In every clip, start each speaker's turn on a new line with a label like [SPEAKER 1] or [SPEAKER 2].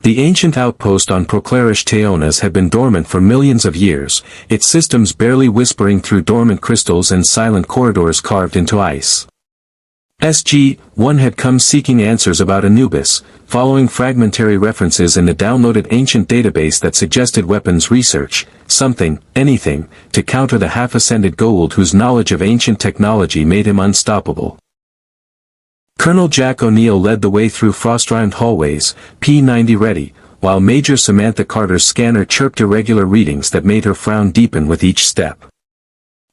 [SPEAKER 1] The ancient outpost on Proclarish Teonas had been dormant for millions of years, its systems barely whispering through dormant crystals and silent corridors carved into ice. SG-1 had come seeking answers about Anubis, following fragmentary references in the downloaded ancient database that suggested weapons research, something, anything, to counter the half-ascended Goa'uld whose knowledge of ancient technology made him unstoppable. Colonel Jack O'Neill led the way through frost-rimed hallways, P-90 ready, while Major Samantha Carter's scanner chirped irregular readings that made her frown deepen with each step.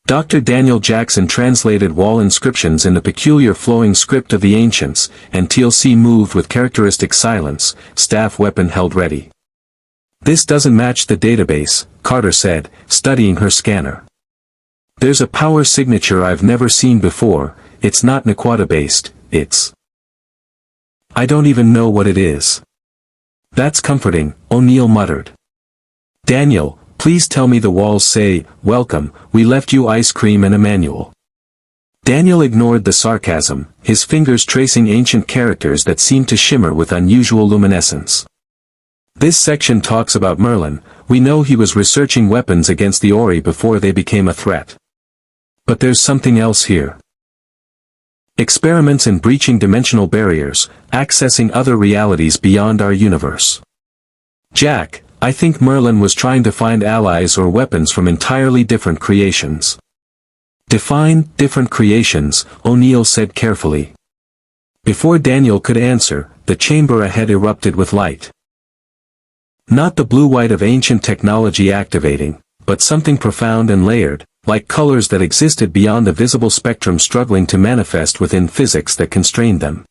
[SPEAKER 1] Dr. Daniel Jackson translated wall inscriptions in the peculiar flowing script of the ancients, and TLC moved with characteristic silence, staff weapon held ready. "This doesn't match the database," Carter said, studying her scanner. "There's a power signature I've never seen before. It's not Nequata-based, it's... I don't even know what it is." "That's comforting," O'Neill muttered. "Daniel, please tell me the walls say, 'Welcome, we left you ice cream and a manual.'" Daniel ignored the sarcasm, his fingers tracing ancient characters that seemed to shimmer with unusual luminescence. "This section talks about Merlin. We know he was researching weapons against the Ori before they became a threat. But there's something else here. Experiments in breaching dimensional barriers, accessing other realities beyond our universe. Jack, I think Merlin was trying to find allies or weapons from entirely different creations." "Define different creations," O'Neill said carefully. Before Daniel could answer, the chamber ahead erupted with light. Not the blue-white of ancient technology activating, but something profound and layered, like colors that existed beyond the visible spectrum struggling to manifest within physics that constrained them.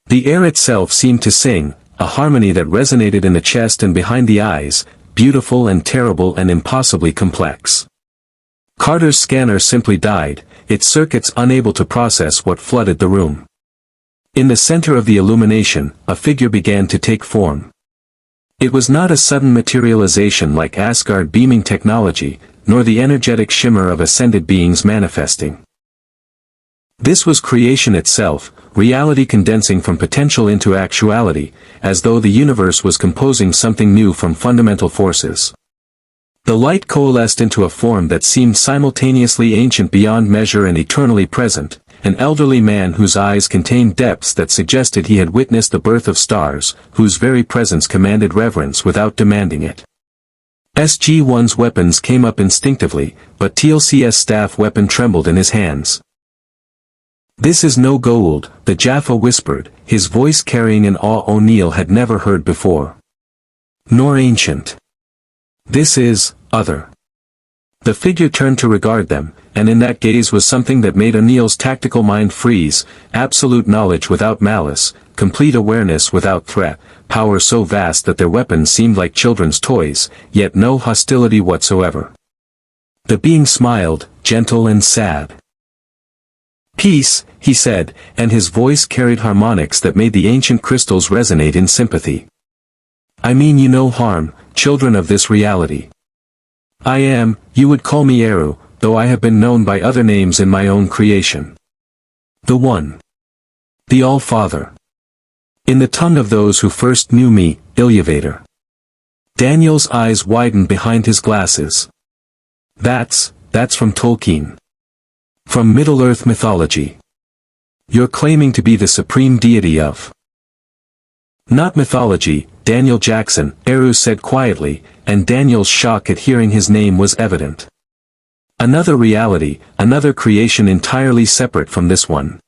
[SPEAKER 1] The air itself seemed to sing, a harmony that resonated in the chest and behind the eyes, beautiful and terrible and impossibly complex. Carter's scanner simply died, its circuits unable to process what flooded the room. In the center of the illumination, a figure began to take form. It was not a sudden materialization like Asgard beaming technology, nor the energetic shimmer of ascended beings manifesting. This was creation itself, reality condensing from potential into actuality, as though the universe was composing something new from fundamental forces. The light coalesced into a form that seemed simultaneously ancient beyond measure and eternally present, an elderly man whose eyes contained depths that suggested he had witnessed the birth of stars, whose very presence commanded reverence without demanding it. SG-1's weapons came up instinctively, but TLC's staff weapon trembled in his hands. "This is no Goa'uld," the Jaffa whispered, his voice carrying an awe O'Neill had never heard before. "Nor ancient. This is, other." The figure turned to regard them, and in that gaze was something that made O'Neill's tactical mind freeze, absolute knowledge without malice, complete awareness without threat, power so vast that their weapons seemed like children's toys, yet no hostility whatsoever. The being smiled, gentle and sad. "Peace," he said, and his voice carried harmonics that made the ancient crystals resonate in sympathy. "I mean you no harm, children of this reality. I am, you would call me Eru, though I have been known by other names in my own creation. The One. The All-Father. In the tongue of those who first knew me, Ilúvatar." Daniel's eyes widened behind his glasses. That's from Tolkien. From Middle-earth mythology. You're claiming to be the supreme deity of... "Not mythology, Daniel Jackson," Eru said quietly, and Daniel's shock at hearing his name was evident. "Another reality, another creation entirely separate from this one.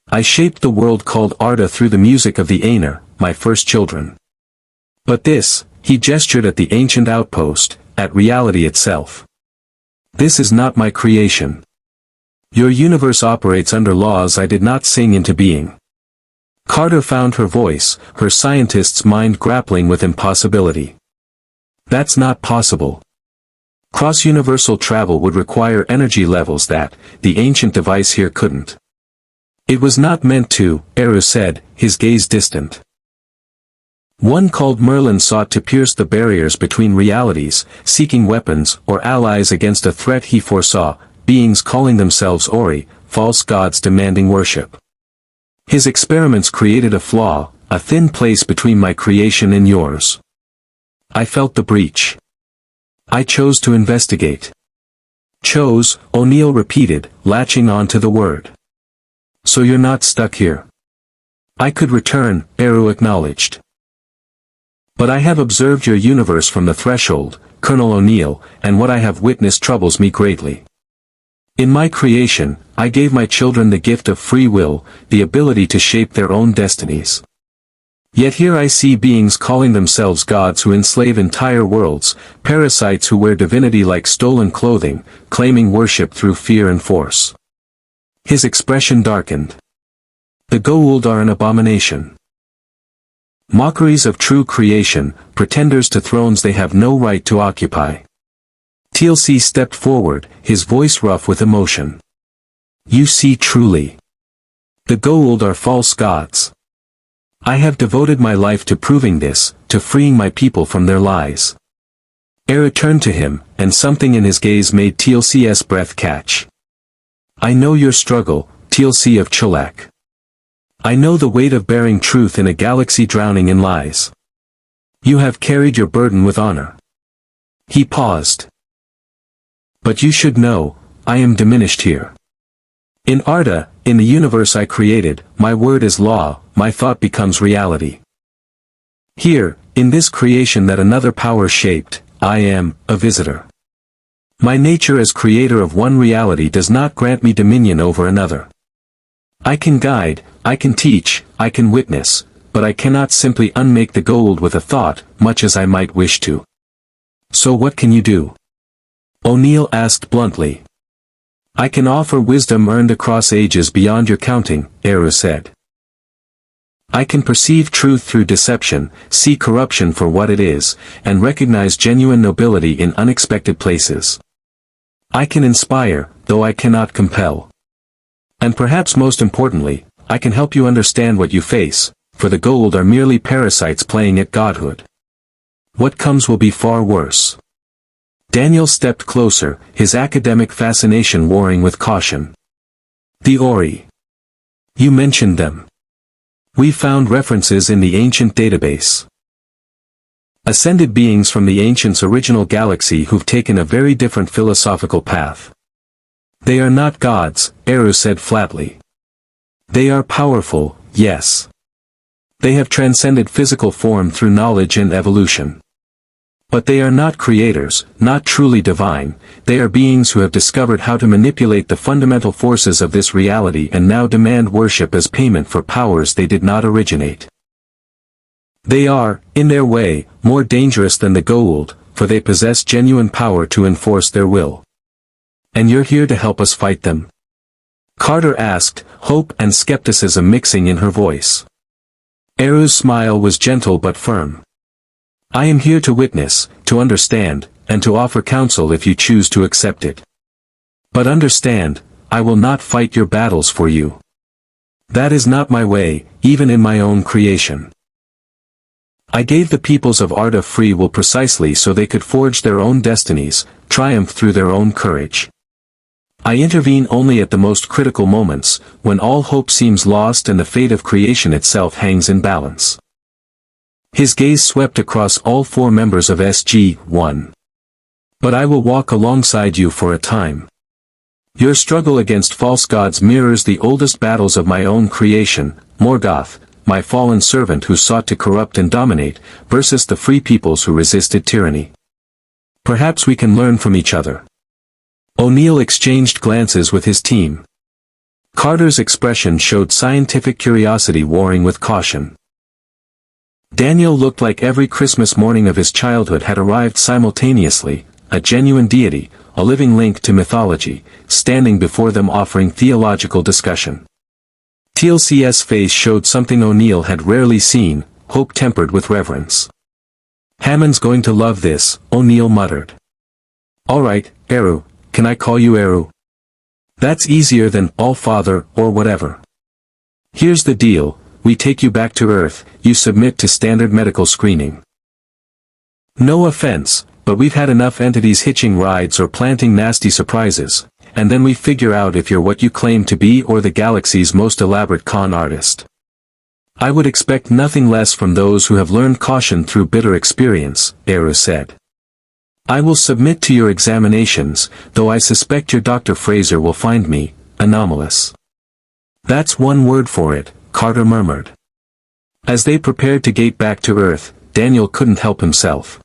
[SPEAKER 1] I shaped the world called Arda through the music of the Aenir, my first children. But this," he gestured at the ancient outpost, at reality itself. "This is not my creation. Your universe operates under laws I did not sing into being." Carter found her voice, her scientist's mind grappling with impossibility. "That's not possible. Cross-universal travel would require energy levels that, the ancient device here couldn't." "It was not meant to," Eru said, his gaze distant. "One called Merlin sought to pierce the barriers between realities, seeking weapons or allies against a threat he foresaw, beings calling themselves Ori, false gods demanding worship. His experiments created a flaw, a thin place between my creation and yours. I felt the breach. I chose to investigate. Chose, O'Neill repeated, latching on to the word. So you're not stuck here. I could return, Eru acknowledged. But I have observed your universe from the threshold, Colonel O'Neill, and what I have witnessed troubles me greatly. In my creation, I gave my children the gift of free will, the ability to shape their own destinies. Yet here I see beings calling themselves gods who enslave entire worlds, parasites who wear divinity like stolen clothing, claiming worship through fear and force. His expression darkened. The Goa'uld are an abomination. Mockeries of true creation, pretenders to thrones they have no right to occupy. TLC stepped forward, his voice rough with emotion. You see truly. The Goa'uld are false gods. I have devoted my life to proving this, to freeing my people from their lies. Eru turned to him, and something in his gaze made TLC's breath catch. I know your struggle, TLC of Chulak. I know the weight of bearing truth in a galaxy drowning in lies. You have carried your burden with honor. He paused. But you should know, I am diminished here. In Arda, in the universe I created, my word is law, my thought becomes reality. Here, in this creation that another power shaped, I am, a visitor. My nature as creator of one reality does not grant me dominion over another. I can guide, I can teach, I can witness, but I cannot simply unmake the Goa'uld with a thought, much as I might wish to. So what can you do? O'Neill asked bluntly. I can offer wisdom earned across ages beyond your counting, Eru said. I can perceive truth through deception, see corruption for what it is, and recognize genuine nobility in unexpected places. I can inspire, though I cannot compel. And perhaps most importantly, I can help you understand what you face, for the Goa'uld are merely parasites playing at godhood. What comes will be far worse. Daniel stepped closer, his academic fascination warring with caution. The Ori. You mentioned them. We found references in the ancient database. Ascended beings from the ancients' original galaxy who've taken a very different philosophical path. They are not gods, Eru said flatly. They are powerful, yes. They have transcended physical form through knowledge and evolution. But they are not creators, not truly divine, they are beings who have discovered how to manipulate the fundamental forces of this reality and now demand worship as payment for powers they did not originate. They are, in their way, more dangerous than the Goa'uld, for they possess genuine power to enforce their will. And you're here to help us fight them? Carter asked, hope and skepticism mixing in her voice. Eru's smile was gentle but firm. I am here to witness, to understand, and to offer counsel if you choose to accept it. But understand, I will not fight your battles for you. That is not my way, even in my own creation. I gave the peoples of Arda free will precisely so they could forge their own destinies, triumph through their own courage. I intervene only at the most critical moments, when all hope seems lost and the fate of creation itself hangs in balance. His gaze swept across all four members of SG-1. But I will walk alongside you for a time. Your struggle against false gods mirrors the oldest battles of my own creation, Morgoth, my fallen servant who sought to corrupt and dominate, versus the free peoples who resisted tyranny. Perhaps we can learn from each other. O'Neill exchanged glances with his team. Carter's expression showed scientific curiosity warring with caution. Daniel looked like every Christmas morning of his childhood had arrived simultaneously, a genuine deity, a living link to mythology, standing before them offering theological discussion. TLC's face showed something O'Neill had rarely seen, hope tempered with reverence. Hammond's going to love this, O'Neill muttered. Alright, Eru, can I call you Eru? That's easier than All-Father or whatever. Here's the deal. We take you back to Earth, you submit to standard medical screening. No offense, but we've had enough entities hitching rides or planting nasty surprises, and then we figure out if you're what you claim to be or the galaxy's most elaborate con artist. I would expect nothing less from those who have learned caution through bitter experience, Eru said. I will submit to your examinations, though I suspect your Dr. Fraser will find me anomalous. That's one word for it, Carter murmured. As they prepared to gate back to Earth, Daniel couldn't help himself.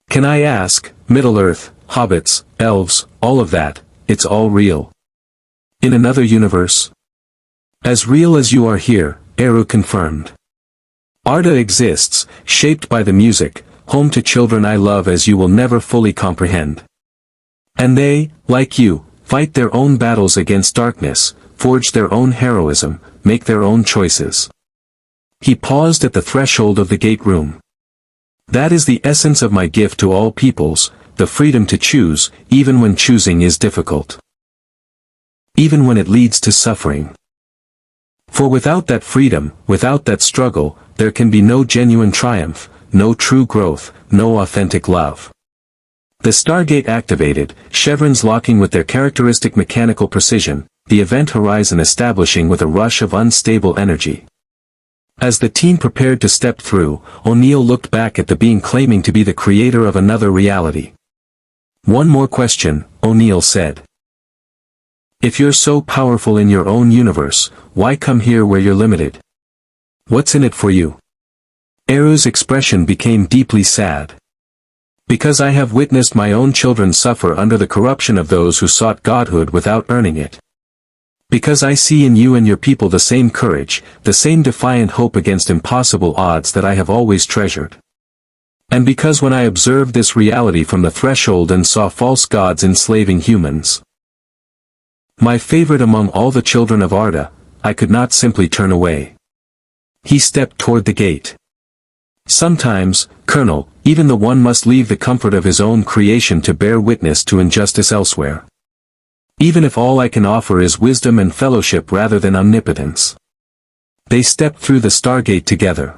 [SPEAKER 1] Can I ask, Middle-earth, hobbits, elves, all of that, it's all real? In another universe? As real as you are here, Eru confirmed. Arda exists, shaped by the music, home to children I love as you will never fully comprehend. And they, like you, fight their own battles against darkness, forge their own heroism, make their own choices. He paused at the threshold of the gate room. That is the essence of my gift to all peoples, the freedom to choose, even when choosing is difficult. Even when it leads to suffering. For without that freedom, without that struggle, there can be no genuine triumph, no true growth, no authentic love. The Stargate activated, chevrons locking with their characteristic mechanical precision, the event horizon establishing with a rush of unstable energy. As the team prepared to step through, O'Neill looked back at the being claiming to be the creator of another reality. One more question, O'Neill said. If you're so powerful in your own universe, why come here where you're limited? What's in it for you? Eru's expression became deeply sad. Because I have witnessed my own children suffer under the corruption of those who sought godhood without earning it. Because I see in you and your people the same courage, the same defiant hope against impossible odds that I have always treasured. And because when I observed this reality from the threshold and saw false gods enslaving humans, my favorite among all the children of Arda, I could not simply turn away. He stepped toward the gate. Sometimes, Colonel, even the one must leave the comfort of his own creation to bear witness to injustice elsewhere. Even if all I can offer is wisdom and fellowship rather than omnipotence. They stepped through the Stargate together.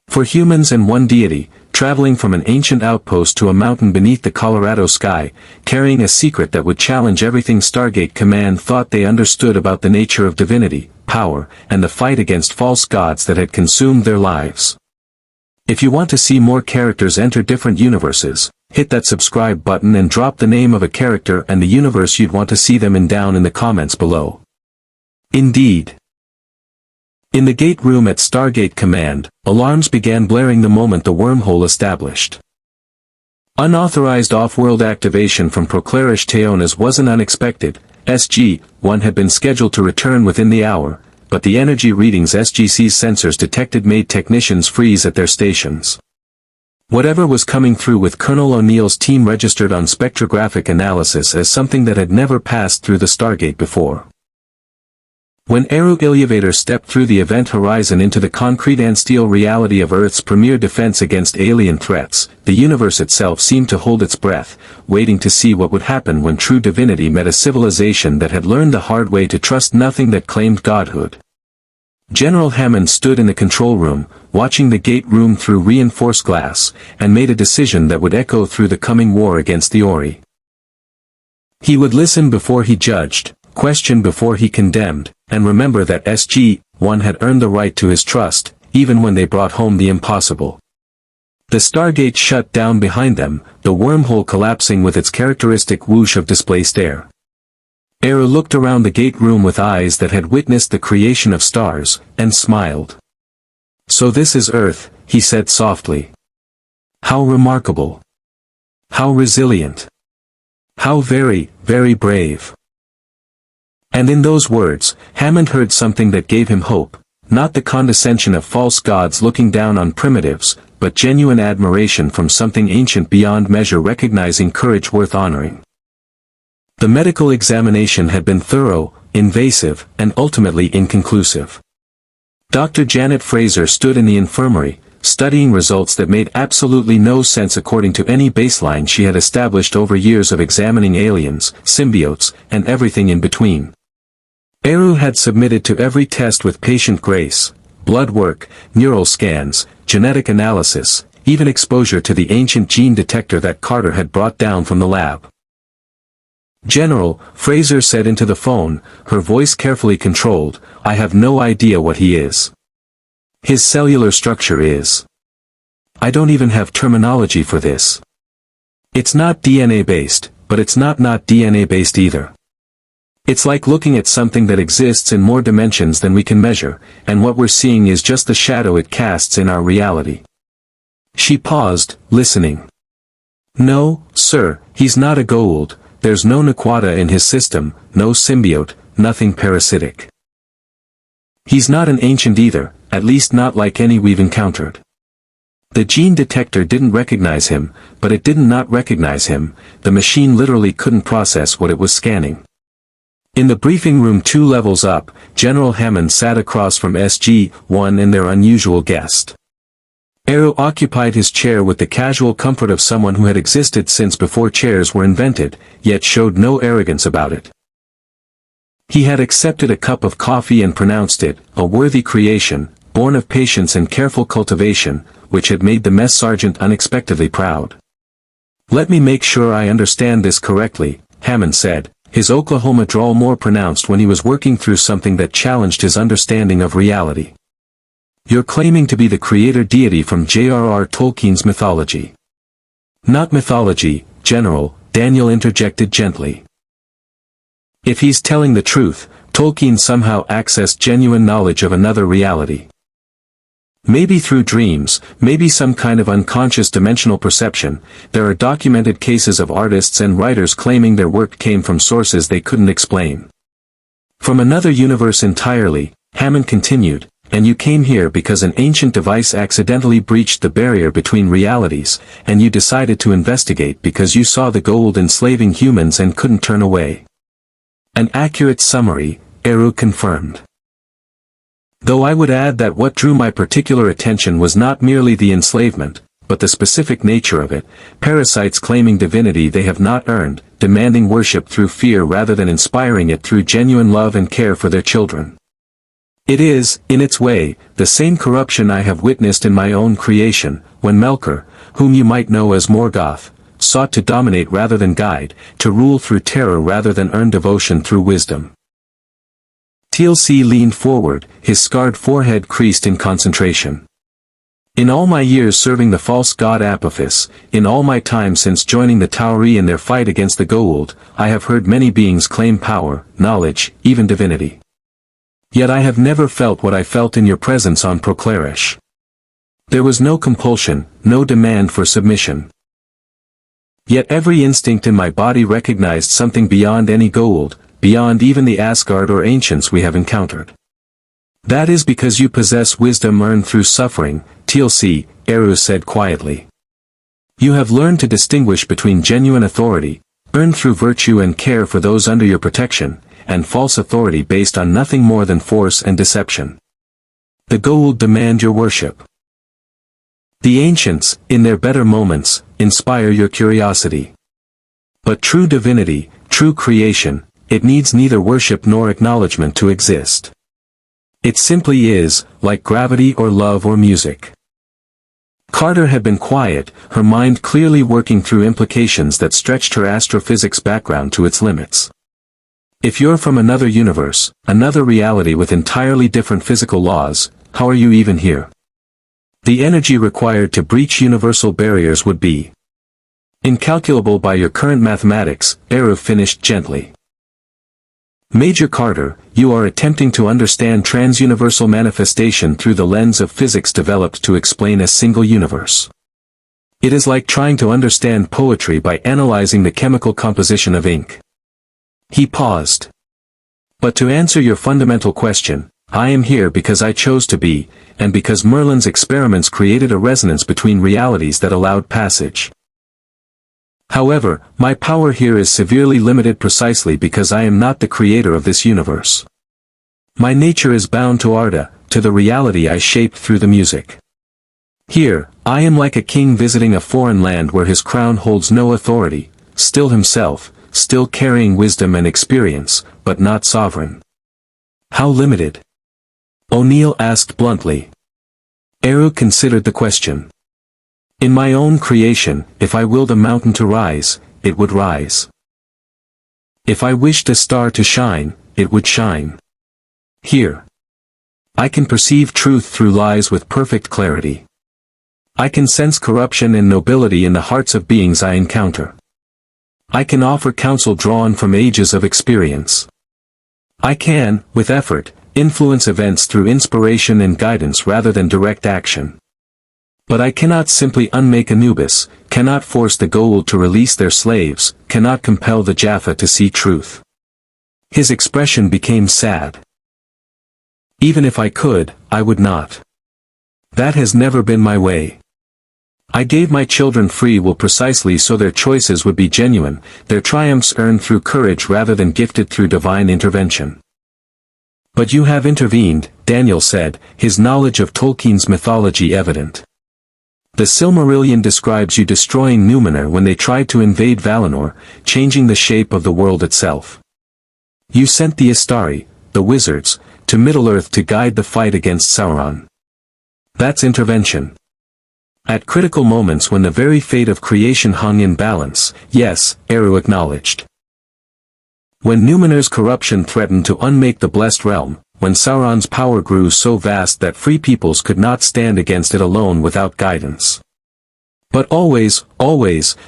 [SPEAKER 1] For humans and one deity, traveling from an ancient outpost to a mountain beneath the Colorado sky, carrying a secret that would challenge everything Stargate Command thought they understood about the nature of divinity, power, and the fight against false gods that had consumed their lives. If you want to see more characters enter different universes, hit that subscribe button and drop the name of a character and the universe you'd want to see them in down in the comments below. Indeed. In the gate room at Stargate Command, alarms began blaring the moment the wormhole established. Unauthorized off-world activation from Proclarish Teonas wasn't unexpected. SG-1 had been scheduled to return within the hour, but the energy readings SGC's sensors detected made technicians freeze at their stations. Whatever was coming through with Colonel O'Neill's team registered on spectrographic analysis as something that had never passed through the Stargate before. When Eru Ilúvatar stepped through the event horizon into the concrete and steel reality of Earth's premier defense against alien threats, the universe itself seemed to hold its breath, waiting to see what would happen when true divinity met a civilization that had learned the hard way to trust nothing that claimed godhood. General Hammond stood in the control room, watching the gate room through reinforced glass, and made a decision that would echo through the coming war against the Ori. He would listen before he judged, question before he condemned, and remember that SG-1 had earned the right to his trust, even when they brought home the impossible. The Stargate shut down behind them, the wormhole collapsing with its characteristic whoosh of displaced air. Eru looked around the gate room with eyes that had witnessed the creation of stars, and smiled. So this is Earth, he said softly. How remarkable. How resilient. How very, very brave. And in those words, Hammond heard something that gave him hope, not the condescension of false gods looking down on primitives, but genuine admiration from something ancient beyond measure recognizing courage worth honoring. The medical examination had been thorough, invasive, and ultimately inconclusive. Dr. Janet Fraser stood in the infirmary, studying results that made absolutely no sense according to any baseline she had established over years of examining aliens, symbiotes, and everything in between. Eru had submitted to every test with patient grace, blood work, neural scans, genetic analysis, even exposure to the ancient gene detector that Carter had brought down from the lab. General, Fraser said into the phone, her voice carefully controlled, I have no idea what he is. His cellular structure is. I don't even have terminology for this. It's not DNA-based, but it's not DNA-based either. It's like looking at something that exists in more dimensions than we can measure, and what we're seeing is just the shadow it casts in our reality. She paused, listening. No, sir, he's not a Goa'uld, there's no Naquata in his system, no symbiote, nothing parasitic. He's not an ancient either, at least not like any we've encountered. The gene detector didn't recognize him, but it didn't not recognize him, the machine literally couldn't process what it was scanning. In the briefing room 2 levels up, General Hammond sat across from SG-1 and their unusual guest. Eru occupied his chair with the casual comfort of someone who had existed since before chairs were invented, yet showed no arrogance about it. He had accepted a cup of coffee and pronounced it, a worthy creation, born of patience and careful cultivation, which had made the mess sergeant unexpectedly proud. Let me make sure I understand this correctly, Hammond said, his Oklahoma drawl more pronounced when he was working through something that challenged his understanding of reality. You're claiming to be the creator deity from J.R.R. Tolkien's mythology. Not mythology, General, Daniel interjected gently. If he's telling the truth, Tolkien somehow accessed genuine knowledge of another reality. Maybe through dreams, maybe some kind of unconscious dimensional perception. There are documented cases of artists and writers claiming their work came from sources they couldn't explain. From another universe entirely, Hammond continued, and you came here because an ancient device accidentally breached the barrier between realities, and you decided to investigate because you saw the Goa'uld enslaving humans and couldn't turn away. An accurate summary, Eru confirmed. Though I would add that what drew my particular attention was not merely the enslavement, but the specific nature of it, parasites claiming divinity they have not earned, demanding worship through fear rather than inspiring it through genuine love and care for their children. It is, in its way, the same corruption I have witnessed in my own creation, when Melkor, whom you might know as Morgoth, sought to dominate rather than guide, to rule through terror rather than earn devotion through wisdom. TLC leaned forward, his scarred forehead creased in concentration. In all my years serving the false god Apophis, in all my time since joining the Tauri in their fight against the Goa'uld, I have heard many beings claim power, knowledge, even divinity. Yet I have never felt what I felt in your presence on Proclarish. There was no compulsion, no demand for submission. Yet every instinct in my body recognized something beyond any Goa'uld, beyond even the Asgard or ancients we have encountered. That is because you possess wisdom earned through suffering, TLC, Eru said quietly. You have learned to distinguish between genuine authority, earned through virtue and care for those under your protection, and false authority based on nothing more than force and deception. The Goa'uld demand your worship. The ancients, in their better moments, inspire your curiosity. But true divinity, true creation, it needs neither worship nor acknowledgement to exist. It simply is, like gravity or love or music. Carter had been quiet, her mind clearly working through implications that stretched her astrophysics background to its limits. If you're from another universe, another reality with entirely different physical laws, how are you even here? The energy required to breach universal barriers would be incalculable by your current mathematics, Eru finished gently. Major Carter, you are attempting to understand transuniversal manifestation through the lens of physics developed to explain a single universe. It is like trying to understand poetry by analyzing the chemical composition of ink. He paused. But to answer your fundamental question, I am here because I chose to be, and because Merlin's experiments created a resonance between realities that allowed passage. However, my power here is severely limited precisely because I am not the creator of this universe. My nature is bound to Arda, to the reality I shaped through the music. Here, I am like a king visiting a foreign land where his crown holds no authority, still himself, still carrying wisdom and experience, but not sovereign. How limited? O'Neill asked bluntly. Eru considered the question. In my own creation, if I willed a mountain to rise, it would rise. If I wished a star to shine, it would shine. Here. I can perceive truth through lies with perfect clarity. I can sense corruption and nobility in the hearts of beings I encounter. I can offer counsel drawn from ages of experience. I can, with effort, influence events through inspiration and guidance rather than direct action. But I cannot simply unmake Anubis, cannot force the Goa'uld to release their slaves, cannot compel the Jaffa to see truth. His expression became sad. Even if I could, I would not. That has never been my way. I gave my children free will precisely so their choices would be genuine, their triumphs earned through courage rather than gifted through divine intervention. But you have intervened, Daniel said, his knowledge of Tolkien's mythology evident. The Silmarillion describes you destroying Numenor when they tried to invade Valinor, changing the shape of the world itself. You sent the Istari, the wizards, to Middle-earth to guide the fight against Sauron. That's intervention. At critical moments when the very fate of creation hung in balance, yes, Eru acknowledged. When Numenor's corruption threatened to unmake the blessed realm, when Sauron's power grew so vast that free peoples could not stand against it alone without guidance. But always,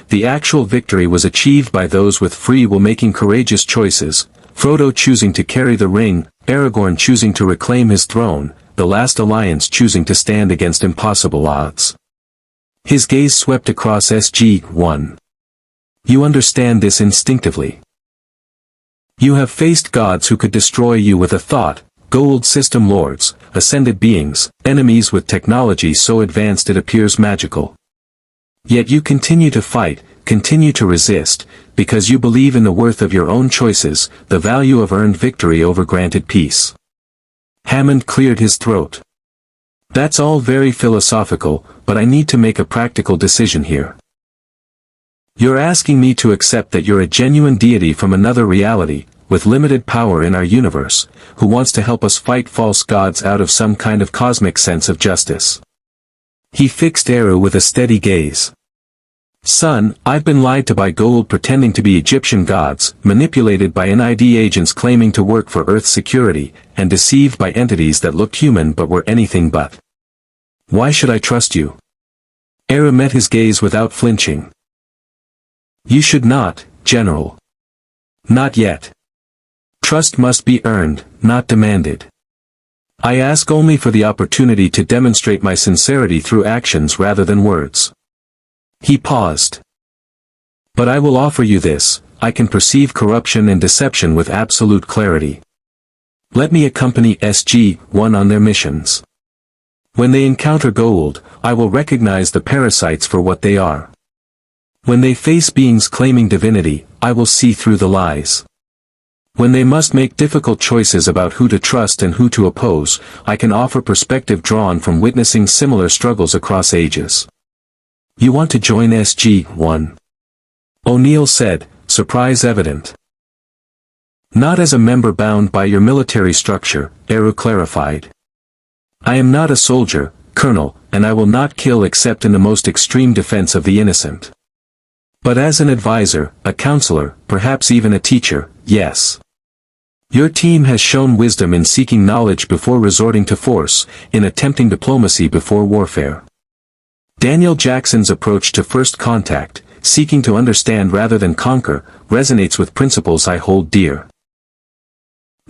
[SPEAKER 1] the actual victory was achieved by those with free will making courageous choices, Frodo choosing to carry the ring, Aragorn choosing to reclaim his throne, the last alliance choosing to stand against impossible odds. His gaze swept across SG-1. You understand this instinctively. You have faced gods who could destroy you with a thought, Goa'uld system lords, ascended beings, enemies with technology so advanced it appears magical. Yet you continue to fight, continue to resist, because you believe in the worth of your own choices, the value of earned victory over granted peace. Hammond cleared his throat. That's all very philosophical, but I need to make a practical decision here. You're asking me to accept that you're a genuine deity from another reality, with limited power in our universe, who wants to help us fight false gods out of some kind of cosmic sense of justice. He fixed Eru with a steady gaze. Son, I've been lied to by Goa'uld pretending to be Egyptian gods, manipulated by NID agents claiming to work for Earth's security, and deceived by entities that looked human but were anything but. Why should I trust you? Eru met his gaze without flinching. You should not, General. Not yet. Trust must be earned, not demanded. I ask only for the opportunity to demonstrate my sincerity through actions rather than words. He paused. But I will offer you this, I can perceive corruption and deception with absolute clarity. Let me accompany SG-1 on their missions. When they encounter Goa'uld, I will recognize the parasites for what they are. When they face beings claiming divinity, I will see through the lies. When they must make difficult choices about who to trust and who to oppose, I can offer perspective drawn from witnessing similar struggles across ages. You want to join SG-1? O'Neill said, surprise evident. Not as a member bound by your military structure, Eru clarified. I am not a soldier, Colonel, and I will not kill except in the most extreme defense of the innocent. But as an advisor, a counselor, perhaps even a teacher, yes. Your team has shown wisdom in seeking knowledge before resorting to force, in attempting diplomacy before warfare. Daniel Jackson's approach to first contact, seeking to understand rather than conquer, resonates with principles I hold dear.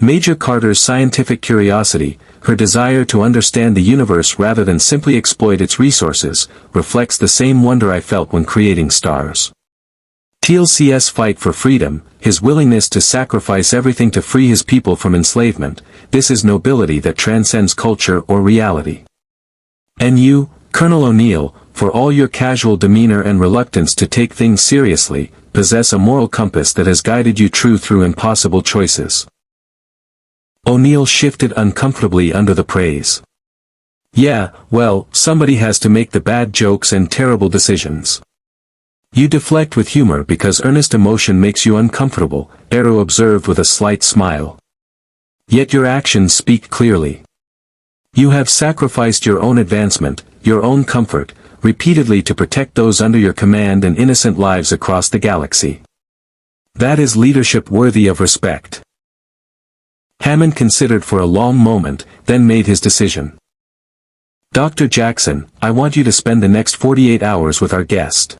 [SPEAKER 1] Major Carter's scientific curiosity, her desire to understand the universe rather than simply exploit its resources, reflects the same wonder I felt when creating stars. TLC's fight for freedom, his willingness to sacrifice everything to free his people from enslavement, this is nobility that transcends culture or reality. And you, Colonel O'Neill, for all your casual demeanor and reluctance to take things seriously, possess a moral compass that has guided you true through impossible choices. O'Neill shifted uncomfortably under the praise. Yeah, well, somebody has to make the bad jokes and terrible decisions. You deflect with humor because earnest emotion makes you uncomfortable, Eru observed with a slight smile. Yet your actions speak clearly. You have sacrificed your own advancement, your own comfort, repeatedly to protect those under your command and innocent lives across the galaxy. That is leadership worthy of respect. Hammond considered for a long moment, then made his decision. Dr. Jackson, I want you to spend the next 48 hours with our guest.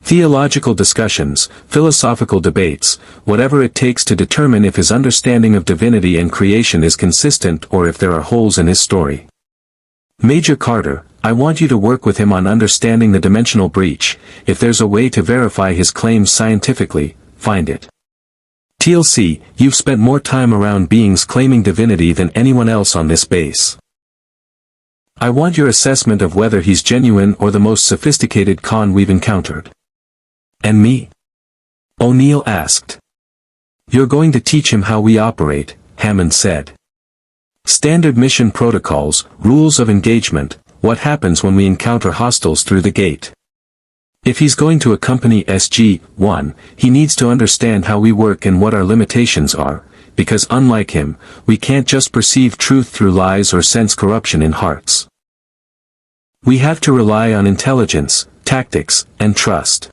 [SPEAKER 1] Theological discussions, philosophical debates, whatever it takes to determine if his understanding of divinity and creation is consistent or if there are holes in his story. Major Carter, I want you to work with him on understanding the dimensional breach. If there's a way to verify his claims scientifically, find it. TLC, you've spent more time around beings claiming divinity than anyone else on this base. I want your assessment of whether he's genuine or the most sophisticated con we've encountered. And me? O'Neill asked. You're going to teach him how we operate, Hammond said. Standard mission protocols, rules of engagement, what happens when we encounter hostiles through the gate. If he's going to accompany SG-1, he needs to understand how we work and what our limitations are, because unlike him, we can't just perceive truth through lies or sense corruption in hearts. We have to rely on intelligence, tactics, and trust.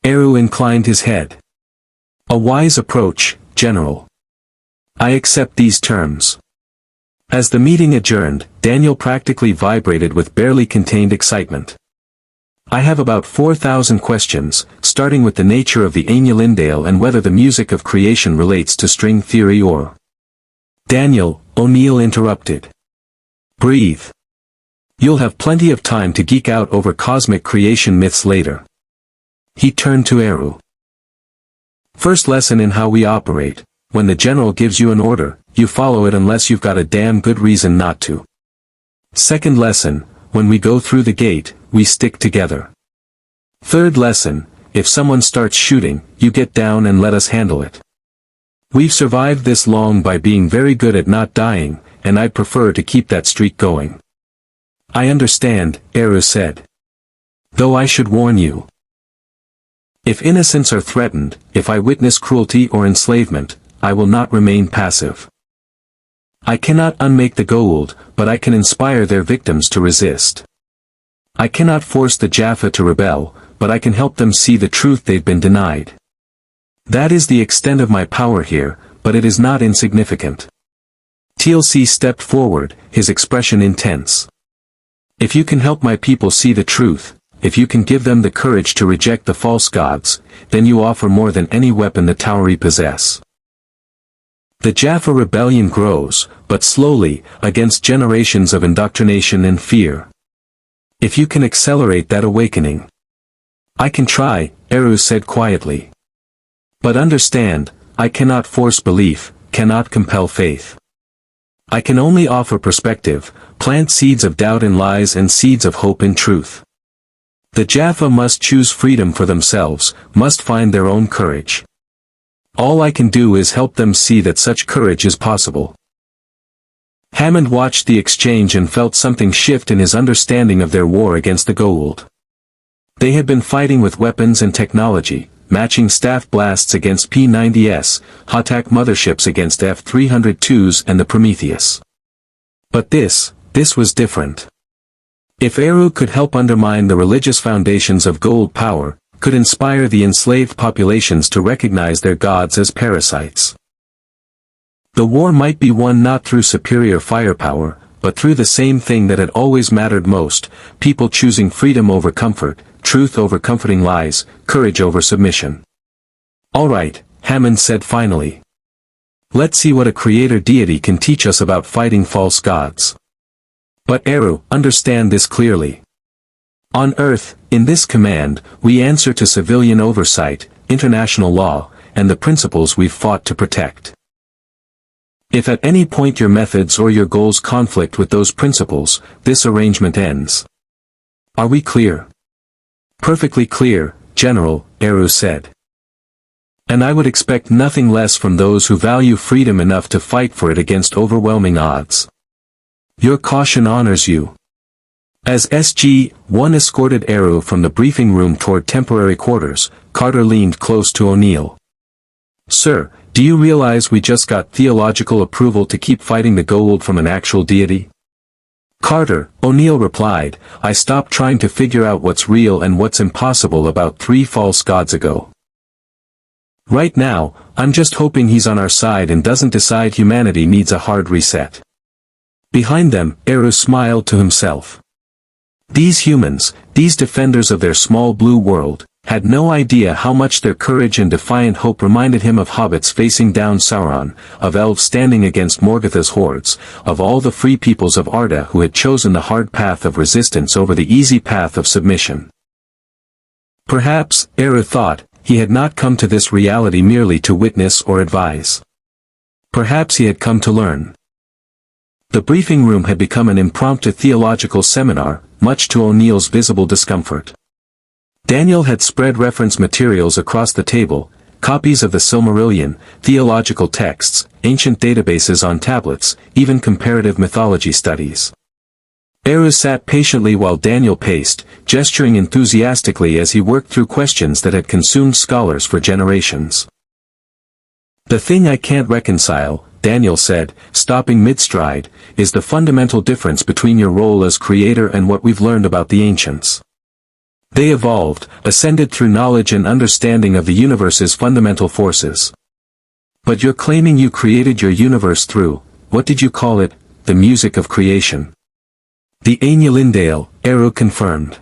[SPEAKER 1] Eru inclined his head. A wise approach, General. I accept these terms. As the meeting adjourned, Daniel practically vibrated with barely contained excitement. I have about 4,000 questions, starting with the nature of the Ainulindale and whether the music of creation relates to string theory or... Daniel, O'Neill interrupted. Breathe. You'll have plenty of time to geek out over cosmic creation myths later. He turned to Eru. First lesson in how we operate, when the general gives you an order, you follow it unless you've got a damn good reason not to. Second lesson, when we go through the gate, we stick together. Third lesson, if someone starts shooting, you get down and let us handle it. We've survived this long by being very good at not dying, and I'd prefer to keep that streak going. I understand, Eru said. Though I should warn you. If innocents are threatened, if I witness cruelty or enslavement, I will not remain passive. I cannot unmake the Goa'uld, but I can inspire their victims to resist. I cannot force the Jaffa to rebel, but I can help them see the truth they've been denied. That is the extent of my power here, but it is not insignificant. TLC stepped forward, his expression intense. If you can help my people see the truth, if you can give them the courage to reject the false gods, then you offer more than any weapon the Tauri possess. The Jaffa rebellion grows, but slowly, against generations of indoctrination and fear. If you can accelerate that awakening. I can try, Eru said quietly. But understand, I cannot force belief, cannot compel faith. I can only offer perspective, plant seeds of doubt in lies and seeds of hope in truth. The Jaffa must choose freedom for themselves, must find their own courage. All I can do is help them see that such courage is possible. Hammond watched the exchange and felt something shift in his understanding of their war against the Goa'uld. They had been fighting with weapons and technology, matching staff blasts against P-90s, Hatak motherships against F-302s and the Prometheus. But this was different. If Eru could help undermine the religious foundations of Goa'uld power, could inspire the enslaved populations to recognize their gods as parasites. The war might be won not through superior firepower, but through the same thing that had always mattered most, people choosing freedom over comfort, truth over comforting lies, courage over submission. All right, Hammond said finally. Let's see what a creator deity can teach us about fighting false gods. But Eru, understand this clearly. On Earth, in this command, we answer to civilian oversight, international law, and the principles we've fought to protect. If at any point your methods or your goals conflict with those principles, this arrangement ends. Are we clear? Perfectly clear, General, Eru said. And I would expect nothing less from those who value freedom enough to fight for it against overwhelming odds. Your caution honors you. As SG-1 escorted Eru from the briefing room toward temporary quarters, Carter leaned close to O'Neill. Sir, do you realize we just got theological approval to keep fighting the Goa'uld from an actual deity? Carter, O'Neill replied, I stopped trying to figure out what's real and what's impossible about 3 false gods ago. Right now, I'm just hoping he's on our side and doesn't decide humanity needs a hard reset. Behind them, Eru smiled to himself. These humans, these defenders of their small blue world, had no idea how much their courage and defiant hope reminded him of hobbits facing down Sauron, of elves standing against Morgoth's hordes, of all the free peoples of Arda who had chosen the hard path of resistance over the easy path of submission. Perhaps, Eru thought, he had not come to this reality merely to witness or advise. Perhaps he had come to learn. The briefing room had become an impromptu theological seminar, much to O'Neill's visible discomfort. Daniel had spread reference materials across the table, copies of the Silmarillion, theological texts, ancient databases on tablets, even comparative mythology studies. Eru sat patiently while Daniel paced, gesturing enthusiastically as he worked through questions that had consumed scholars for generations. The thing I can't reconcile, Daniel said, stopping mid-stride, is the fundamental difference between your role as creator and what we've learned about the ancients. They evolved, ascended through knowledge and understanding of the universe's fundamental forces. But you're claiming you created your universe through, what did you call it, the music of creation? The Ainulindale, Eru confirmed.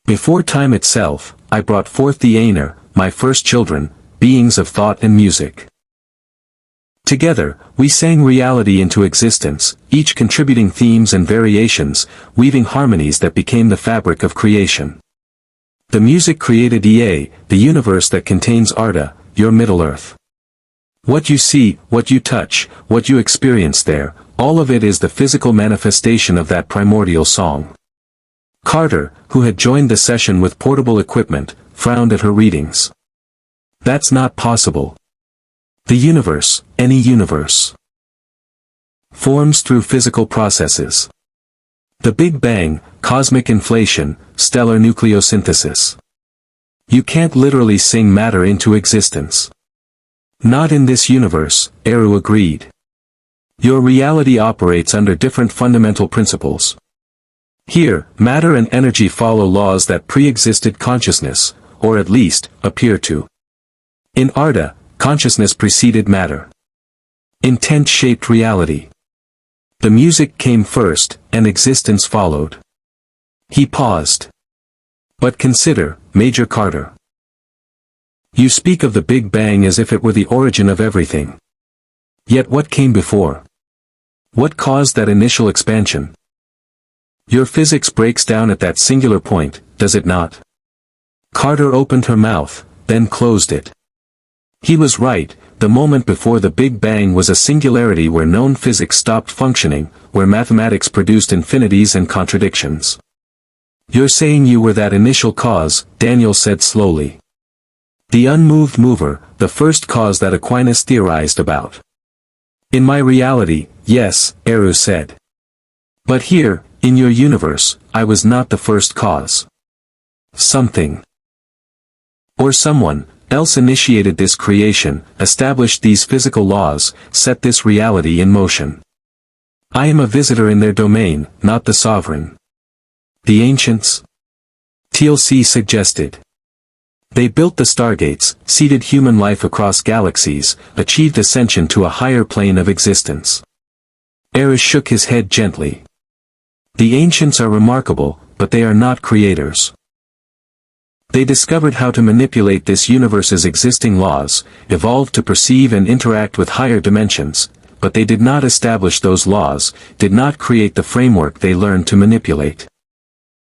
[SPEAKER 1] Before time itself, I brought forth the Aenir, my first children, beings of thought and music. Together, we sang reality into existence, each contributing themes and variations, weaving harmonies that became the fabric of creation. The music created Ea, the universe that contains Arda, your Middle-earth. What you see, what you touch, what you experience there, all of it is the physical manifestation of that primordial song. Carter, who had joined the session with portable equipment, frowned at her readings. That's not possible. The universe, any universe, forms through physical processes. The Big Bang, cosmic inflation, stellar nucleosynthesis. You can't literally sing matter into existence. Not in this universe, Eru agreed. Your reality operates under different fundamental principles. Here, matter and energy follow laws that pre-existed consciousness, or at least, appear to. In Arda, consciousness preceded matter. Intent shaped reality. The music came first, and existence followed. He paused. But consider, Major Carter. You speak of the Big Bang as if it were the origin of everything. Yet what came before? What caused that initial expansion? Your physics breaks down at that singular point, does it not? Carter opened her mouth, then closed it. He was right, the moment before the Big Bang was a singularity where known physics stopped functioning, where mathematics produced infinities and contradictions. You're saying you were that initial cause, Daniel said slowly. The unmoved mover, the first cause that Aquinas theorized about. In my reality, yes, Eru said. But here, in your universe, I was not the first cause. Something. Or someone else initiated this creation, established these physical laws, set this reality in motion. I am a visitor in their domain, not the sovereign. The ancients? TLC suggested. They built the Stargates, seeded human life across galaxies, achieved ascension to a higher plane of existence. Eru shook his head gently. The ancients are remarkable, but they are not creators. They discovered how to manipulate this universe's existing laws, evolved to perceive and interact with higher dimensions, but they did not establish those laws, did not create the framework they learned to manipulate.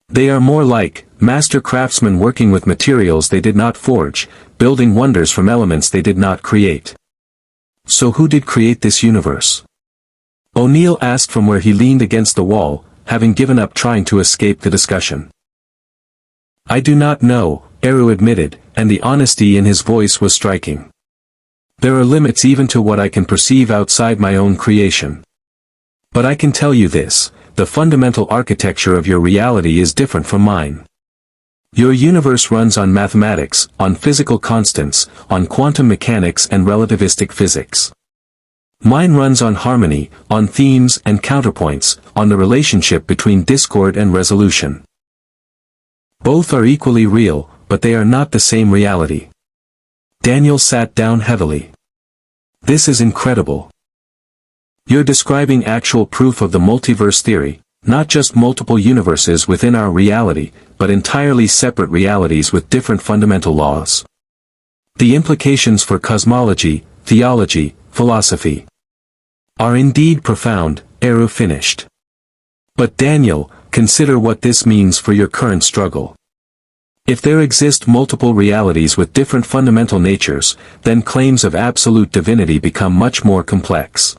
[SPEAKER 1] They are more like master craftsmen working with materials they did not forge, building wonders from elements they did not create. So who did create this universe? O'Neill asked from where he leaned against the wall, having given up trying to escape the discussion. I do not know, Eru admitted, and the honesty in his voice was striking. There are limits even to what I can perceive outside my own creation. But I can tell you this, the fundamental architecture of your reality is different from mine. Your universe runs on mathematics, on physical constants, on quantum mechanics and relativistic physics. Mine runs on harmony, on themes and counterpoints, on the relationship between discord and resolution. Both are equally real, but they are not the same reality. Daniel sat down heavily. This is incredible. You're describing actual proof of the multiverse theory, not just multiple universes within our reality, but entirely separate realities with different fundamental laws. The implications for cosmology, theology, philosophy are indeed profound, Eru finished. But Daniel, consider what this means for your current struggle. If there exist multiple realities with different fundamental natures, then claims of absolute divinity become much more complex.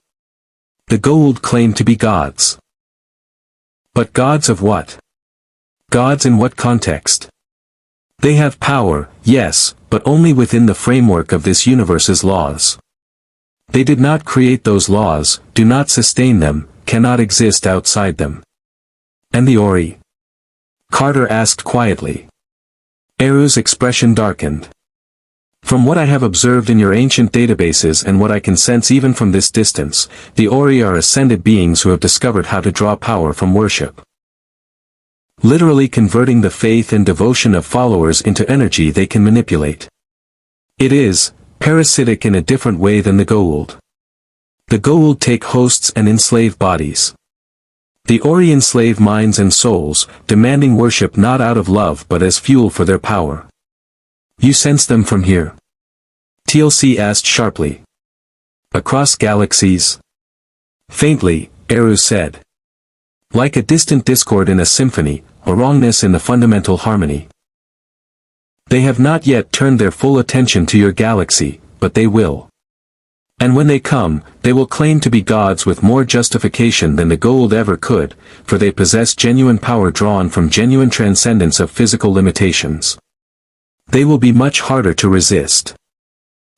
[SPEAKER 1] The Goa'uld claim to be gods. But gods of what? Gods in what context? They have power, yes, but only within the framework of this universe's laws. They did not create those laws, do not sustain them, cannot exist outside them. And the Ori? Carter asked quietly. Eru's expression darkened. From what I have observed in your ancient databases and what I can sense even from this distance, the Ori are ascended beings who have discovered how to draw power from worship. Literally converting the faith and devotion of followers into energy they can manipulate. It is parasitic in a different way than the Goa'uld. The Goa'uld take hosts and enslave bodies. The Ori enslave minds and souls, demanding worship not out of love but as fuel for their power. You sense them from here? TLC asked sharply. Across galaxies? Faintly, Eru said. Like a distant discord in a symphony, a wrongness in the fundamental harmony. They have not yet turned their full attention to your galaxy, but they will. And when they come, they will claim to be gods with more justification than the Goa'uld ever could, for they possess genuine power drawn from genuine transcendence of physical limitations. They will be much harder to resist.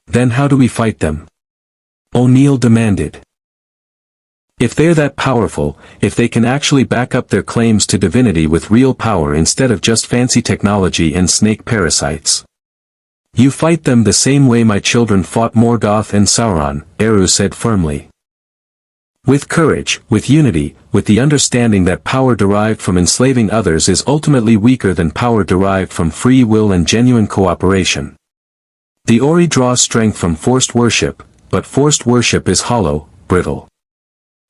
[SPEAKER 1] Then how do we fight them? O'Neill demanded. If they're that powerful, if they can actually back up their claims to divinity with real power instead of just fancy technology and snake parasites. You fight them the same way my children fought Morgoth and Sauron, Eru said firmly. With courage, with unity, with the understanding that power derived from enslaving others is ultimately weaker than power derived from free will and genuine cooperation. The Ori draw strength from forced worship, but forced worship is hollow, brittle.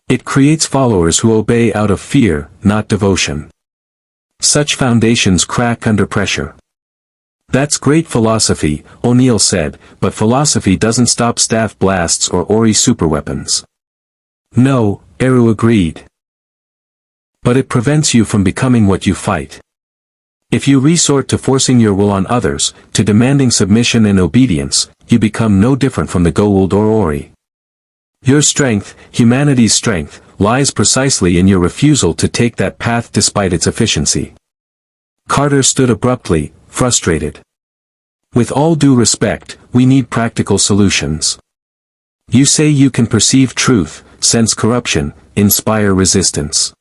[SPEAKER 1] It creates followers who obey out of fear, not devotion. Such foundations crack under pressure. That's great philosophy, O'Neill said, but philosophy doesn't stop staff blasts or Ori superweapons. No, Eru agreed. But it prevents you from becoming what you fight. If you resort to forcing your will on others, to demanding submission and obedience, you become no different from the Goa'uld or Ori. Your strength, humanity's strength, lies precisely in your refusal to take that path despite its efficiency. Carter stood abruptly, frustrated. With all due respect, we need practical solutions. You say you can perceive truth, sense corruption, inspire resistance.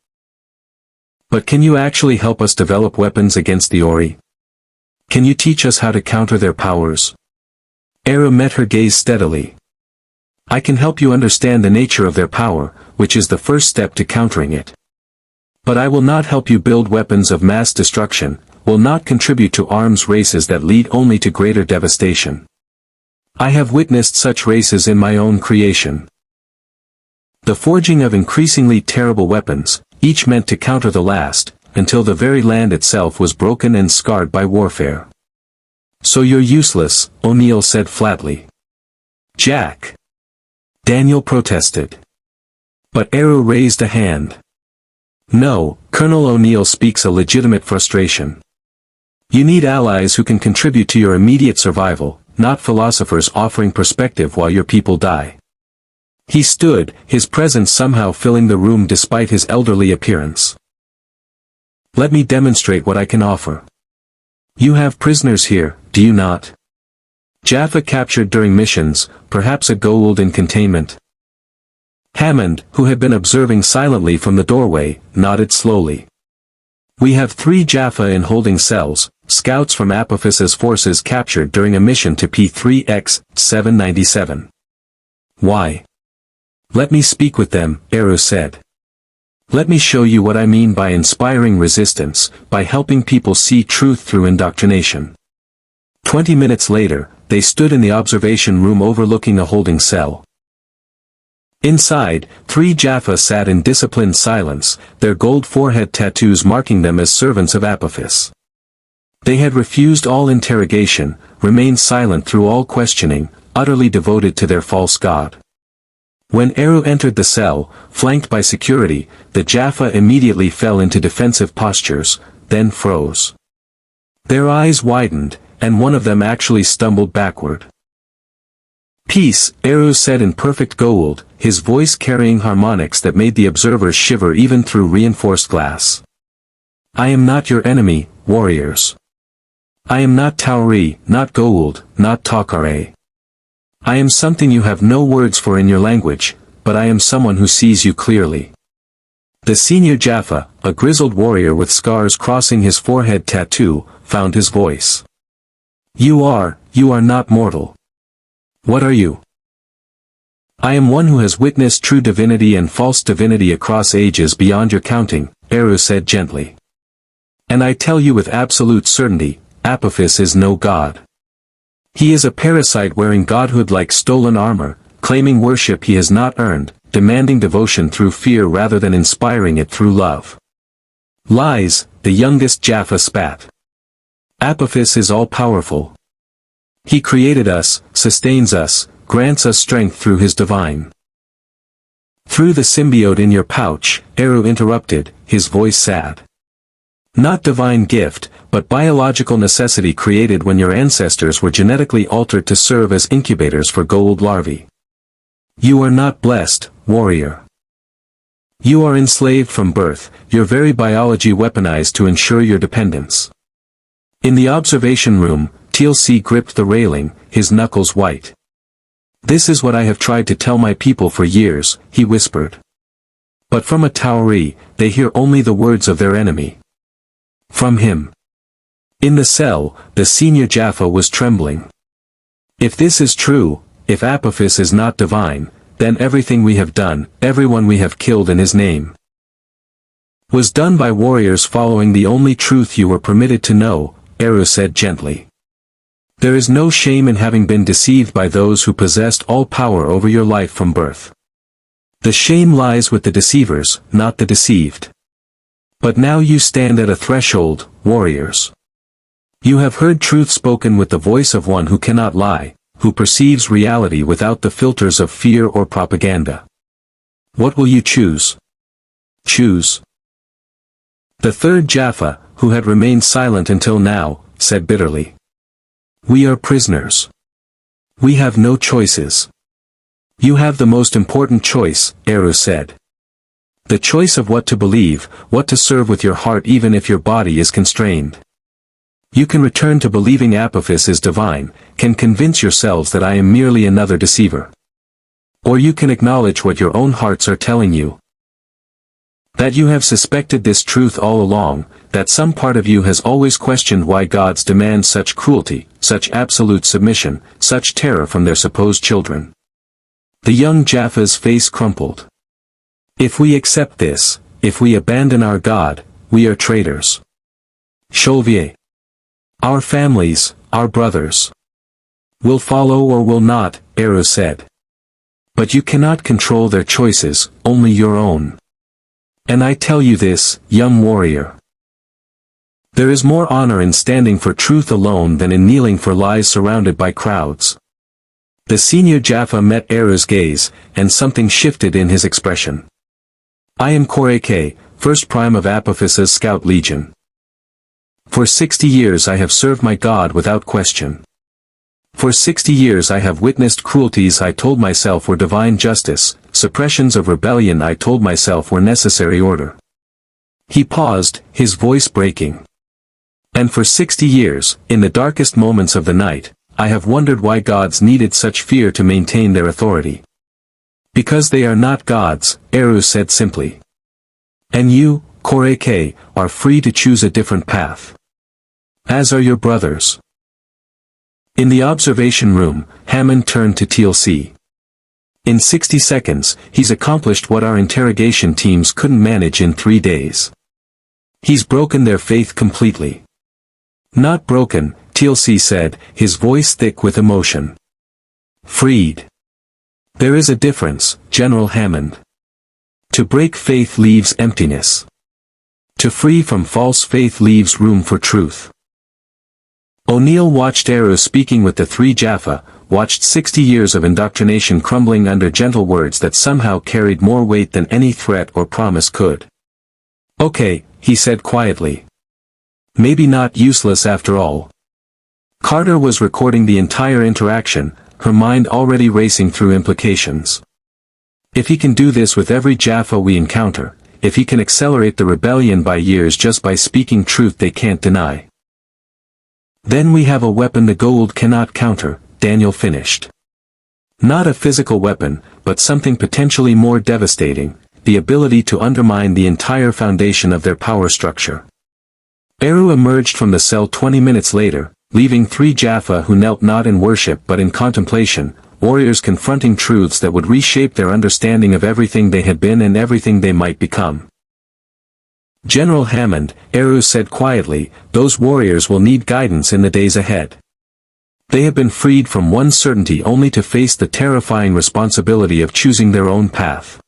[SPEAKER 1] But can you actually help us develop weapons against the Ori? Can you teach us how to counter their powers? Eru met her gaze steadily. I can help you understand the nature of their power, which is the first step to countering it. But I will not help you build weapons of mass destruction, will not contribute to arms races that lead only to greater devastation. I have witnessed such races in my own creation. The forging of increasingly terrible weapons, each meant to counter the last, until the very land itself was broken and scarred by warfare. So you're useless, O'Neill said flatly. Jack. Daniel protested. But Eru raised a hand. No, Colonel O'Neill speaks a legitimate frustration. You need allies who can contribute to your immediate survival, not philosophers offering perspective while your people die. He stood, his presence somehow filling the room despite his elderly appearance. Let me demonstrate what I can offer. You have prisoners here, do you not? Jaffa captured during missions, perhaps a Goa'uld in containment. Hammond, who had been observing silently from the doorway, nodded slowly. We have 3 Jaffa in holding cells, scouts from Apophis's forces captured during a mission to P3X 797. Why? Let me speak with them, Eru said. Let me show you what I mean by inspiring resistance, by helping people see truth through indoctrination. 20 minutes later, they stood in the observation room overlooking a holding cell. Inside, 3 Jaffa sat in disciplined silence, their gold forehead tattoos marking them as servants of Apophis. They had refused all interrogation, remained silent through all questioning, utterly devoted to their false god. When Eru entered the cell, flanked by security, the Jaffa immediately fell into defensive postures, then froze. Their eyes widened, and one of them actually stumbled backward. "Peace," Eru said in perfect Goa'uld, his voice carrying harmonics that made the observers shiver even through reinforced glass. "I am not your enemy, warriors. I am not Tauri, not Goa'uld, not Takare. I am something you have no words for in your language, but I am someone who sees you clearly." The senior Jaffa, a grizzled warrior with scars crossing his forehead tattoo, found his voice. You are not mortal. What are you?" "I am one who has witnessed true divinity and false divinity across ages beyond your counting," Eru said gently. "And I tell you with absolute certainty, Apophis is no god. He is a parasite wearing godhood like stolen armor, claiming worship he has not earned, demanding devotion through fear rather than inspiring it through love." "Lies," the youngest Jaffa spat. "Apophis is all-powerful. He created us, sustains us, grants us strength through his divine." "Through the symbiote in your pouch," Eru interrupted, his voice sad. "Not divine gift, but biological necessity created when your ancestors were genetically altered to serve as incubators for Goa'uld larvae. You are not blessed, warrior. You are enslaved from birth, your very biology weaponized to ensure your dependence." In the observation room, TLC gripped the railing, his knuckles white. "This is what I have tried to tell my people for years," he whispered. "But from a Tauri, they hear only the words of their enemy. From him." In the cell, the senior Jaffa was trembling. "If this is true, if Apophis is not divine, then everything we have done, everyone we have killed in his name, was done by warriors following the only truth you were permitted to know," Eru said gently. "There is no shame in having been deceived by those who possessed all power over your life from birth. The shame lies with the deceivers, not the deceived. But now you stand at a threshold, warriors. You have heard truth spoken with the voice of one who cannot lie, who perceives reality without the filters of fear or propaganda. What will you choose? Choose." The third Jaffa, who had remained silent until now, said bitterly. "We are prisoners. We have no choices." "You have the most important choice," Eru said. "The choice of what to believe, what to serve with your heart even if your body is constrained. You can return to believing Apophis is divine, can convince yourselves that I am merely another deceiver. Or you can acknowledge what your own hearts are telling you. That you have suspected this truth all along, that some part of you has always questioned why gods demand such cruelty, such absolute submission, such terror from their supposed children." The young Jaffa's face crumpled. "If we accept this, if we abandon our god, we are traitors. Cholvier. Our families, our brothers, will follow or will not," Eru said. "But you cannot control their choices, only your own. And I tell you this, young warrior. There is more honor in standing for truth alone than in kneeling for lies surrounded by crowds." The senior Jaffa met Eru's gaze, and something shifted in his expression. "I am Koreke, first prime of Apophis's Scout Legion. For 60 years I have served my god without question. For 60 years I have witnessed cruelties I told myself were divine justice, suppressions of rebellion I told myself were necessary order." He paused, his voice breaking. "And for 60 years, in the darkest moments of the night, I have wondered why gods needed such fear to maintain their authority. Because they are not gods," Eru said simply. "And you, Koreke, are free to choose a different path. As are your brothers." In the observation room, Hammond turned to TLC. "In 60 seconds, he's accomplished what our interrogation teams couldn't manage in 3 days. He's broken their faith completely. Not broken, TLC said, his voice thick with emotion. Freed. There is a difference, General Hammond. To break faith leaves emptiness. To free from false faith leaves room for truth. O'Neill watched Eru speaking with the three Jaffa, watched 60 years of indoctrination crumbling under gentle words that somehow carried more weight than any threat or promise could. Okay, he said quietly. Maybe not useless after all. Carter was recording the entire interaction, her mind already racing through implications. If he can do this with every Jaffa we encounter, if he can accelerate the rebellion by years just by speaking truth they can't deny, then we have a weapon the Goa'uld cannot counter, Daniel finished. Not a physical weapon, but something potentially more devastating, the ability to undermine the entire foundation of their power structure. Eru emerged from the cell 20 minutes later, leaving three Jaffa who knelt not in worship but in contemplation, warriors confronting truths that would reshape their understanding of everything they had been and everything they might become. General Hammond, Eru said quietly, those warriors will need guidance in the days ahead. They have been freed from one certainty only to face the terrifying responsibility of choosing their own path.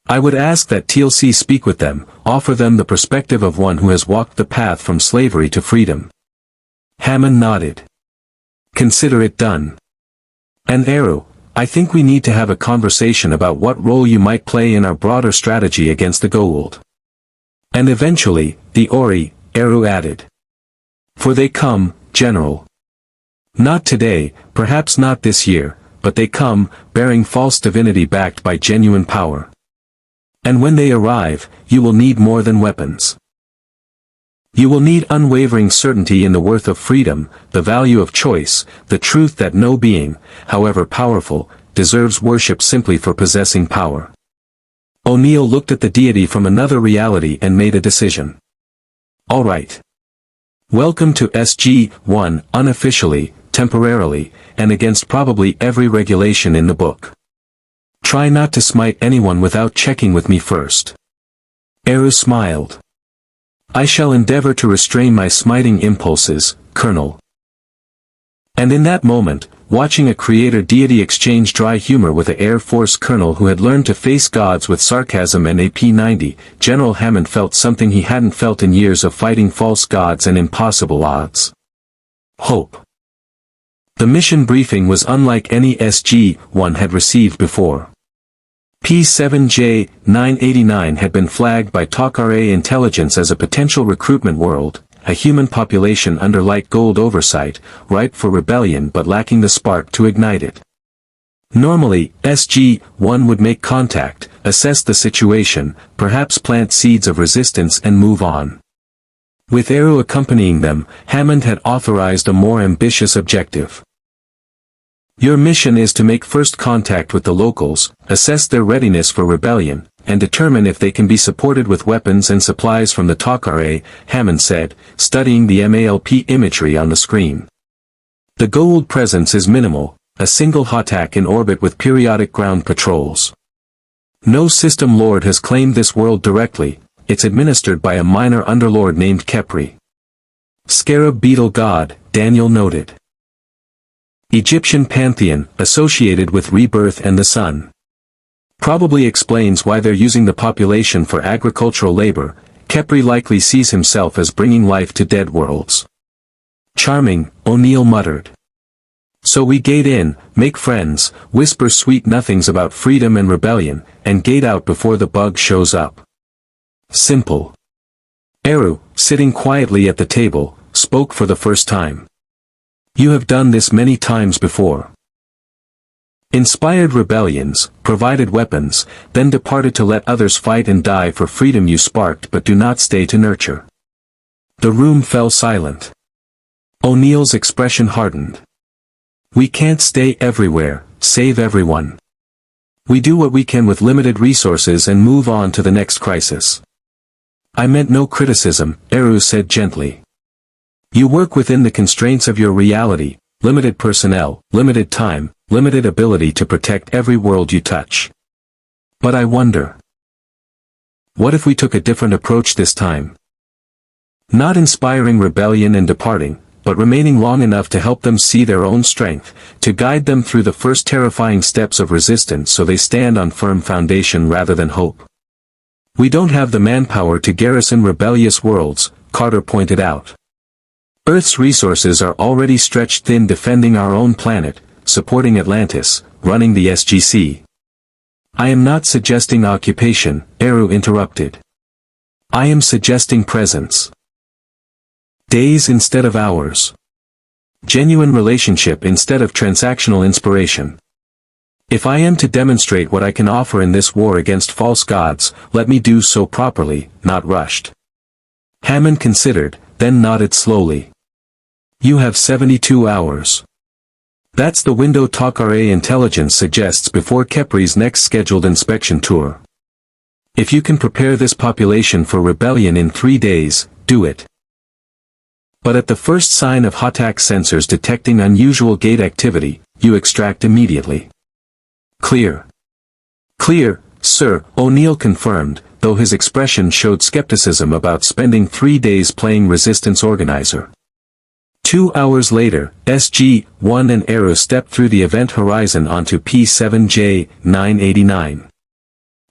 [SPEAKER 1] I would ask that TLC speak with them, offer them the perspective of one who has walked the path from slavery to freedom. Hammond nodded. Consider it done. And Eru, I think we need to have a conversation about what role you might play in our broader strategy against the Goa'uld. And eventually, the Ori, Eru added. For they come, General. Not today, perhaps not this year, but they come, bearing false divinity backed by genuine power. And when they arrive, you will need more than weapons. You will need unwavering certainty in the worth of freedom, the value of choice, the truth that no being, however powerful, deserves worship simply for possessing power. O'Neill looked at the deity from another reality and made a decision. All right. Welcome to SG-1, unofficially, temporarily, and against probably every regulation in the book. Try not to smite anyone without checking with me first. Eru smiled. I shall endeavor to restrain my smiting impulses, Colonel. And in that moment, watching a creator deity exchange dry humor with an Air Force colonel who had learned to face gods with sarcasm and a P-90, General Hammond felt something he hadn't felt in years of fighting false gods and impossible odds. Hope. The mission briefing was unlike any SG-1 had received before. P-7J-989 had been flagged by Tok'ra intelligence as a potential recruitment world, a human population under light Goa'uld oversight, ripe for rebellion but lacking the spark to ignite it. Normally, SG-1 would make contact, assess the situation, perhaps plant seeds of resistance and move on. With Eru accompanying them, Hammond had authorized a more ambitious objective. Your mission is to make first contact with the locals, assess their readiness for rebellion, and determine if they can be supported with weapons and supplies from the Tok'ra, Hammond said, studying the MALP imagery on the screen. The Goa'uld presence is minimal, a single Hotak in orbit with periodic ground patrols. No system lord has claimed this world directly, it's administered by a minor underlord named Khepri. Scarab beetle god, Daniel noted. Egyptian pantheon, associated with rebirth and the sun. Probably explains why they're using the population for agricultural labor. Khepri likely sees himself as bringing life to dead worlds. Charming, O'Neill muttered. So we gate in, make friends, whisper sweet nothings about freedom and rebellion, and gate out before the bug shows up. Simple. Eru, sitting quietly at the table, spoke for the first time. You have done this many times before. Inspired rebellions, provided weapons, then departed to let others fight and die for freedom you sparked but do not stay to nurture. The room fell silent. O'Neill's expression hardened. We can't stay everywhere, save everyone. We do what we can with limited resources and move on to the next crisis. I meant no criticism, Eru said gently. You work within the constraints of your reality, limited personnel, limited time, limited ability to protect every world you touch. But I wonder. What if we took a different approach this time? Not inspiring rebellion and departing, but remaining long enough to help them see their own strength, to guide them through the first terrifying steps of resistance so they stand on firm foundation rather than hope. We don't have the manpower to garrison rebellious worlds, Carter pointed out. Earth's resources are already stretched thin defending our own planet, supporting Atlantis, running the SGC. I am not suggesting occupation, Eru interrupted. I am suggesting presence. Days instead of hours. Genuine relationship instead of transactional inspiration. If I am to demonstrate what I can offer in this war against false gods, let me do so properly, not rushed. Hammond considered, then nodded slowly. You have 72 hours. That's the window Tok'ra intelligence suggests before Kepri's next scheduled inspection tour. If you can prepare this population for rebellion in 3 days, do it. But at the first sign of Hatak sensors detecting unusual gate activity, you extract immediately. Clear. Clear, sir, O'Neill confirmed, though his expression showed skepticism about spending 3 days playing resistance organizer. 2 hours later, SG-1 and Eru stepped through the event horizon onto P7J-989.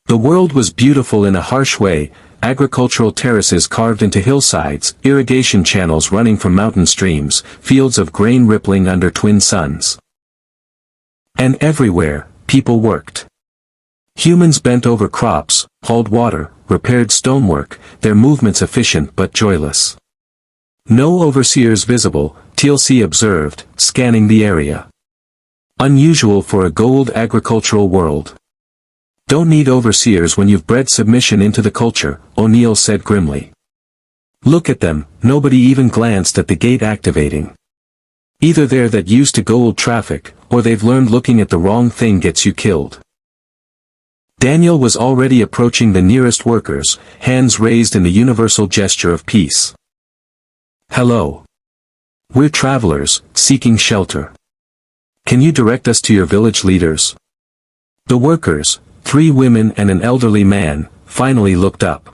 [SPEAKER 1] The world was beautiful in a harsh way, agricultural terraces carved into hillsides, irrigation channels running from mountain streams, fields of grain rippling under twin suns. And everywhere, people worked. Humans bent over crops, hauled water, repaired stonework, their movements efficient but joyless. No overseers visible, TLC observed, scanning the area. Unusual for a Goa'uld agricultural world. Don't need overseers when you've bred submission into the culture, O'Neill said grimly. Look at them, nobody even glanced at the gate activating. Either they're that used to Goa'uld traffic, or they've learned looking at the wrong thing gets you killed. Daniel was already approaching the nearest workers, hands raised in the universal gesture of peace. Hello. We're travelers, seeking shelter. Can you direct us to your village leaders? The workers, 3 women and an elderly man, finally looked up.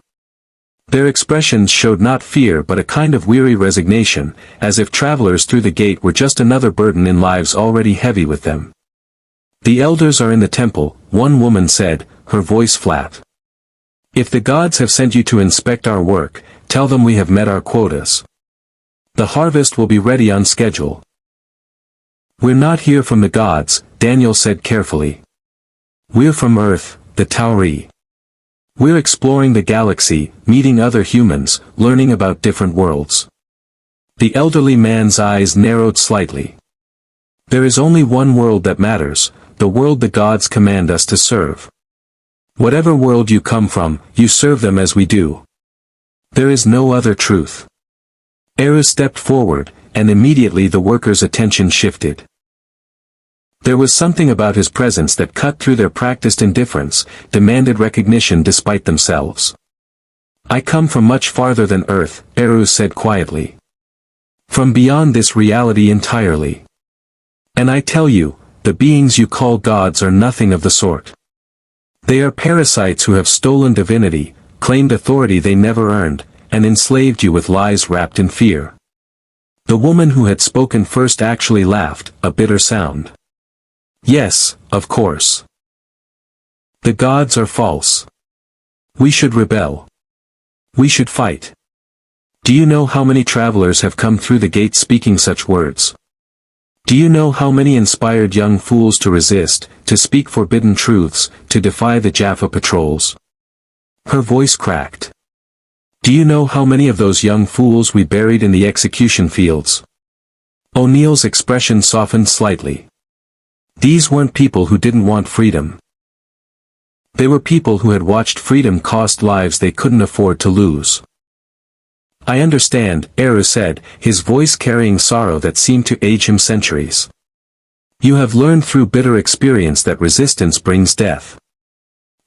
[SPEAKER 1] Their expressions showed not fear but a kind of weary resignation, as if travelers through the gate were just another burden in lives already heavy with them. The elders are in the temple, one woman said, her voice flat. If the gods have sent you to inspect our work, tell them we have met our quotas. The harvest will be ready on schedule. We're not here from the gods, Daniel said carefully. We're from Earth, the Tauri. We're exploring the galaxy, meeting other humans, learning about different worlds. The elderly man's eyes narrowed slightly. There is only one world that matters, the world the gods command us to serve. Whatever world you come from, you serve them as we do. There is no other truth. Eru stepped forward, and immediately the workers' attention shifted. There was something about his presence that cut through their practiced indifference, demanded recognition despite themselves. I come from much farther than Earth, Eru said quietly. From beyond this reality entirely. And I tell you, the beings you call gods are nothing of the sort. They are parasites who have stolen divinity, claimed authority they never earned, and enslaved you with lies wrapped in fear. The woman who had spoken first actually laughed, a bitter sound. Yes, of course. The gods are false. We should rebel. We should fight. Do you know how many travelers have come through the gate speaking such words? Do you know how many inspired young fools to resist, to speak forbidden truths, to defy the Jaffa patrols? Her voice cracked. Do you know how many of those young fools we buried in the execution fields? O'Neill's expression softened slightly. These weren't people who didn't want freedom. They were people who had watched freedom cost lives they couldn't afford to lose. I understand, Eru said, his voice carrying sorrow that seemed to age him centuries. You have learned through bitter experience that resistance brings death.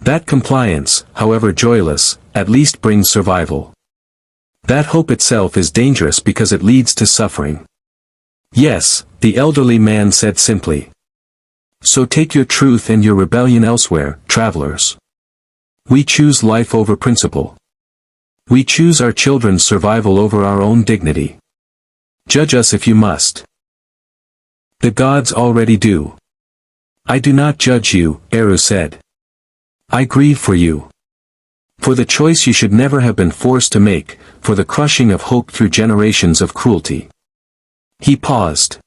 [SPEAKER 1] That compliance, however joyless, at least brings survival. That hope itself is dangerous because it leads to suffering. Yes, the elderly man said simply. So take your truth and your rebellion elsewhere, travelers. We choose life over principle. We choose our children's survival over our own dignity. Judge us if you must. The gods already do. I do not judge you, Eru said. I grieve for you. For the choice you should never have been forced to make, for the crushing of hope through generations of cruelty. He paused.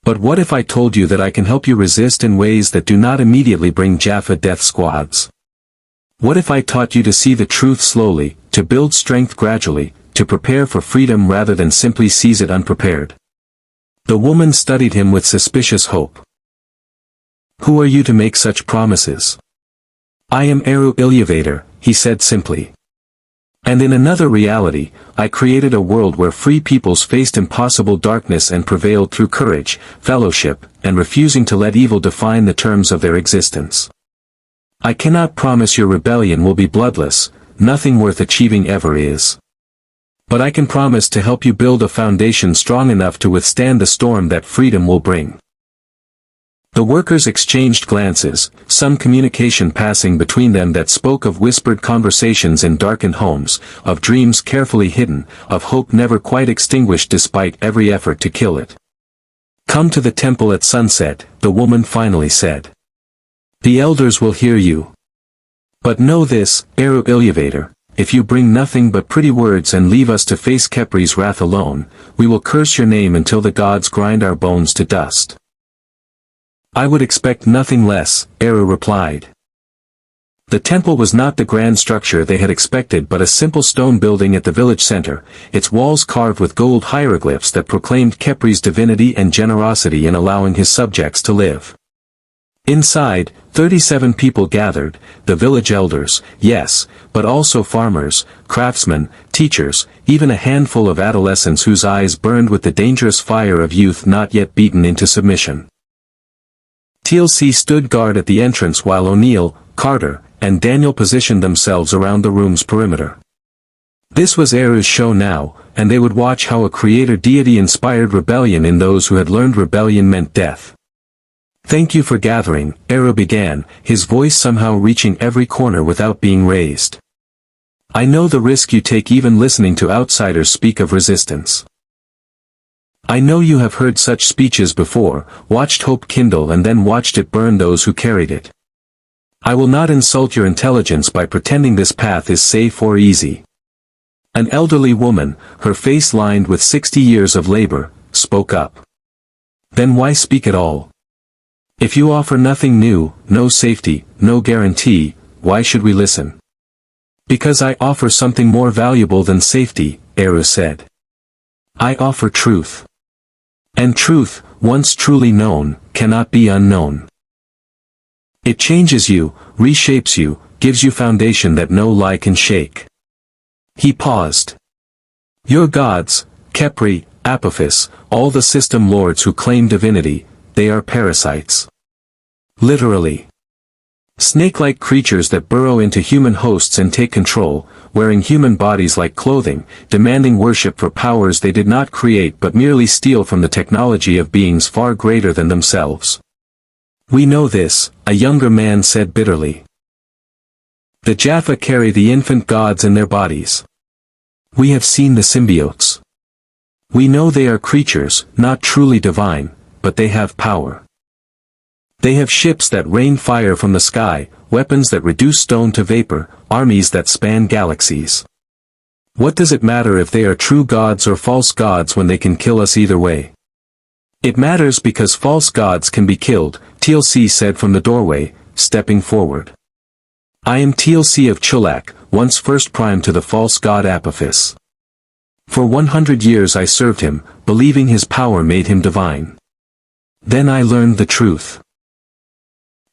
[SPEAKER 1] But what if I told you that I can help you resist in ways that do not immediately bring Jaffa death squads? What if I taught you to see the truth slowly, to build strength gradually, to prepare for freedom rather than simply seize it unprepared? The woman studied him with suspicious hope. Who are you to make such promises? I am Eru Ilúvatar, he said simply. And in another reality, I created a world where free peoples faced impossible darkness and prevailed through courage, fellowship, and refusing to let evil define the terms of their existence. I cannot promise your rebellion will be bloodless, nothing worth achieving ever is. But I can promise to help you build a foundation strong enough to withstand the storm that freedom will bring. The workers exchanged glances, some communication passing between them that spoke of whispered conversations in darkened homes, of dreams carefully hidden, of hope never quite extinguished despite every effort to kill it. Come to the temple at sunset, the woman finally said. The elders will hear you. But know this, Eru Ilúvatar, if you bring nothing but pretty words and leave us to face Khepri's wrath alone, we will curse your name until the gods grind our bones to dust. I would expect nothing less, Eru replied. The temple was not the grand structure they had expected but a simple stone building at the village center, its walls carved with gold hieroglyphs that proclaimed Khepri's divinity and generosity in allowing his subjects to live. Inside, 37 people gathered, the village elders, yes, but also farmers, craftsmen, teachers, even a handful of adolescents whose eyes burned with the dangerous fire of youth not yet beaten into submission. TLC stood guard at the entrance while O'Neill, Carter, and Daniel positioned themselves around the room's perimeter. This was Eru's show now, and they would watch how a creator deity inspired rebellion in those who had learned rebellion meant death. Thank you for gathering, Eru began, his voice somehow reaching every corner without being raised. I know the risk you take even listening to outsiders speak of resistance. I know you have heard such speeches before, watched hope kindle and then watched it burn those who carried it. I will not insult your intelligence by pretending this path is safe or easy. An elderly woman, her face lined with 60 years of labor, spoke up. Then why speak at all? If you offer nothing new, no safety, no guarantee, why should we listen? Because I offer something more valuable than safety, Eru said. I offer truth. And truth, once truly known, cannot be unknown. It changes you, reshapes you, gives you foundation that no lie can shake. He paused. Your gods, Khepri, Apophis, all the system lords who claim divinity, they are parasites. Literally. Snake-like creatures that burrow into human hosts and take control, wearing human bodies like clothing, demanding worship for powers they did not create but merely steal from the technology of beings far greater than themselves. We know this, a younger man said bitterly. The Jaffa carry the infant gods in their bodies. We have seen the symbiotes. We know they are creatures, not truly divine, but they have power. They have ships that rain fire from the sky, weapons that reduce stone to vapor, armies that span galaxies. What does it matter if they are true gods or false gods when they can kill us either way? It matters because false gods can be killed, TLC said from the doorway, stepping forward. I am TLC of Chulak, once first prime to the false god Apophis. For 100 years I served him, believing his power made him divine. Then I learned the truth.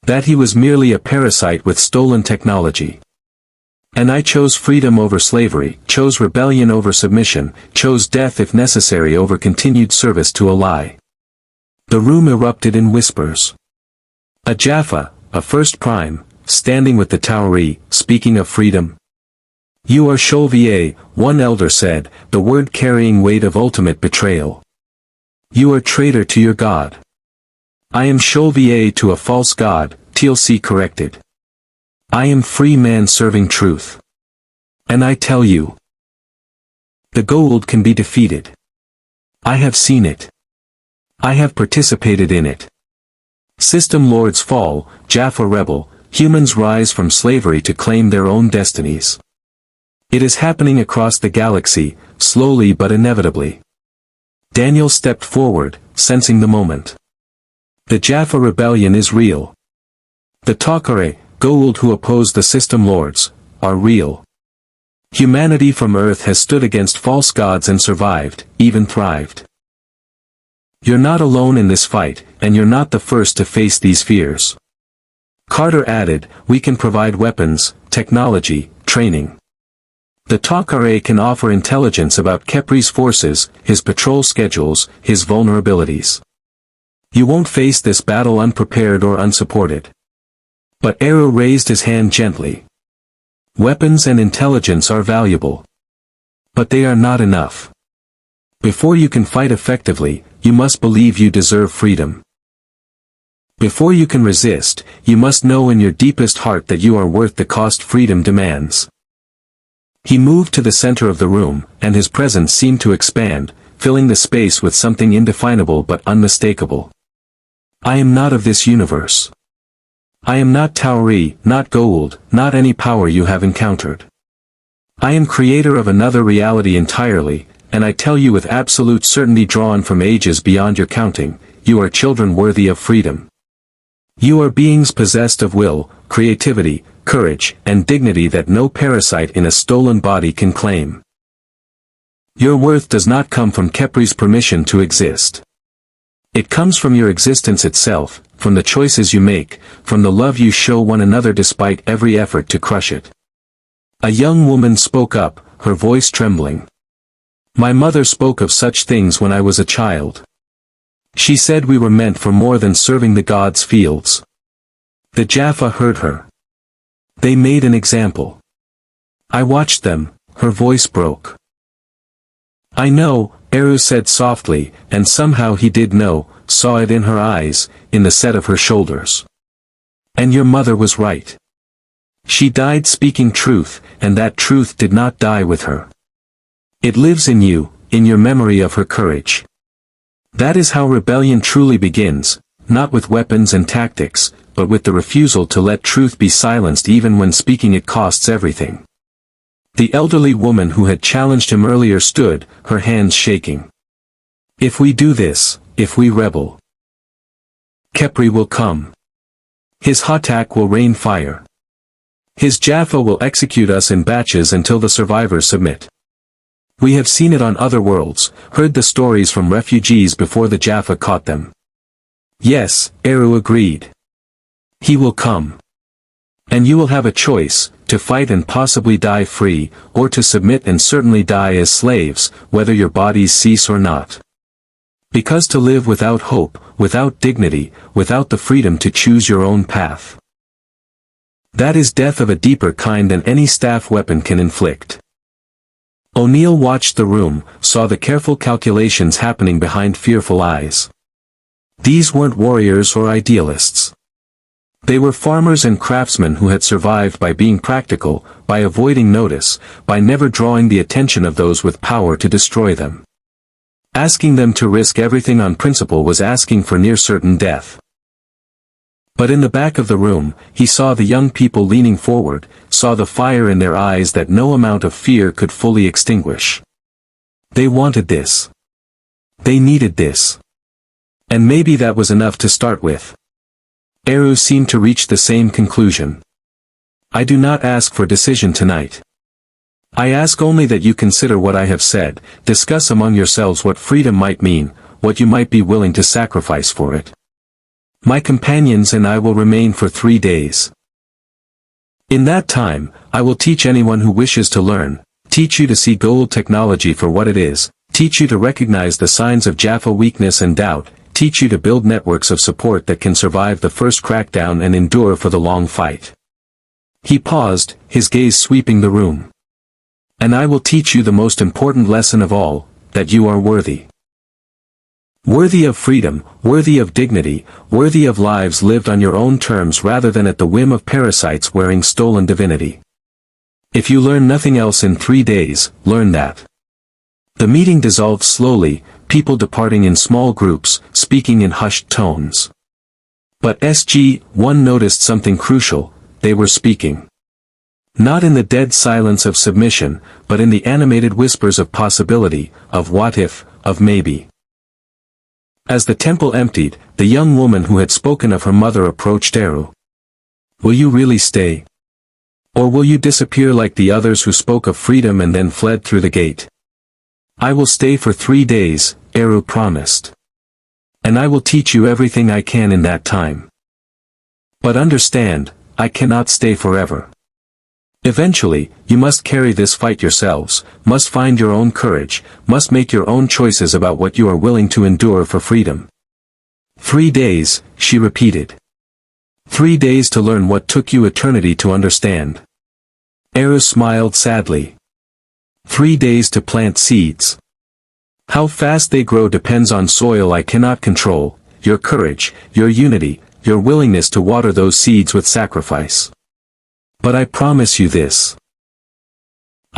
[SPEAKER 1] That he was merely a parasite with stolen technology. And I chose freedom over slavery, chose rebellion over submission, chose death if necessary over continued service to a lie. The room erupted in whispers. A Jaffa, a first prime, standing with the Tauri, speaking of freedom. You are Sholvier, one elder said, the word carrying weight of ultimate betrayal. You are traitor to your god. I am Sholvier to a false god, TLC corrected. I am free man serving truth. And I tell you, the Goa'uld can be defeated. I have seen it. I have participated in it. System lords fall, Jaffa rebel, humans rise from slavery to claim their own destinies. It is happening across the galaxy, slowly but inevitably. Daniel stepped forward, sensing the moment. The Jaffa rebellion is real. The Takare, Goa'uld who oppose the system lords, are real. Humanity from Earth has stood against false gods and survived, even thrived. You're not alone in this fight, and you're not the first to face these fears. Carter added, we can provide weapons, technology, training. The Takare can offer intelligence about Kepri's forces, his patrol schedules, his vulnerabilities. You won't face this battle unprepared or unsupported. But Eru raised his hand gently. Weapons and intelligence are valuable. But they are not enough. Before you can fight effectively, you must believe you deserve freedom. Before you can resist, you must know in your deepest heart that you are worth the cost freedom demands. He moved to the center of the room, and his presence seemed to expand, filling the space with something indefinable but unmistakable. I am not of this universe. I am not Tauri, not Goa'uld, not any power you have encountered. I am creator of another reality entirely, and I tell you with absolute certainty drawn from ages beyond your counting, you are children worthy of freedom. You are beings possessed of will, creativity, courage, and dignity that no parasite in a stolen body can claim. Your worth does not come from Kepri's permission to exist. It comes from your existence itself, from the choices you make, from the love you show one another despite every effort to crush it. A young woman spoke up, her voice trembling. My mother spoke of such things when I was a child. She said we were meant for more than serving the gods' fields. The Jaffa heard her. They made an example. I watched them, her voice broke. I know, Eru said softly, and somehow he did know, saw it in her eyes, in the set of her shoulders. And your mother was right. She died speaking truth, and that truth did not die with her. It lives in you, in your memory of her courage. That is how rebellion truly begins, not with weapons and tactics, but with the refusal to let truth be silenced even when speaking it costs everything. The elderly woman who had challenged him earlier stood, her hands shaking. If we do this, if we rebel, Kepri will come. His Hatak will rain fire. His Jaffa will execute us in batches until the survivors submit. We have seen it on other worlds, heard the stories from refugees before the Jaffa caught them. Yes, Eru agreed. He will come. And you will have a choice, to fight and possibly die free, or to submit and certainly die as slaves, whether your bodies cease or not. Because to live without hope, without dignity, without the freedom to choose your own path. That is death of a deeper kind than any staff weapon can inflict. O'Neill watched the room, saw the careful calculations happening behind fearful eyes. These weren't warriors or idealists. They were farmers and craftsmen who had survived by being practical, by avoiding notice, by never drawing the attention of those with power to destroy them. Asking them to risk everything on principle was asking for near certain death. But in the back of the room, he saw the young people leaning forward, saw the fire in their eyes that no amount of fear could fully extinguish. They wanted this. They needed this. And maybe that was enough to start with. Eru seemed to reach the same conclusion. I do not ask for decision tonight. I ask only that you consider what I have said, discuss among yourselves what freedom might mean, what you might be willing to sacrifice for it. My companions and I will remain for 3 days. In that time, I will teach anyone who wishes to learn, teach you to see Goa'uld technology for what it is, teach you to recognize the signs of Jaffa weakness and doubt, teach you to build networks of support that can survive the first crackdown and endure for the long fight. He paused, his gaze sweeping the room. And I will teach you the most important lesson of all, that you are worthy. Worthy of freedom, worthy of dignity, worthy of lives lived on your own terms rather than at the whim of parasites wearing stolen divinity. If you learn nothing else in 3 days, learn that. The meeting dissolved slowly, people departing in small groups, speaking in hushed tones. But SG-1 noticed something crucial: they were speaking. Not in the dead silence of submission, but in the animated whispers of possibility, of what if, of maybe. As the temple emptied, the young woman who had spoken of her mother approached Eru. "Will you really stay? Or will you disappear like the others who spoke of freedom and then fled through the gate?" "I will stay for 3 days," Eru promised. "And I will teach you everything I can in that time. But understand, I cannot stay forever. Eventually, you must carry this fight yourselves, must find your own courage, must make your own choices about what you are willing to endure for freedom." 3 days, she repeated. 3 days to learn what took you eternity to understand. Eru smiled sadly. 3 days to plant seeds. How fast they grow depends on soil I cannot control, your courage, your unity, your willingness to water those seeds with sacrifice. But I promise you this.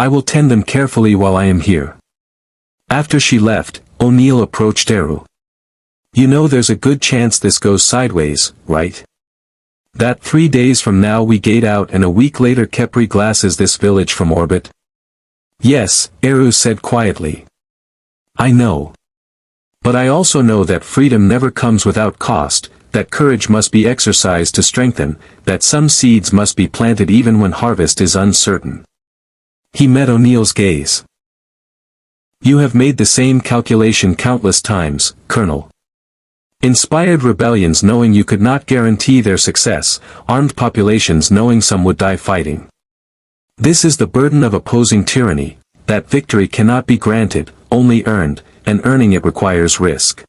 [SPEAKER 1] I will tend them carefully while I am here. After she left, O'Neill approached Eru. "You know there's a good chance this goes sideways, right? That 3 days from now we gate out and a week later Kepri glasses this village from orbit?" "Yes," Eru said quietly. "I know. But I also know that freedom never comes without cost, that courage must be exercised to strengthen, that some seeds must be planted even when harvest is uncertain." He met O'Neill's gaze. "You have made the same calculation countless times, Colonel. Inspired rebellions knowing you could not guarantee their success, armed populations knowing some would die fighting. This is the burden of opposing tyranny, that victory cannot be granted, only earned, and earning it requires risk."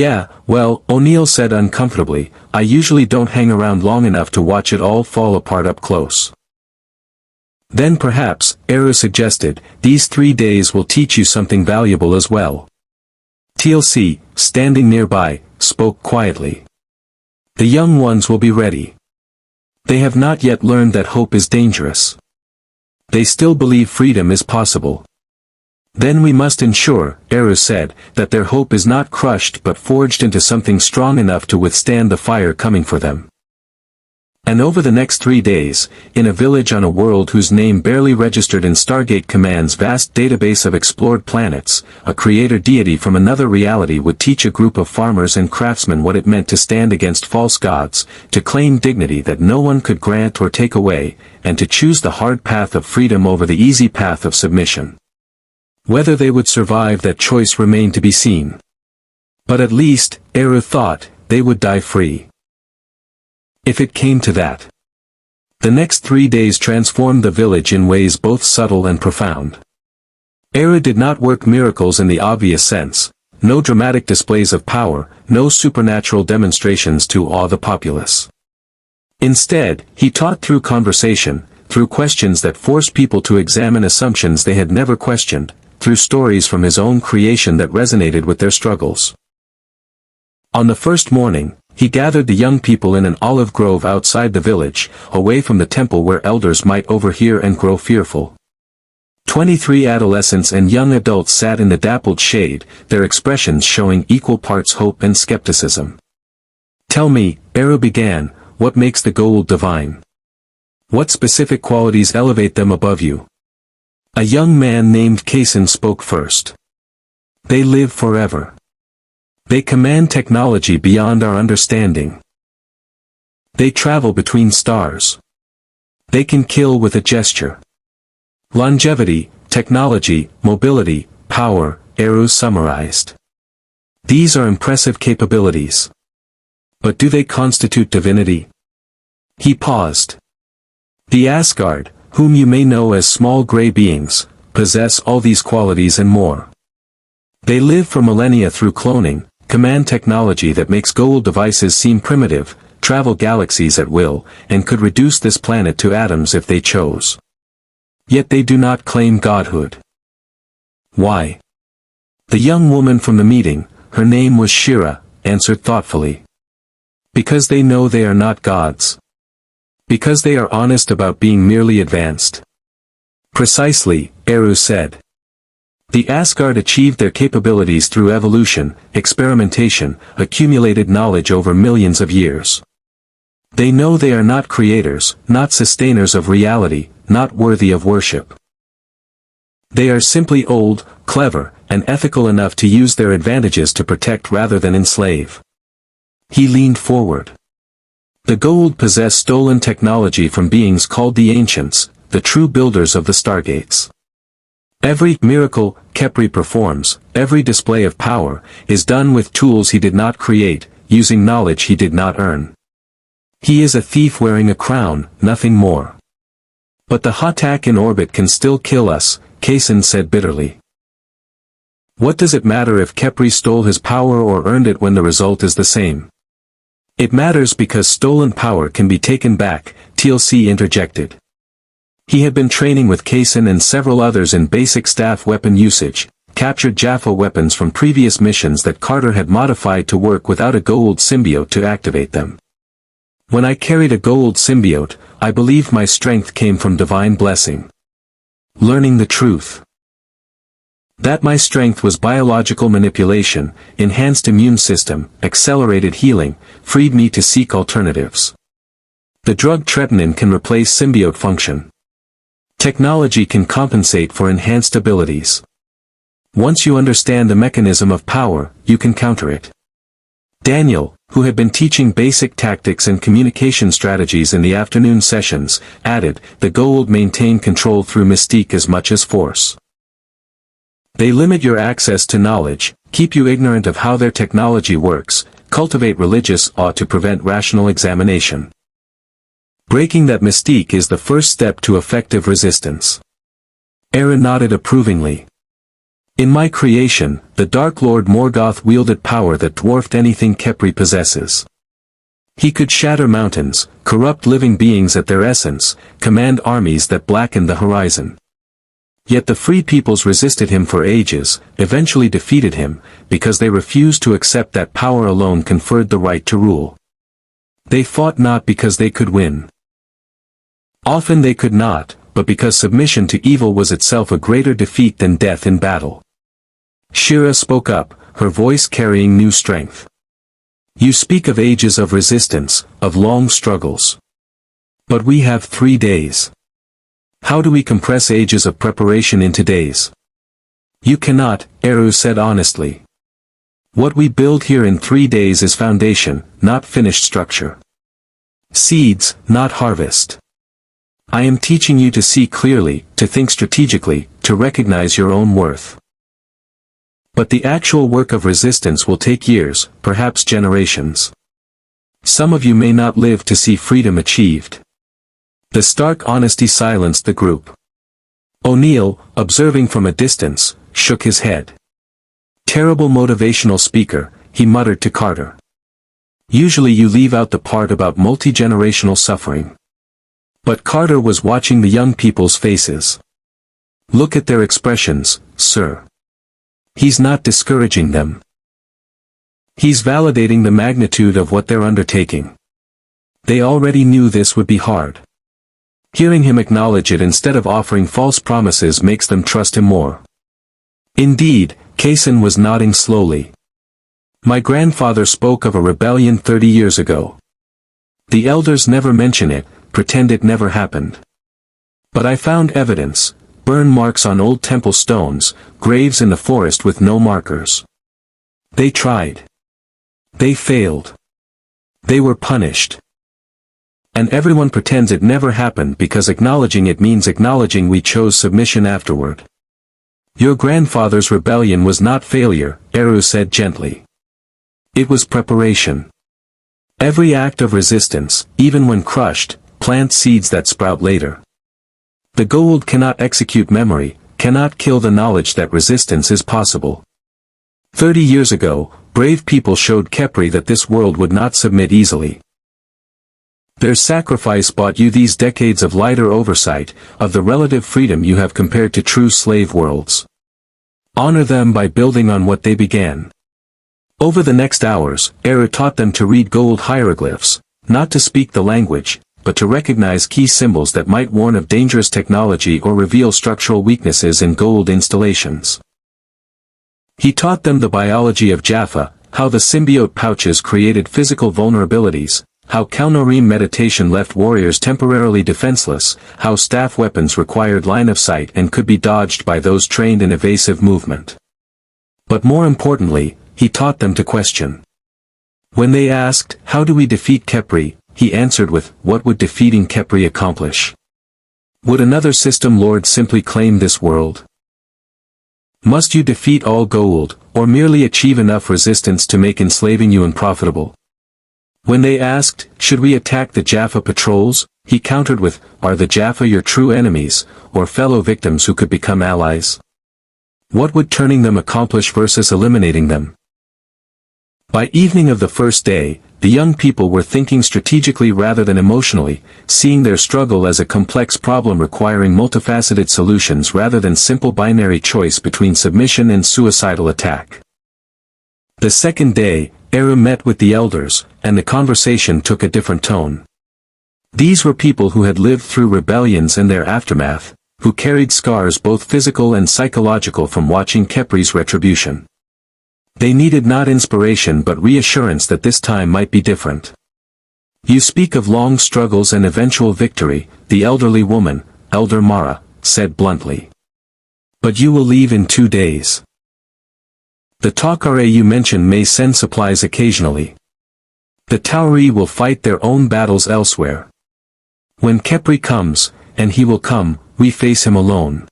[SPEAKER 1] "Yeah, well," O'Neill said uncomfortably, "I usually don't hang around long enough to watch it all fall apart up close." "Then perhaps," Eru suggested, "these 3 days will teach you something valuable as well." TLC, standing nearby, spoke quietly. "The young ones will be ready. They have not yet learned that hope is dangerous. They still believe freedom is possible. Then we must ensure," Eru said, "that their hope is not crushed but forged into something strong enough to withstand the fire coming for them." And over the next 3 days, in a village on a world whose name barely registered in Stargate Command's vast database of explored planets, a creator deity from another reality would teach a group of farmers and craftsmen what it meant to stand against false gods, to claim dignity that no one could grant or take away, and to choose the hard path of freedom over the easy path of submission. Whether they would survive that choice remained to be seen. But at least, Eru thought, they would die free. If it came to that. The next 3 days transformed the village in ways both subtle and profound. Eru did not work miracles in the obvious sense, no dramatic displays of power, no supernatural demonstrations to awe the populace. Instead, he taught through conversation, through questions that forced people to examine assumptions they had never questioned, through stories from his own creation that resonated with their struggles. On the first morning, he gathered the young people in an olive grove outside the village, away from the temple where elders might overhear and grow fearful. 23 adolescents and young adults sat in the dappled shade, their expressions showing equal parts hope and skepticism. "Tell me," Eru began, "what makes the Goa'uld divine? What specific qualities elevate them above you?" A young man named Kaysen spoke first. "They live forever. They command technology beyond our understanding. They travel between stars. They can kill with a gesture. Longevity, technology, mobility, power," Eru summarized. "These are impressive capabilities. But do they constitute divinity?" He paused. "The Asgard, whom you may know as small gray beings, possess all these qualities and more. They live for millennia through cloning, command technology that makes Goa'uld devices seem primitive, travel galaxies at will, and could reduce this planet to atoms if they chose. Yet they do not claim godhood. Why?" The young woman from the meeting, her name was Shira, answered thoughtfully. "Because they know they are not gods. Because they are honest about being merely advanced." "Precisely," Eru said. The Asgard achieved their capabilities through evolution, experimentation, accumulated knowledge over millions of years. They know they are not creators, not sustainers of reality, not worthy of worship. They are simply old, clever, and ethical enough to use their advantages to protect rather than enslave. He leaned forward. The Goa'uld possess stolen technology from beings called the Ancients, the true builders of the Stargates. Every miracle Khepri performs, every display of power, is done with tools he did not create, using knowledge he did not earn. He is a thief wearing a crown, nothing more. But the Hatak in orbit can still kill us, Kaysen said bitterly. What does it matter if Khepri stole his power or earned it when the result is the same? It matters because stolen power can be taken back, TLC interjected. He had been training with Kaysen and several others in basic staff weapon usage, captured Jaffa weapons from previous missions that Carter had modified to work without a Goa'uld symbiote to activate them. When I carried a Goa'uld symbiote, I believed my strength came from divine blessing. Learning the truth. That my strength was biological manipulation, enhanced immune system, accelerated healing, freed me to seek alternatives. The drug tretinin can replace symbiote function. Technology can compensate for enhanced abilities. Once you understand the mechanism of power, you can counter it. Daniel, who had been teaching basic tactics and communication strategies in the afternoon sessions, added, the Goa'uld maintain control through mystique as much as force. They limit your access to knowledge, keep you ignorant of how their technology works, cultivate religious awe to prevent rational examination. Breaking that mystique is the first step to effective resistance. Eru nodded approvingly. In my creation, the Dark Lord Morgoth wielded power that dwarfed anything Khepri possesses. He could shatter mountains, corrupt living beings at their essence, command armies that blackened the horizon. Yet the free peoples resisted him for ages, eventually defeated him, because they refused to accept that power alone conferred the right to rule. They fought not because they could win. Often they could not, but because submission to evil was itself a greater defeat than death in battle. Shira spoke up, her voice carrying new strength. You speak of ages of resistance, of long struggles. But we have 3 days. How do we compress ages of preparation into days? You cannot, Eru said honestly. What we build here in 3 days is foundation, not finished structure. Seeds, not harvest. I am teaching you to see clearly, to think strategically, to recognize your own worth. But the actual work of resistance will take years, perhaps generations. Some of you may not live to see freedom achieved. The stark honesty silenced the group. O'Neill, observing from a distance, shook his head. Terrible motivational speaker, he muttered to Carter. Usually you leave out the part about multi-generational suffering. But Carter was watching the young people's faces. Look at their expressions, sir. He's not discouraging them. He's validating the magnitude of what they're undertaking. They already knew this would be hard. Hearing him acknowledge it instead of offering false promises makes them trust him more. Indeed, Kaysen was nodding slowly. My grandfather spoke of a rebellion 30 years ago. The elders never mention it, pretend it never happened. But I found evidence, burn marks on old temple stones, graves in the forest with no markers. They tried. They failed. They were punished. And everyone pretends it never happened because acknowledging it means acknowledging we chose submission afterward. Your grandfather's rebellion was not failure, Eru said gently. It was preparation. Every act of resistance, even when crushed, plants seeds that sprout later. The Goa'uld cannot execute memory, cannot kill the knowledge that resistance is possible. 30 years ago, brave people showed Khepri that this world would not submit easily. Their sacrifice bought you these decades of lighter oversight, of the relative freedom you have compared to true slave worlds. Honor them by building on what they began. Over the next hours, Eru taught them to read Goa'uld hieroglyphs, not to speak the language, but to recognize key symbols that might warn of dangerous technology or reveal structural weaknesses in Goa'uld installations. He taught them the biology of Jaffa, how the symbiote pouches created physical vulnerabilities, how Kaunorim meditation left warriors temporarily defenseless, how staff weapons required line of sight and could be dodged by those trained in evasive movement. But more importantly, he taught them to question. When they asked, "How do we defeat Khepri?" he answered with, "What would defeating Khepri accomplish? Would another system lord simply claim this world? Must you defeat all Goa'uld, or merely achieve enough resistance to make enslaving you unprofitable?" When they asked, "Should we attack the Jaffa patrols?" he countered with, "Are the Jaffa your true enemies, or fellow victims who could become allies? What would turning them accomplish versus eliminating them?" By evening of the first day, the young people were thinking strategically rather than emotionally, seeing their struggle as a complex problem requiring multifaceted solutions rather than simple binary choice between submission and suicidal attack. The second day, Eru met with the elders, and the conversation took a different tone. These were people who had lived through rebellions and their aftermath, who carried scars both physical and psychological from watching Khepri's retribution. They needed not inspiration but reassurance that this time might be different. "You speak of long struggles and eventual victory," the elderly woman, Elder Mara, said bluntly. "But you will leave in 2 days. The Takare you mention may send supplies occasionally. The Tauri will fight their own battles elsewhere. When Khepri comes, and he will come, we face him alone.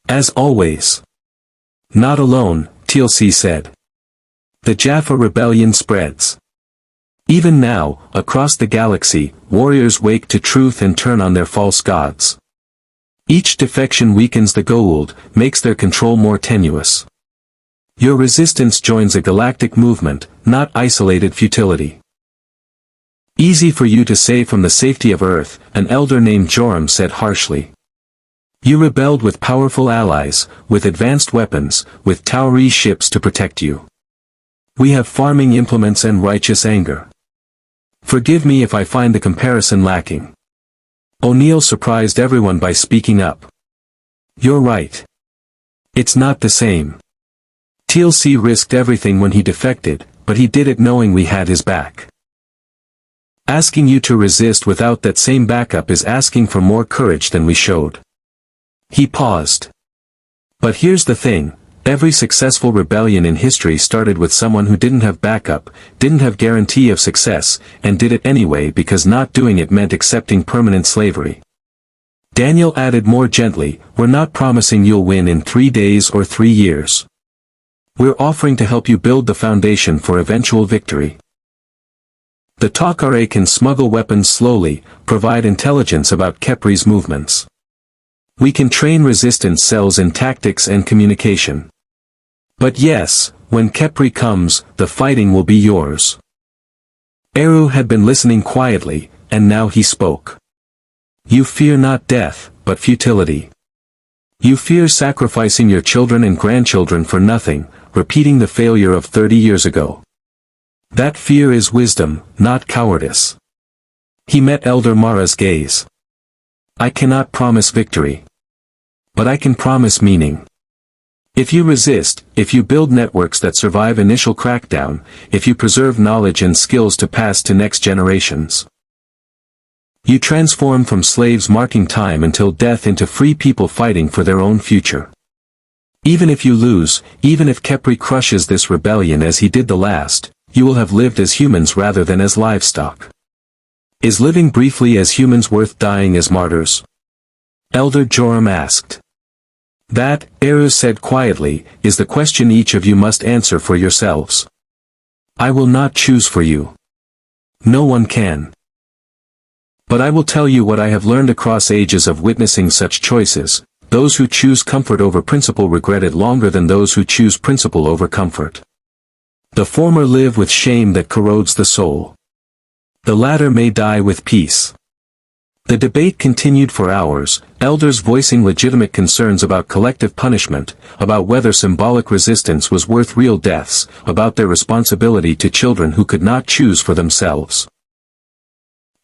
[SPEAKER 1] As always." "Not alone," Tilsi said. "The Jaffa rebellion spreads. Even now, across the galaxy, warriors wake to truth and turn on their false gods. Each defection weakens the Goa'uld, makes their control more tenuous. Your resistance joins a galactic movement, not isolated futility." "Easy for you to say from the safety of Earth," an elder named Joram said harshly. "You rebelled with powerful allies, with advanced weapons, with Tauri ships to protect you. We have farming implements and righteous anger. Forgive me if I find the comparison lacking." O'Neill surprised everyone by speaking up. "You're right. It's not the same. TLC risked everything when he defected, but he did it knowing we had his back. Asking you to resist without that same backup is asking for more courage than we showed." He paused. "But here's the thing, every successful rebellion in history started with someone who didn't have backup, didn't have guarantee of success, and did it anyway because not doing it meant accepting permanent slavery." Daniel added more gently, "We're not promising you'll win in 3 days or 3 years. We're offering to help you build the foundation for eventual victory. The Takare can smuggle weapons slowly, provide intelligence about Khepri's movements. We can train resistance cells in tactics and communication. But yes, when Khepri comes, the fighting will be yours." Eru had been listening quietly, and now he spoke. "You fear not death, but futility. You fear sacrificing your children and grandchildren for nothing, repeating the failure of 30 years ago. That fear is wisdom, not cowardice." He met Elder Mara's gaze. "I cannot promise victory. But I can promise meaning. If you resist, if you build networks that survive initial crackdown, if you preserve knowledge and skills to pass to next generations. You transform from slaves marking time until death into free people fighting for their own future. Even if you lose, even if Khepri crushes this rebellion as he did the last, you will have lived as humans rather than as livestock. Is living briefly as humans worth dying as martyrs?" Elder Joram asked. "That," Eru said quietly, "is the question each of you must answer for yourselves. I will not choose for you. No one can. But I will tell you what I have learned across ages of witnessing such choices. Those who choose comfort over principle regret it longer than those who choose principle over comfort. The former live with shame that corrodes the soul. The latter may die with peace." The debate continued for hours, elders voicing legitimate concerns about collective punishment, about whether symbolic resistance was worth real deaths, about their responsibility to children who could not choose for themselves.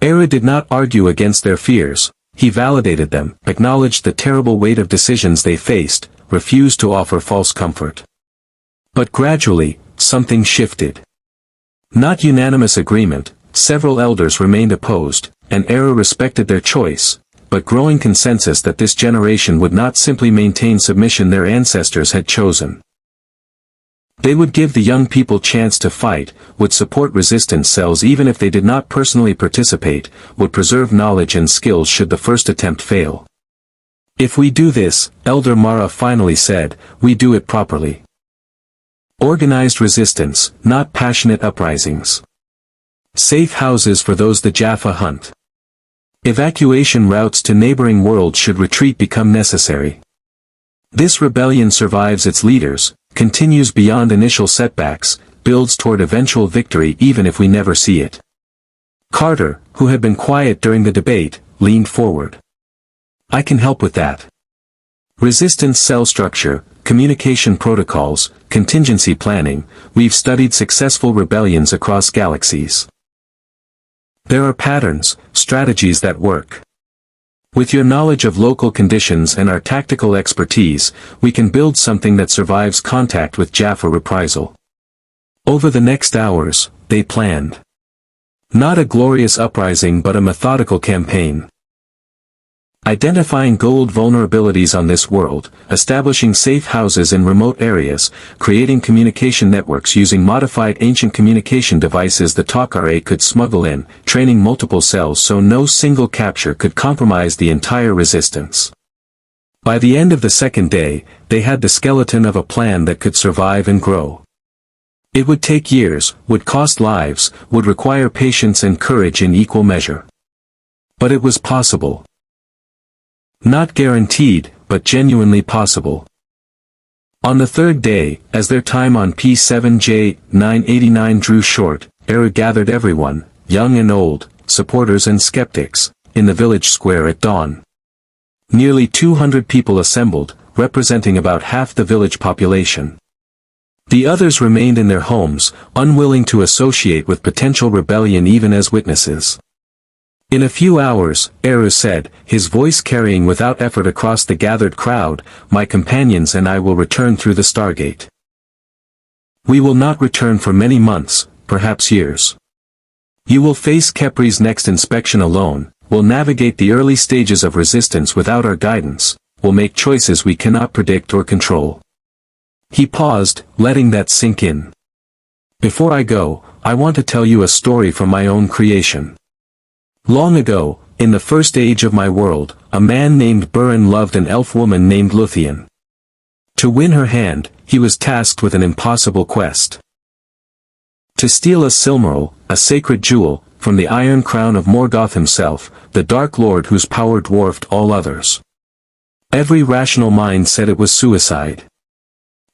[SPEAKER 1] Eru did not argue against their fears. He validated them, acknowledged the terrible weight of decisions they faced, refused to offer false comfort. But gradually, something shifted. Not unanimous agreement, several elders remained opposed, and Eru respected their choice, but growing consensus that this generation would not simply maintain submission their ancestors had chosen. They would give the young people chance to fight, would support resistance cells even if they did not personally participate, would preserve knowledge and skills should the first attempt fail. If we do this, Elder Mara finally said, we do it properly. Organized resistance, not passionate uprisings. Safe houses for those the Jaffa hunt. Evacuation routes to neighboring worlds should retreat become necessary. This rebellion survives its leaders, continues beyond initial setbacks, builds toward eventual victory even if we never see it. Carter, who had been quiet during the debate, leaned forward. I can help with that. Resistance cell structure, communication protocols, contingency planning, we've studied successful rebellions across galaxies. There are patterns, strategies that work. With your knowledge of local conditions and our tactical expertise, we can build something that survives contact with Jaffa reprisal. Over the next hours, they planned. Not a glorious uprising but a methodical campaign. Identifying Goa'uld vulnerabilities on this world, establishing safe houses in remote areas, creating communication networks using modified ancient communication devices the Takare could smuggle in, training multiple cells so no single capture could compromise the entire resistance. By the end of the second day, they had the skeleton of a plan that could survive and grow. It would take years, would cost lives, would require patience and courage in equal measure. But it was possible. Not guaranteed, but genuinely possible. On the third day, as their time on P7J 989 drew short, Eru gathered everyone, young and old, supporters and skeptics, in the village square at dawn. Nearly 200 people assembled, representing about half the village population. The others remained in their homes, unwilling to associate with potential rebellion even as witnesses. In a few hours, Eru said, his voice carrying without effort across the gathered crowd, my companions and I will return through the Stargate. We will not return for many months, perhaps years. You will face Kepri's next inspection alone, will navigate the early stages of resistance without our guidance, will make choices we cannot predict or control. He paused, letting that sink in. Before I go, I want to tell you a story from my own creation. Long ago, in the first age of my world, a man named Burin loved an elf woman named Luthian. To win her hand, he was tasked with an impossible quest. To steal a Silmaril, a sacred jewel, from the iron crown of Morgoth himself, the Dark Lord whose power dwarfed all others. Every rational mind said it was suicide.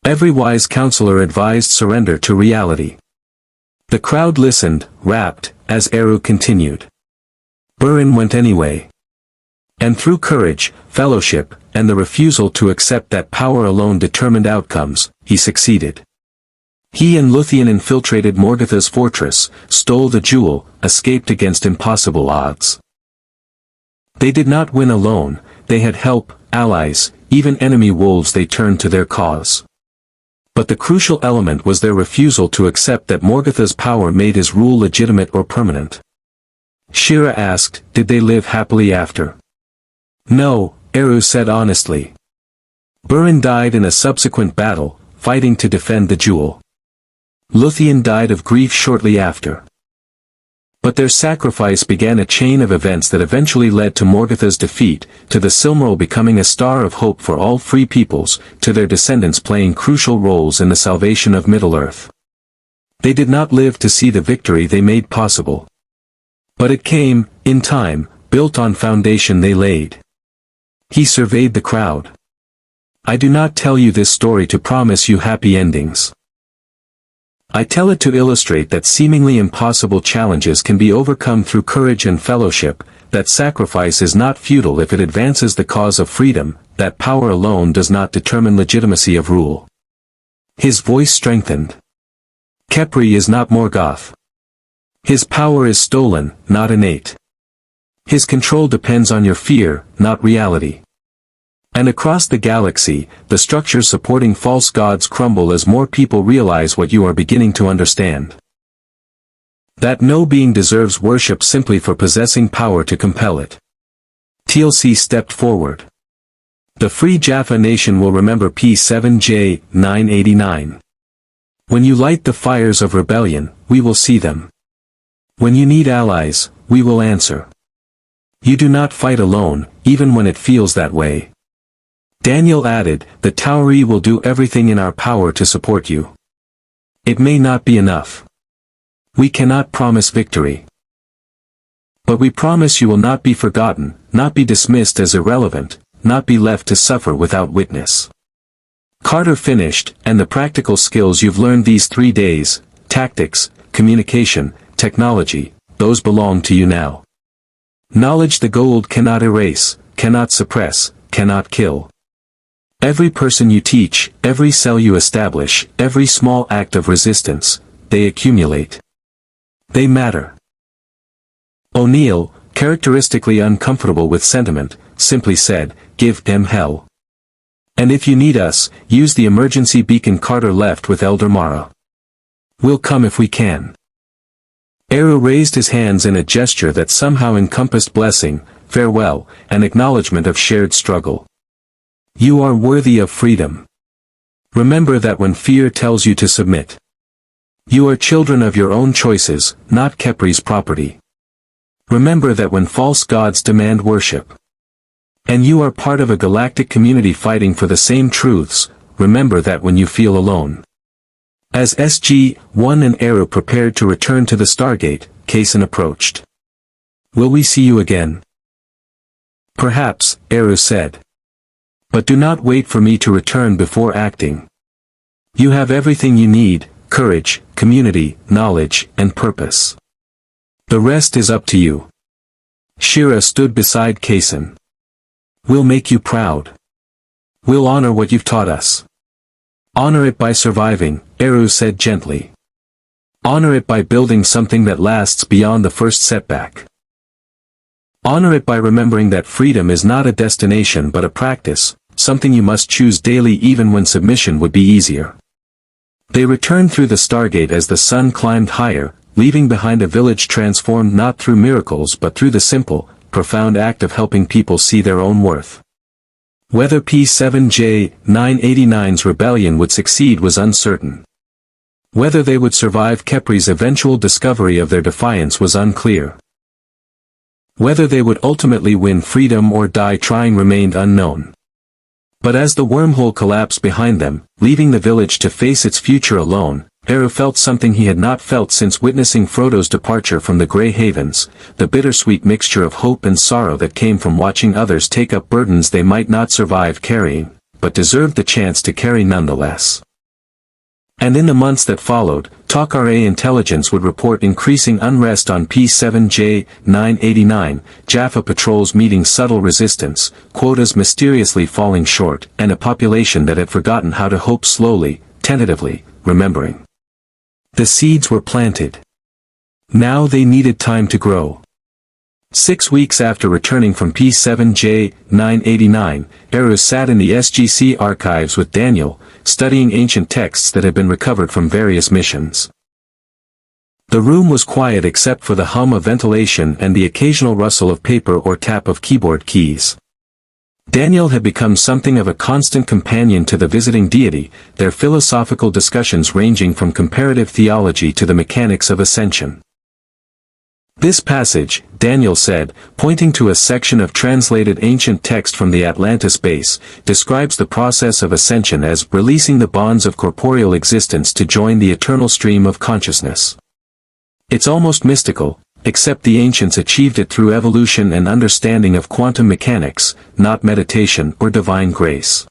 [SPEAKER 1] Every wise counselor advised surrender to reality. The crowd listened, rapt, as Eru continued. Burin went anyway. And through courage, fellowship, and the refusal to accept that power alone determined outcomes, he succeeded. He and Luthian infiltrated Morgotha's fortress, stole the jewel, escaped against impossible odds. They did not win alone, they had help, allies, even enemy wolves they turned to their cause. But the crucial element was their refusal to accept that Morgotha's power made his rule legitimate or permanent. Shira asked, did they live happily after? No, Eru said honestly. Burin died in a subsequent battle, fighting to defend the jewel. Luthian died of grief shortly after. But their sacrifice began a chain of events that eventually led to Morgotha's defeat, to the Silmaril becoming a star of hope for all free peoples, to their descendants playing crucial roles in the salvation of Middle-earth. They did not live to see the victory they made possible. But it came, in time, built on foundation they laid. He surveyed the crowd. I do not tell you this story to promise you happy endings. I tell it to illustrate that seemingly impossible challenges can be overcome through courage and fellowship, that sacrifice is not futile if it advances the cause of freedom, that power alone does not determine legitimacy of rule. His voice strengthened. Kepri is not Morgoth. His power is stolen, not innate. His control depends on your fear, not reality. And across the galaxy, the structures supporting false gods crumble as more people realize what you are beginning to understand. That no being deserves worship simply for possessing power to compel it. TLC stepped forward. The Free Jaffa Nation will remember P7J 989. When you light the fires of rebellion, we will see them. When you need allies, we will answer. You do not fight alone, even when it feels that way. Daniel added, the Tauri will do everything in our power to support you. It may not be enough. We cannot promise victory. But we promise you will not be forgotten, not be dismissed as irrelevant, not be left to suffer without witness. Carter finished, and the practical skills you've learned these 3 days, tactics, communication, technology, those belong to you now. Knowledge the Goa'uld cannot erase, cannot suppress, cannot kill. Every person you teach, every cell you establish, every small act of resistance, they accumulate. They matter. O'Neill, characteristically uncomfortable with sentiment, simply said, give them hell. And if you need us, use the emergency beacon Carter left with Elder Mara. We'll come if we can. Eru raised his hands in a gesture that somehow encompassed blessing, farewell, and acknowledgement of shared struggle. You are worthy of freedom. Remember that when fear tells you to submit. You are children of your own choices, not Kepri's property. Remember that when false gods demand worship. And you are part of a galactic community fighting for the same truths, remember that when you feel alone. As SG-1 and Eru prepared to return to the Stargate, Kaysen approached. Will we see you again? Perhaps, Eru said. But do not wait for me to return before acting. You have everything you need, courage, community, knowledge, and purpose. The rest is up to you. Shira stood beside Kaysen. We'll make you proud. We'll honor what you've taught us. Honor it by surviving, Eru said gently. Honor it by building something that lasts beyond the first setback. Honor it by remembering that freedom is not a destination but a practice, something you must choose daily even when submission would be easier. They returned through the Stargate as the sun climbed higher, leaving behind a village transformed not through miracles but through the simple, profound act of helping people see their own worth. Whether P7J 989's rebellion would succeed was uncertain. Whether they would survive Kepri's eventual discovery of their defiance was unclear. Whether they would ultimately win freedom or die trying remained unknown. But as the wormhole collapsed behind them, leaving the village to face its future alone, Eru felt something he had not felt since witnessing Frodo's departure from the Grey Havens, the bittersweet mixture of hope and sorrow that came from watching others take up burdens they might not survive carrying, but deserved the chance to carry nonetheless. And in the months that followed, Tok'ra intelligence would report increasing unrest on P7J 989, Jaffa patrols meeting subtle resistance, quotas mysteriously falling short, and a population that had forgotten how to hope slowly, tentatively, remembering. The seeds were planted. Now they needed time to grow. 6 weeks after returning from P7J 989, Eru sat in the SGC archives with Daniel, studying ancient texts that had been recovered from various missions. The room was quiet except for the hum of ventilation and the occasional rustle of paper or tap of keyboard keys. Daniel had become something of a constant companion to the visiting deity, their philosophical discussions ranging from comparative theology to the mechanics of ascension. This passage, Daniel said, pointing to a section of translated ancient text from the Atlantis base, describes the process of ascension as releasing the bonds of corporeal existence to join the eternal stream of consciousness. It's almost mystical, except the ancients achieved it through evolution and understanding of quantum mechanics, not meditation or divine grace.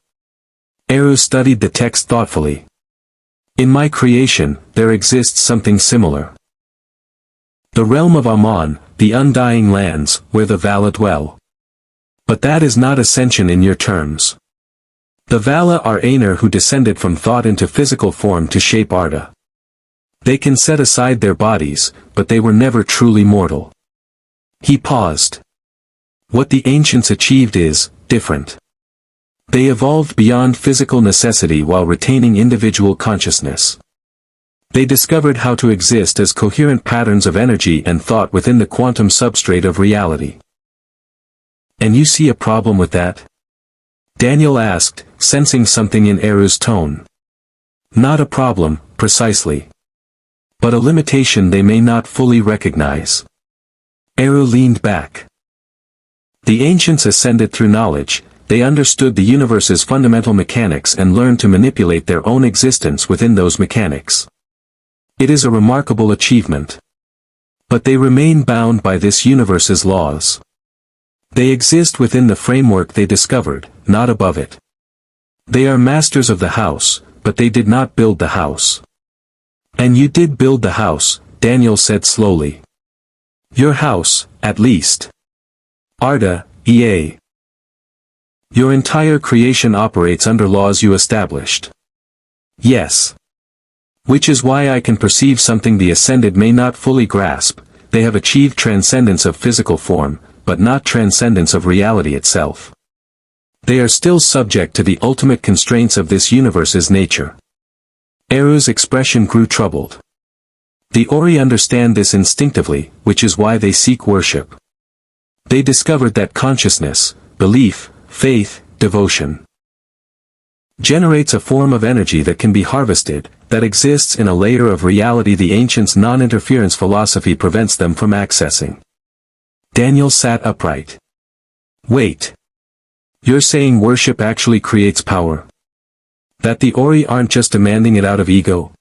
[SPEAKER 1] Eru studied the text thoughtfully. In my creation, there exists something similar. The realm of Aman, the undying lands, where the Vala dwell. But that is not ascension in your terms. The Vala are Aner who descended from thought into physical form to shape Arda. They can set aside their bodies, but they were never truly mortal. He paused. What the ancients achieved is different. They evolved beyond physical necessity while retaining individual consciousness. They discovered how to exist as coherent patterns of energy and thought within the quantum substrate of reality. And you see a problem with that? Daniel asked, sensing something in Eru's tone. Not a problem, precisely. But a limitation they may not fully recognize. Eru leaned back. The ancients ascended through knowledge. They understood the universe's fundamental mechanics and learned to manipulate their own existence within those mechanics. It is a remarkable achievement. But they remain bound by this universe's laws. They exist within the framework they discovered, not above it. They are masters of the house, but they did not build the house. And you did build the house, Daniel said slowly. Your house, at least. Arda, Ea. Your entire creation operates under laws you established. Yes. Which is why I can perceive something the ascended may not fully grasp. They have achieved transcendence of physical form, but not transcendence of reality itself. They are still subject to the ultimate constraints of this universe's nature. Eru's expression grew troubled. The Ori understand this instinctively, which is why they seek worship. They discovered that consciousness, belief, faith, devotion, generates a form of energy that can be harvested, that exists in a layer of reality the ancients' non-interference philosophy prevents them from accessing. Daniel sat upright. Wait. You're saying worship actually creates power? That the Ori aren't just demanding it out of ego?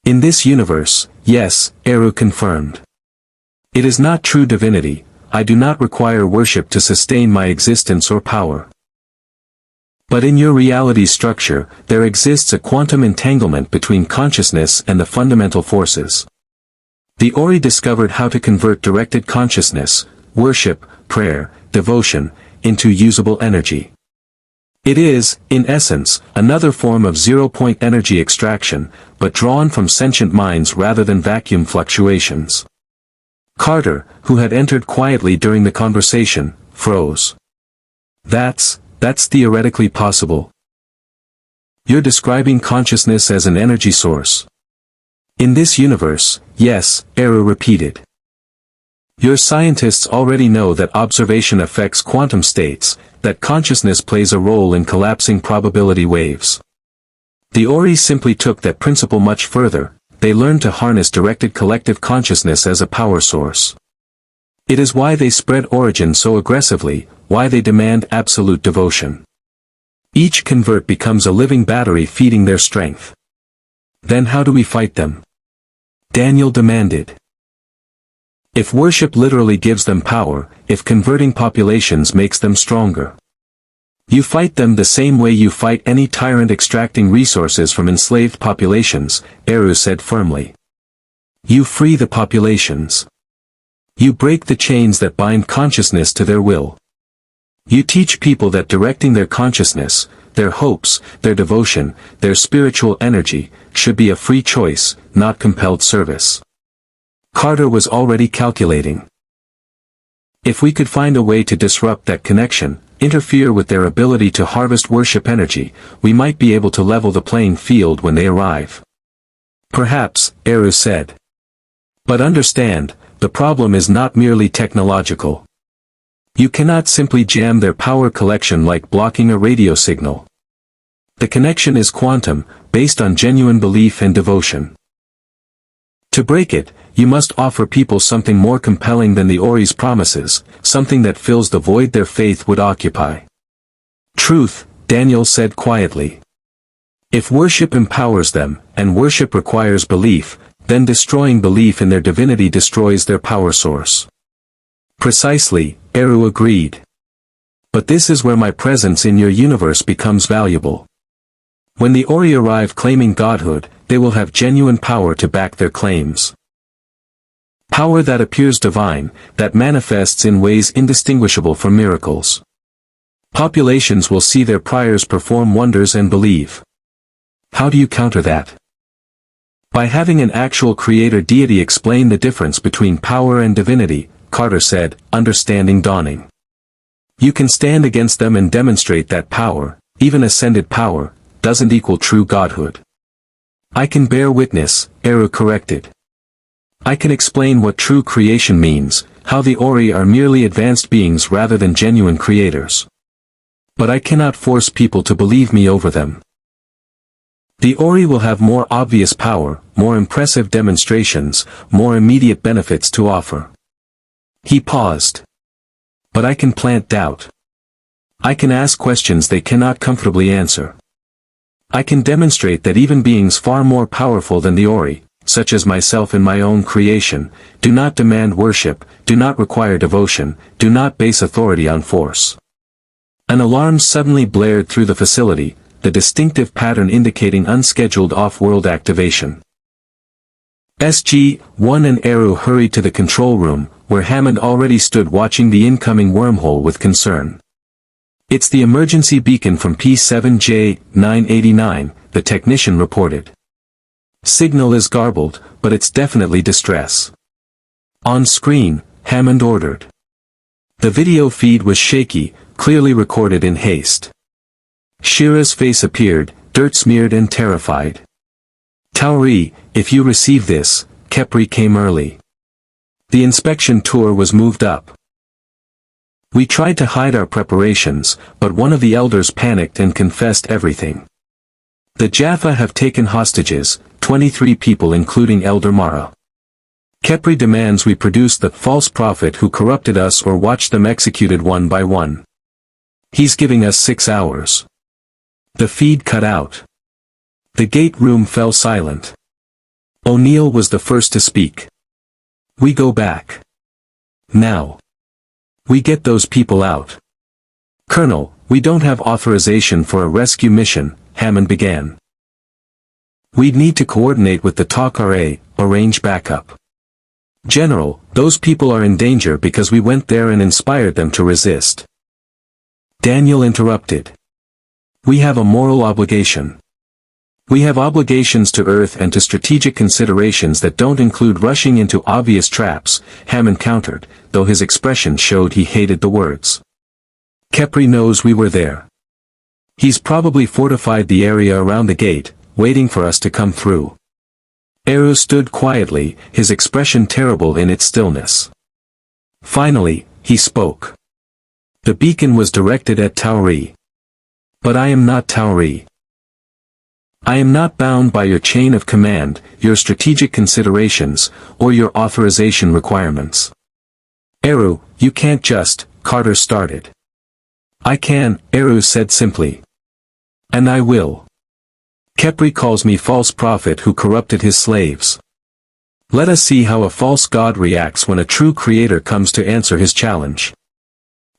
[SPEAKER 1] In this universe, yes, Eru confirmed. It is not true divinity. I do not require worship to sustain my existence or power. But in your reality structure, there exists a quantum entanglement between consciousness and the fundamental forces. The Ori discovered how to convert directed consciousness, worship, prayer, devotion, into usable energy. It is, in essence, another form of zero-point energy extraction, but drawn from sentient minds rather than vacuum fluctuations. Carter, who had entered quietly during the conversation, froze. That's theoretically possible. You're describing consciousness as an energy source. In this universe, yes, Eru repeated. Your scientists already know that observation affects quantum states, that consciousness plays a role in collapsing probability waves. The Ori simply took that principle much further. They learned to harness directed collective consciousness as a power source. It is why they spread origin so aggressively, why they demand absolute devotion. Each convert becomes a living battery feeding their strength. Then how do we fight them? Daniel demanded. If worship literally gives them power, if converting populations makes them stronger. You fight them the same way you fight any tyrant extracting resources from enslaved populations, Eru said firmly. You free the populations. You break the chains that bind consciousness to their will. You teach people that directing their consciousness, their hopes, their devotion, their spiritual energy, should be a free choice, not compelled service. Carter was already calculating. If we could find a way to disrupt that connection, interfere with their ability to harvest worship energy, we might be able to level the playing field when they arrive. Perhaps, Eru said. But understand, the problem is not merely technological. You cannot simply jam their power collection like blocking a radio signal. The connection is quantum, based on genuine belief and devotion. To break it, you must offer people something more compelling than the Ori's promises, something that fills the void their faith would occupy. Truth, Daniel said quietly. If worship empowers them, and worship requires belief, then destroying belief in their divinity destroys their power source. Precisely, Eru agreed. But this is where my presence in your universe becomes valuable. When the Ori arrive claiming godhood, they will have genuine power to back their claims. Power that appears divine, that manifests in ways indistinguishable from miracles. Populations will see their priors perform wonders and believe. How do you counter that? By having an actual creator deity explain the difference between power and divinity, Carter said, understanding dawning. You can stand against them and demonstrate that power, even ascended power, doesn't equal true godhood. I can bear witness, Eru corrected. I can explain what true creation means, how the Ori are merely advanced beings rather than genuine creators. But I cannot force people to believe me over them. The Ori will have more obvious power, more impressive demonstrations, more immediate benefits to offer. He paused. But I can plant doubt. I can ask questions they cannot comfortably answer. I can demonstrate that even beings far more powerful than the Ori, such as myself in my own creation, do not demand worship, do not require devotion, do not base authority on force. An alarm suddenly blared through the facility, the distinctive pattern indicating unscheduled off-world activation. SG-1 and Eru hurried to the control room, where Hammond already stood watching the incoming wormhole with concern. "It's the emergency beacon from P7J-989, the technician reported. Signal is garbled, but it's definitely distress." On screen, Hammond ordered. The video feed was shaky, clearly recorded in haste. Shira's face appeared, dirt-smeared and terrified. "Tauri, if you receive this," Khepri came early. The inspection tour was moved up. "We tried to hide our preparations, but one of the elders panicked and confessed everything. The Jaffa have taken hostages, 23 people including Elder Mara. Khepri demands we produce the false prophet who corrupted us or watch them executed one by one. He's giving us 6 hours." The feed cut out. The gate room fell silent. O'Neill was the first to speak. "We go back. Now. We get those people out." "Colonel, we don't have authorization for a rescue mission," Hammond began. "We'd need to coordinate with the TOC-RA, arrange backup. General, those people are in danger because we went there and inspired them to resist." Daniel interrupted. "We have a moral obligation. We have obligations to Earth and to strategic considerations that don't include rushing into obvious traps," Hammond countered, though his expression showed he hated the words. "Khepri knows we were there. He's probably fortified the area around the gate, waiting for us to come through." Eru stood quietly, his expression terrible in its stillness. Finally, he spoke. "The beacon was directed at Tauri. But I am not Tauri. I am not bound by your chain of command, your strategic considerations, or your authorization requirements." "Eru, you can't just," Carter started. "I can," Eru said simply. "And I will. Khepri calls me false prophet who corrupted his slaves. Let us see how a false god reacts when a true creator comes to answer his challenge."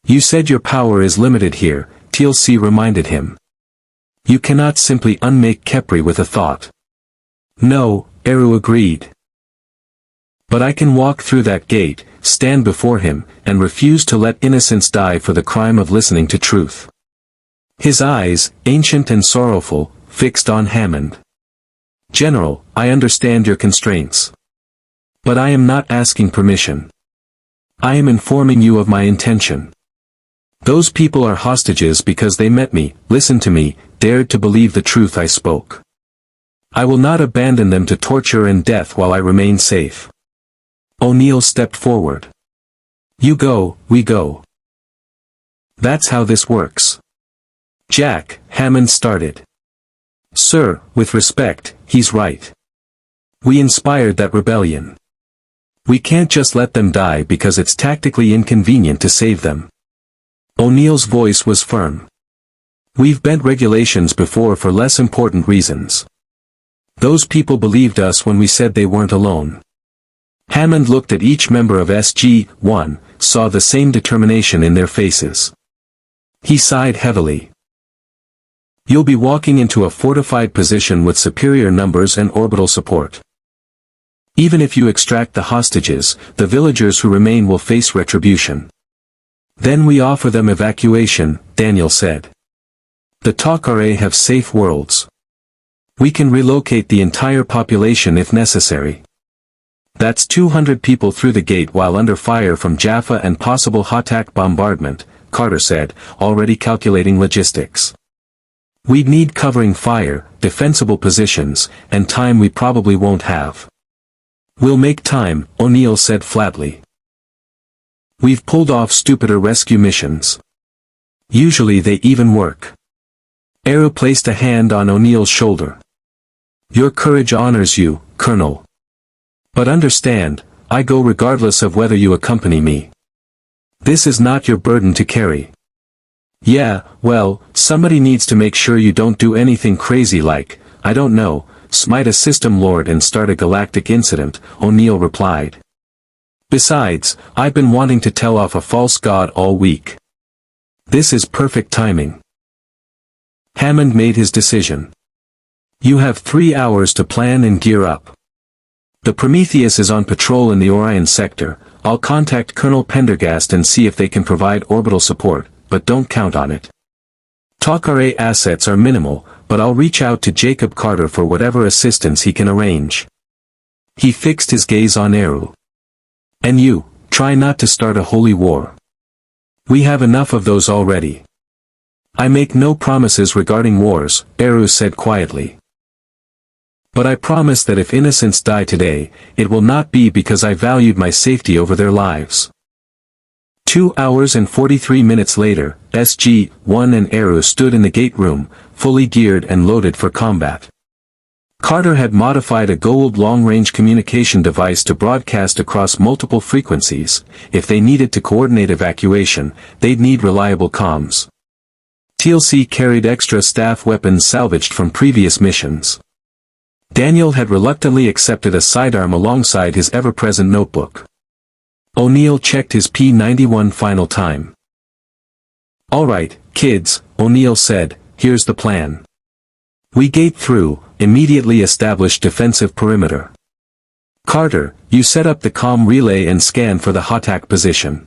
[SPEAKER 1] "You said your power is limited here," TLC reminded him. "You cannot simply unmake Khepri with a thought." "No," Eru agreed. "But I can walk through that gate, stand before him, and refuse to let innocents die for the crime of listening to truth." His eyes, ancient and sorrowful, fixed on Hammond. "General, I understand your constraints. But I am not asking permission. I am informing you of my intention. Those people are hostages because they met me, listened to me, dared to believe the truth I spoke. I will not abandon them to torture and death while I remain safe." O'Neill stepped forward. "You go, we go. That's how this works." "Jack," Hammond started. "Sir, with respect, he's right. We inspired that rebellion. We can't just let them die because it's tactically inconvenient to save them." O'Neill's voice was firm. "We've bent regulations before for less important reasons. Those people believed us when we said they weren't alone." Hammond looked at each member of SG-1, saw the same determination in their faces. He sighed heavily. "You'll be walking into a fortified position with superior numbers and orbital support. Even if you extract the hostages, the villagers who remain will face retribution. Then we offer them evacuation," Daniel said. "The TOC-RA have safe worlds. We can relocate the entire population if necessary. That's 200 people through the gate while under fire from Jaffa and possible Hatak bombardment," Carter said, already calculating logistics. We'd need covering fire, defensible positions, and time we probably won't have. We'll make time, O'Neill said flatly. We've pulled off stupider rescue missions. Usually they even work. Eru placed a hand on O'Neill's shoulder. Your courage honors you, Colonel. But understand, I go regardless of whether you accompany me. This is not your burden to carry. Yeah, well, somebody needs to make sure you don't do anything crazy like, I don't know, smite a system lord and start a galactic incident, O'Neill replied. Besides, I've been wanting to tell off a false god all week. This is perfect timing. Hammond made his decision. You have 3 hours to plan and gear up. The Prometheus is on patrol in the Orion sector. I'll contact Colonel Pendergast and see if they can provide orbital support, but don't count on it. Tok'ra assets are minimal, but I'll reach out to Jacob Carter for whatever assistance he can arrange. He fixed his gaze on Eru. And you, try not to start a holy war. We have enough of those already. I make no promises regarding wars, Eru said quietly. But I promise that if innocents die today, it will not be because I valued my safety over their lives. 2 hours and 43 minutes later, SG-1 and Eru stood in the gate room, fully geared and loaded for combat. Carter had modified a Goa'uld long-range communication device to broadcast across multiple frequencies. If they needed to coordinate evacuation, they'd need reliable comms. TLC carried extra staff weapons salvaged from previous missions. Daniel had reluctantly accepted a sidearm alongside his ever-present notebook. O'Neill checked his P-91 final time. All right, kids, O'Neill said, here's the plan. We gate through, immediately establish defensive perimeter. Carter, you set up the comm relay and scan for the Hotak position.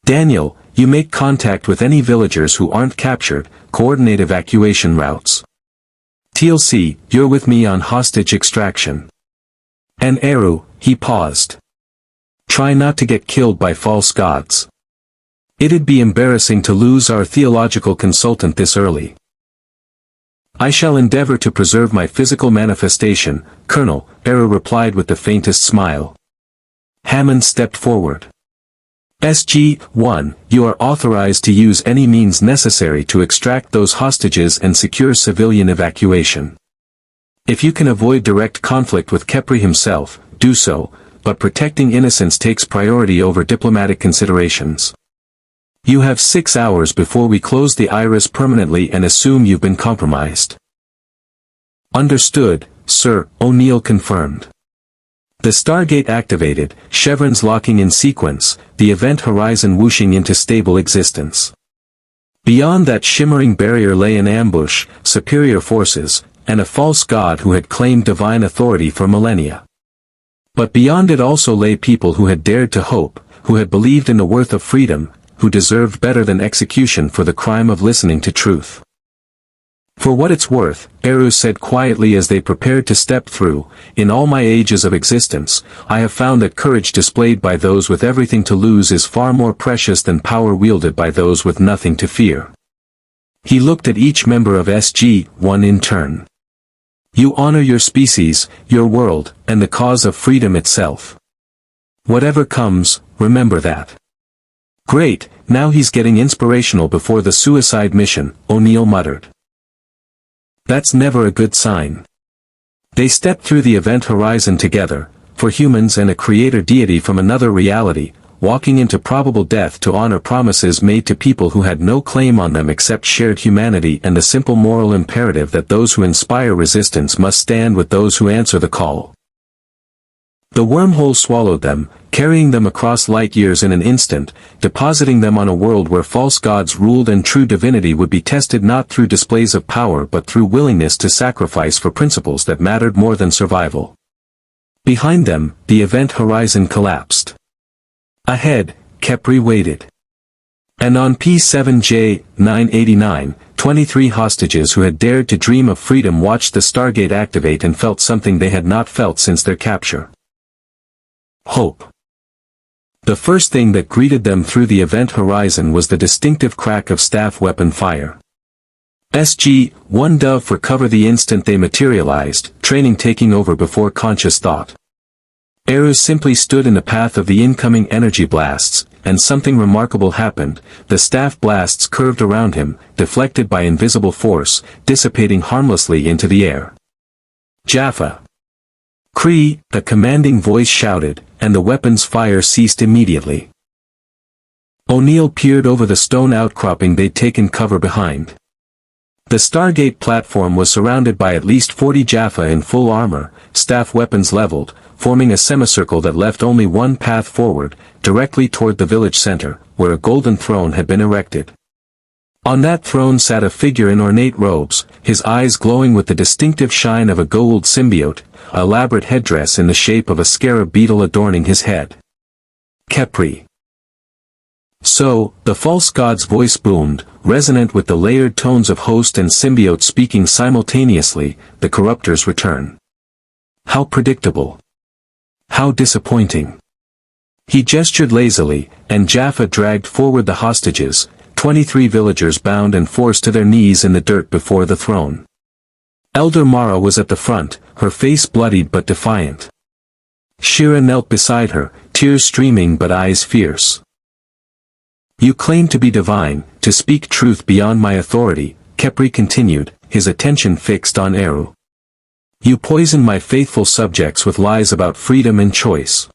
[SPEAKER 1] Daniel, you make contact with any villagers who aren't captured, coordinate evacuation routes. TLC, you're with me on hostage extraction. And Eru, he paused. Try not to get killed by false gods. It'd be embarrassing to lose our theological consultant this early. I shall endeavor to preserve my physical manifestation, Colonel, Eru replied with the faintest smile. Hammond stepped forward. SG-1, you are authorized to use any means necessary to extract those hostages and secure civilian evacuation. If you can avoid direct conflict with Khepri himself, do so, but protecting innocents takes priority over diplomatic considerations. You have 6 hours before we close the iris permanently and assume you've been compromised. Understood, sir, O'Neill confirmed. The Stargate activated, chevrons locking in sequence, the event horizon whooshing into stable existence. Beyond that shimmering barrier lay an ambush, superior forces, and a false god who had claimed divine authority for millennia. But beyond it also lay people who had dared to hope, who had believed in the worth of freedom, who deserved better than execution for the crime of listening to truth. For what it's worth, Eru said quietly as they prepared to step through, in all my ages of existence, I have found that courage displayed by those with everything to lose is far more precious than power wielded by those with nothing to fear. He looked at each member of SG-1 in turn. You honor your species, your world, and the cause of freedom itself. Whatever comes, remember that. Great, now he's getting inspirational before the suicide mission, O'Neill muttered. That's never a good sign. They stepped through the event horizon together, for humans and a creator deity from another reality, walking into probable death to honor promises made to people who had no claim on them except shared humanity and the simple moral imperative that those who inspire resistance must stand with those who answer the call. The wormhole swallowed them, carrying them across light years in an instant, depositing them on a world where false gods ruled and true divinity would be tested not through displays of power but through willingness to sacrifice for principles that mattered more than survival. Behind them, the event horizon collapsed. Ahead, Khepri waited. And on P7J-989, 23 hostages who had dared to dream of freedom watched the Stargate activate and felt something they had not felt since their capture. Hope. The first thing that greeted them through the event horizon was the distinctive crack of staff weapon fire. One dove for cover the instant they materialized, training taking over before conscious thought. Eru simply stood in the path of the incoming energy blasts, and something remarkable happened. The staff blasts curved around him, deflected by invisible force, dissipating harmlessly into the air. Jaffa! Kree, a commanding voice shouted, and the weapon's fire ceased immediately. O'Neill peered over the stone outcropping they'd taken cover behind. The Stargate platform was surrounded by at least 40 Jaffa in full armor, staff weapons leveled, forming a semicircle that left only one path forward, directly toward the village center, where a golden throne had been erected. On that throne sat a figure in ornate robes, his eyes glowing with the distinctive shine of a Goa'uld symbiote, an elaborate headdress in the shape of a scarab beetle adorning his head. Khepri. So, the false god's voice boomed, resonant with the layered tones of host and symbiote speaking simultaneously, the corruptor's return. How predictable. How disappointing. He gestured lazily, and Jaffa dragged forward the hostages, 23 villagers bound and forced to their knees in the dirt before the throne. Elder Mara was at the front, her face bloodied but defiant. Shira knelt beside her, tears streaming but eyes fierce. You claim to be divine, to speak truth beyond my authority, Khepri continued, his attention fixed on Eru. You poisoned my faithful subjects with lies about freedom and choice.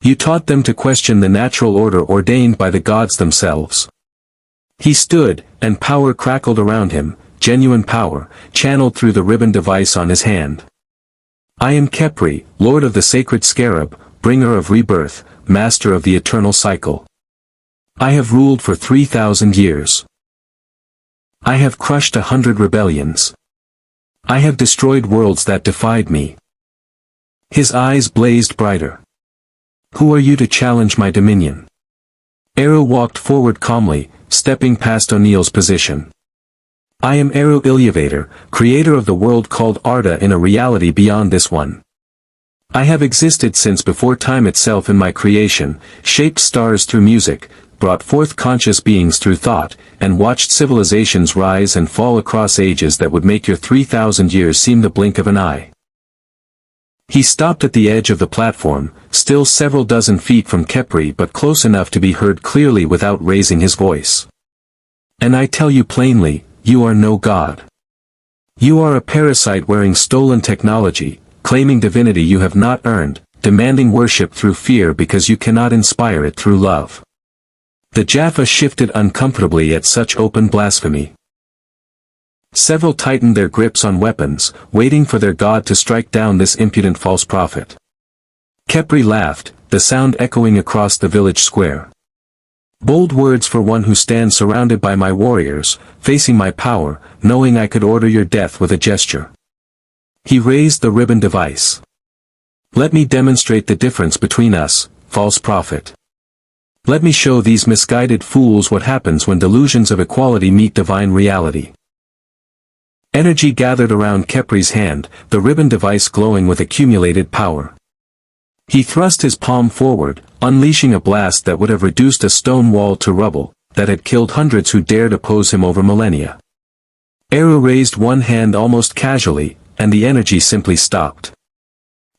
[SPEAKER 1] You taught them to question the natural order ordained by the gods themselves. He stood, and power crackled around him, genuine power, channeled through the ribbon device on his hand. I am Khepri, lord of the sacred scarab, bringer of rebirth, master of the eternal cycle. I have ruled for 3,000 years. I have crushed 100 rebellions. I have destroyed worlds that defied me. His eyes blazed brighter. Who are you to challenge my dominion? Eru walked forward calmly, stepping past O'Neill's position. I am Eru Ilúvatar, creator of the world called Arda in a reality beyond this one. I have existed since before time itself in my creation, shaped stars through music, brought forth conscious beings through thought, and watched civilizations rise and fall across ages that would make your 3,000 years seem the blink of an eye. He stopped at the edge of the platform, still several dozen feet from Khepri but close enough to be heard clearly without raising his voice. And I tell you plainly, you are no god. You are a parasite wearing stolen technology, claiming divinity you have not earned, demanding worship through fear because you cannot inspire it through love. The Jaffa shifted uncomfortably at such open blasphemy. Several tightened their grips on weapons, waiting for their god to strike down this impudent false prophet. Khepri laughed, the sound echoing across the village square. Bold words for one who stands surrounded by my warriors, facing my power, knowing I could order your death with a gesture. He raised the ribbon device. Let me demonstrate the difference between us, false prophet. Let me show these misguided fools what happens when delusions of equality meet divine reality. Energy gathered around Khepri's hand, the ribbon device glowing with accumulated power. He thrust his palm forward, unleashing a blast that would have reduced a stone wall to rubble, that had killed hundreds who dared oppose him over millennia. Eru raised one hand almost casually, and the energy simply stopped.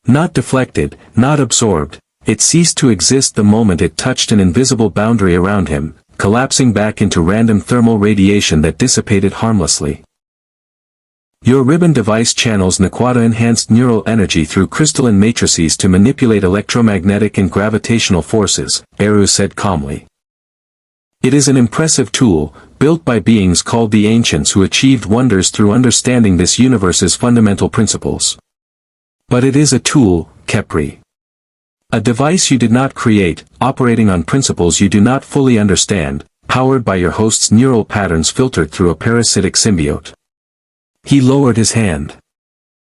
[SPEAKER 1] Not deflected, not absorbed, it ceased to exist the moment it touched an invisible boundary around him, collapsing back into random thermal radiation that dissipated harmlessly. Your ribbon device channels Naquata-enhanced neural energy through crystalline matrices to manipulate electromagnetic and gravitational forces, Eru said calmly. It is an impressive tool, built by beings called the Ancients who achieved wonders through understanding this universe's fundamental principles. But it is a tool, Khepri. A device you did not create, operating on principles you do not fully understand, powered by your host's neural patterns filtered through a parasitic symbiote. He lowered his hand.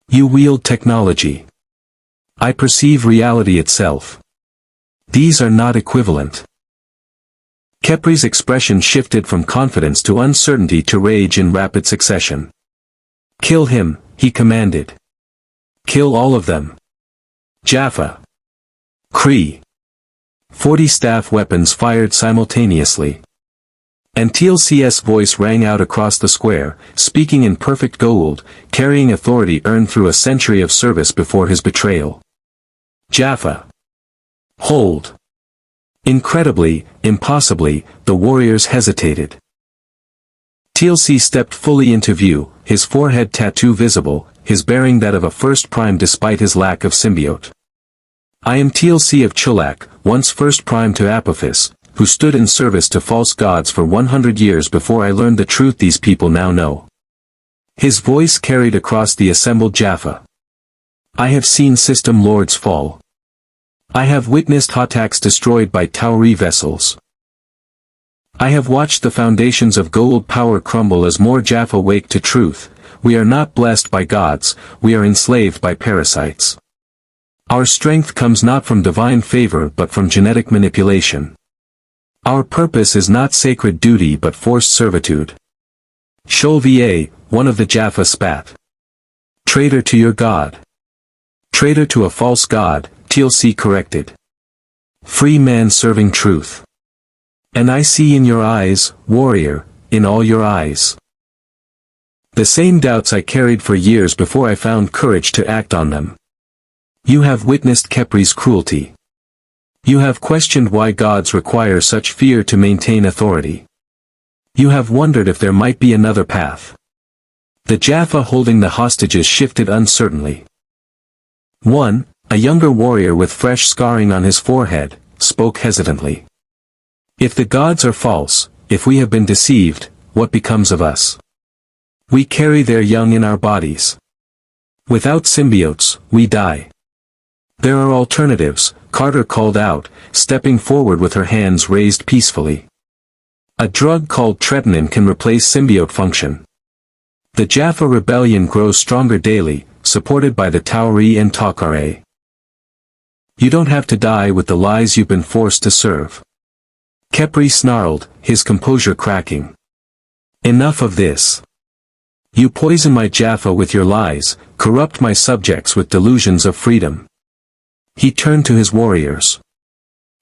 [SPEAKER 1] You wield technology. I perceive reality itself. These are not equivalent. Khepri's expression shifted from confidence to uncertainty to rage in rapid succession. Kill him, he commanded. Kill all of them. Jaffa. Kree. 40 staff weapons fired simultaneously. And TLC's voice rang out across the square, speaking in perfect Goa'uld, carrying authority earned through a century of service before his betrayal. Jaffa. Hold. Incredibly, impossibly, the warriors hesitated. TLC stepped fully into view, his forehead tattoo visible, his bearing that of a first prime despite his lack of symbiote. I am TLC of Chulak, once first prime to Apophis, who stood in service to false gods for 100 years before I learned the truth these people now know. His voice carried across the assembled Jaffa. I have seen system lords fall. I have witnessed Hotaks destroyed by Tauri vessels. I have watched the foundations of Goa'uld power crumble as more Jaffa wake to truth. We are not blessed by gods, we are enslaved by parasites. Our strength comes not from divine favor but from genetic manipulation. Our purpose is not sacred duty but forced servitude. Shol Va, one of the Jaffa spat. Traitor to your god. Traitor to a false god, TLC corrected. Free man serving truth. And I see in your eyes, warrior, in all your eyes. The same doubts I carried for years before I found courage to act on them. You have witnessed Khepri's cruelty. You have questioned why gods require such fear to maintain authority. You have wondered if there might be another path. The Jaffa holding the hostages shifted uncertainly. One, a younger warrior with fresh scarring on his forehead, spoke hesitantly. If the gods are false, if we have been deceived, what becomes of us? We carry their young in our bodies. Without symbiotes, we die. There are alternatives, Carter called out, stepping forward with her hands raised peacefully. A drug called tretinin can replace symbiote function. The Jaffa rebellion grows stronger daily, supported by the Tauri and Takare. You don't have to die with the lies you've been forced to serve. Khepri snarled, his composure cracking. Enough of this. You poison my Jaffa with your lies, corrupt my subjects with delusions of freedom. He turned to his warriors.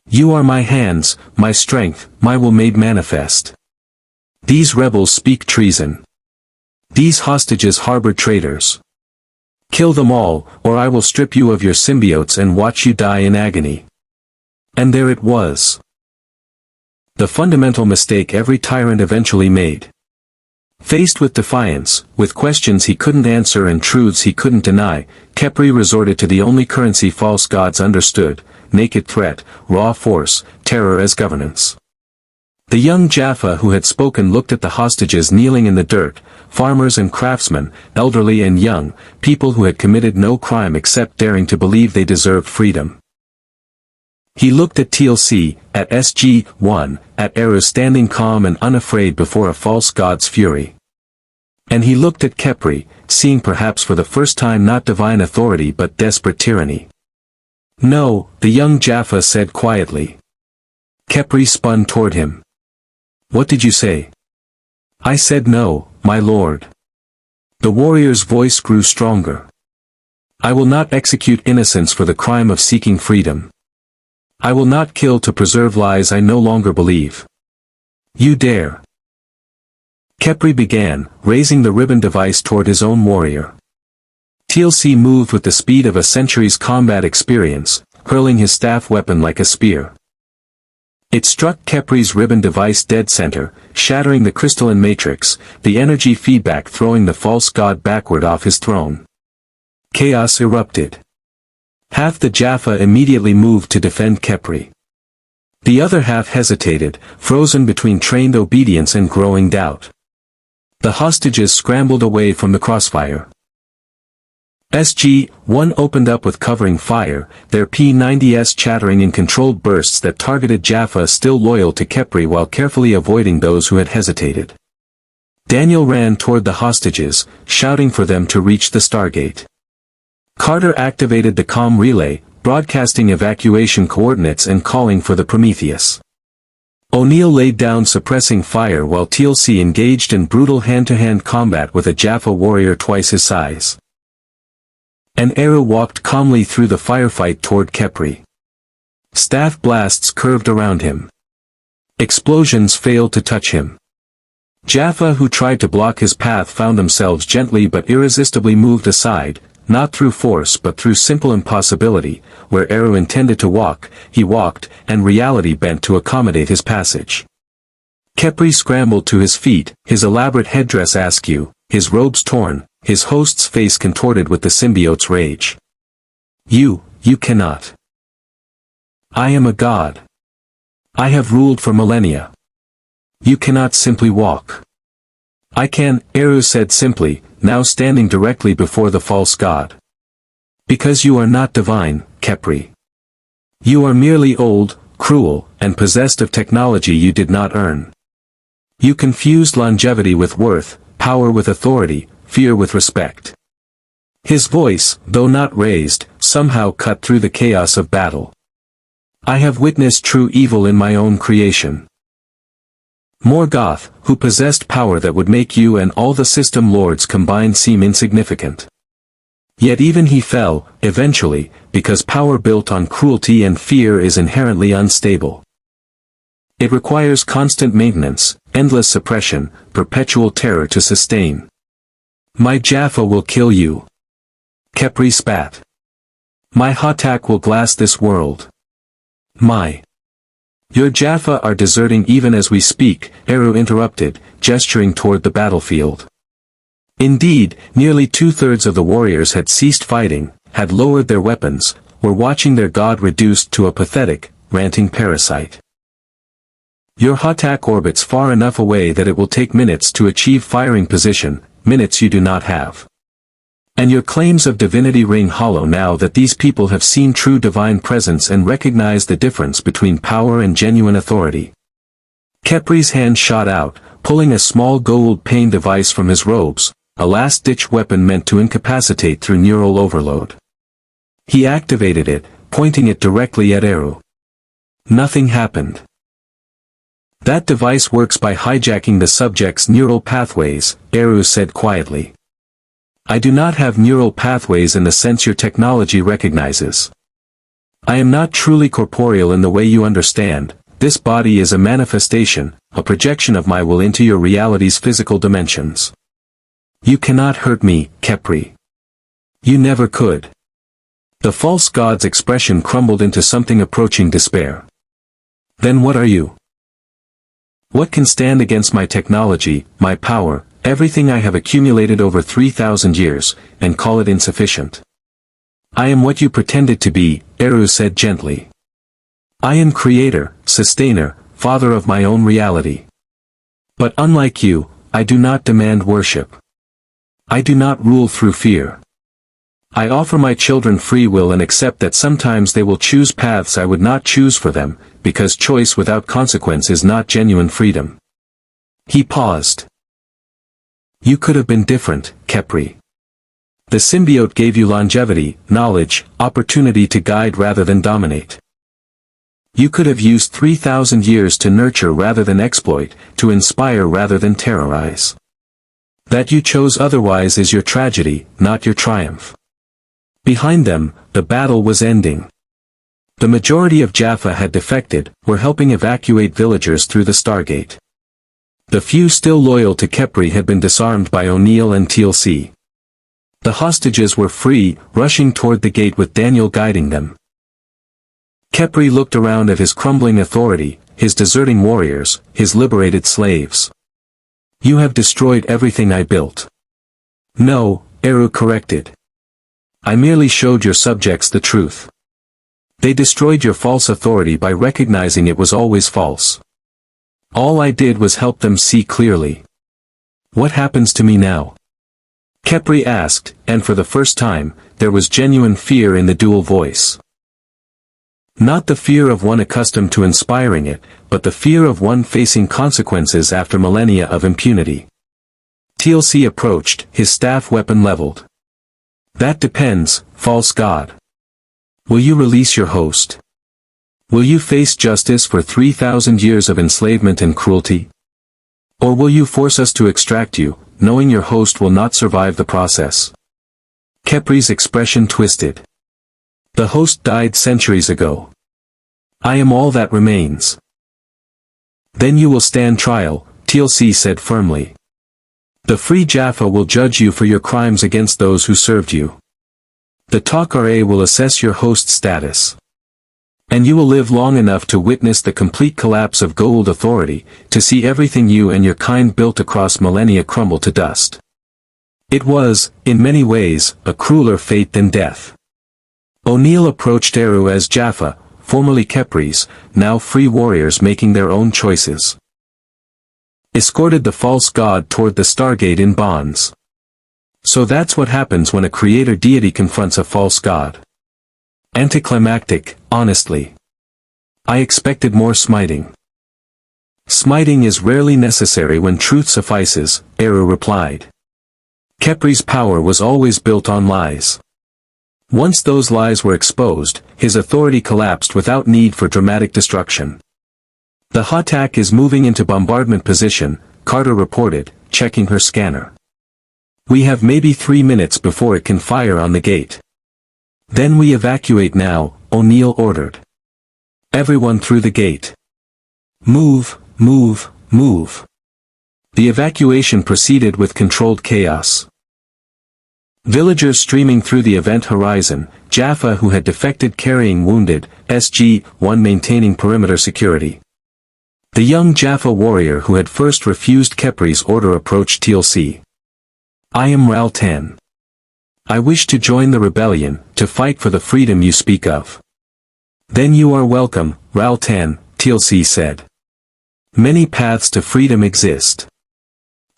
[SPEAKER 1] You are my hands, my strength, my will made manifest. These rebels speak treason. These hostages harbor traitors. Kill them all, or I will strip you of your symbiotes and watch you die in agony. And there it was. The fundamental mistake every tyrant eventually made. Faced with defiance, with questions he couldn't answer and truths he couldn't deny, Khepri resorted to the only currency false gods understood, naked threat, raw force, terror as governance. The young Jaffa who had spoken looked at the hostages kneeling in the dirt, farmers and craftsmen, elderly and young, people who had committed no crime except daring to believe they deserved freedom. He looked at TLC, at SG-1, at Eru standing calm and unafraid before a false god's fury. And he looked at Khepri, seeing perhaps for the first time not divine authority but desperate tyranny. No, the young Jaffa said quietly. Khepri spun toward him. What did you say? I said no, my lord. The warrior's voice grew stronger. I will not execute innocence for the crime of seeking freedom. I will not kill to preserve lies I no longer believe. You dare. Khepri began, raising the ribbon device toward his own warrior. TLC moved with the speed of a century's combat experience, hurling his staff weapon like a spear. It struck Khepri's ribbon device dead center, shattering the crystalline matrix, the energy feedback throwing the false god backward off his throne. Chaos erupted. Half the Jaffa immediately moved to defend Khepri. The other half hesitated, frozen between trained obedience and growing doubt. The hostages scrambled away from the crossfire. SG-1 opened up with covering fire, their P-90s chattering in controlled bursts that targeted Jaffa still loyal to Khepri while carefully avoiding those who had hesitated. Daniel ran toward the hostages, shouting for them to reach the Stargate. Carter activated the comm relay, broadcasting evacuation coordinates and calling for the Prometheus. O'Neill laid down suppressing fire while TLC engaged in brutal hand-to-hand combat with a Jaffa warrior twice his size. And Eru walked calmly through the firefight toward Khepri. Staff blasts curved around him. Explosions failed to touch him. Jaffa, who tried to block his path, found themselves gently but irresistibly moved aside, not through force but through simple impossibility. Where Eru intended to walk, he walked, and reality bent to accommodate his passage. Khepri scrambled to his feet, his elaborate headdress askew, his robes torn, his host's face contorted with the symbiote's rage. You cannot. I am a god. I have ruled for millennia. You cannot simply walk. I can, Eru said simply, now standing directly before the false god. Because you are not divine, Khepri. You are merely old, cruel, and possessed of technology you did not earn. You confused longevity with worth, power with authority, fear with respect. His voice, though not raised, somehow cut through the chaos of battle. I have witnessed true evil in my own creation. Morgoth, who possessed power that would make you and all the system lords combined seem insignificant. Yet even he fell, eventually, because power built on cruelty and fear is inherently unstable. It requires constant maintenance, endless suppression, perpetual terror to sustain. My Jaffa will kill you. Khepri spat. My Hatak will glass this world. Your Jaffa are deserting even as we speak, Eru interrupted, gesturing toward the battlefield. Indeed, nearly 2/3 of the warriors had ceased fighting, had lowered their weapons, were watching their god reduced to a pathetic, ranting parasite. Your Hatak orbits far enough away that it will take minutes to achieve firing position, minutes you do not have. And your claims of divinity ring hollow now that these people have seen true divine presence and recognize the difference between power and genuine authority. Khepri's hand shot out, pulling a small Goa'uld pain device from his robes, a last-ditch weapon meant to incapacitate through neural overload. He activated it, pointing it directly at Eru. Nothing happened. That device works by hijacking the subject's neural pathways, Eru said quietly. I do not have neural pathways in the sense your technology recognizes. I am not truly corporeal in the way you understand. This body is a manifestation, a projection of my will into your reality's physical dimensions. You cannot hurt me, Khepri. You never could. The false god's expression crumbled into something approaching despair. Then what are you? What can stand against my technology, my power, everything I have accumulated over 3,000 years, and call it insufficient? I am what you pretended to be, Eru said gently. I am creator, sustainer, father of my own reality. But unlike you, I do not demand worship. I do not rule through fear. I offer my children free will and accept that sometimes they will choose paths I would not choose for them, because choice without consequence is not genuine freedom. He paused. You could have been different, Khepri. The symbiote gave you longevity, knowledge, opportunity to guide rather than dominate. You could have used 3,000 years to nurture rather than exploit, to inspire rather than terrorize. That you chose otherwise is your tragedy, not your triumph. Behind them, the battle was ending. The majority of Jaffa had defected, were helping evacuate villagers through the Stargate. The few still loyal to Khepri had been disarmed by O'Neill and TLC. The hostages were free, rushing toward the gate with Daniel guiding them. Khepri looked around at his crumbling authority, his deserting warriors, his liberated slaves. You have destroyed everything I built. No, Eru corrected. I merely showed your subjects the truth. They destroyed your false authority by recognizing it was always false. All I did was help them see clearly. What happens to me now? Khepri asked, and for the first time, there was genuine fear in the dual voice. Not the fear of one accustomed to inspiring it, but the fear of one facing consequences after millennia of impunity. TLC approached, his staff weapon leveled. That depends, false god. Will you release your host? Will you face justice for 3,000 years of enslavement and cruelty? Or will you force us to extract you, knowing your host will not survive the process? Khepri's expression twisted. The host died centuries ago. I am all that remains. Then you will stand trial, TLC said firmly. The Free Jaffa will judge you for your crimes against those who served you. The Takare will assess your host status. And you will live long enough to witness the complete collapse of Goa'uld authority, to see everything you and your kind built across millennia crumble to dust. It was, in many ways, a crueler fate than death. O'Neill approached Eru as Jaffa, formerly Khepris, now free warriors making their own choices. Escorted the false god toward the Stargate in bonds. So that's what happens when a creator deity confronts a false god. Anticlimactic, honestly. I expected more smiting. Smiting is rarely necessary when truth suffices, Eru replied. Khepris' power was always built on lies. Once those lies were exposed, his authority collapsed without need for dramatic destruction. The Hatak is moving into bombardment position, Carter reported, checking her scanner. We have maybe 3 minutes before it can fire on the gate. Then we evacuate now, O'Neill ordered. Everyone through the gate. Move, move, move. The evacuation proceeded with controlled chaos. Villagers streaming through the event horizon, Jaffa who had defected carrying wounded, SG-1 maintaining perimeter security. The young Jaffa warrior who had first refused Khepris' order approached TLC. I am Ral 10. I wish to join the rebellion, to fight for the freedom you speak of. Then you are welcome, Ral 10, TLC said. Many paths to freedom exist.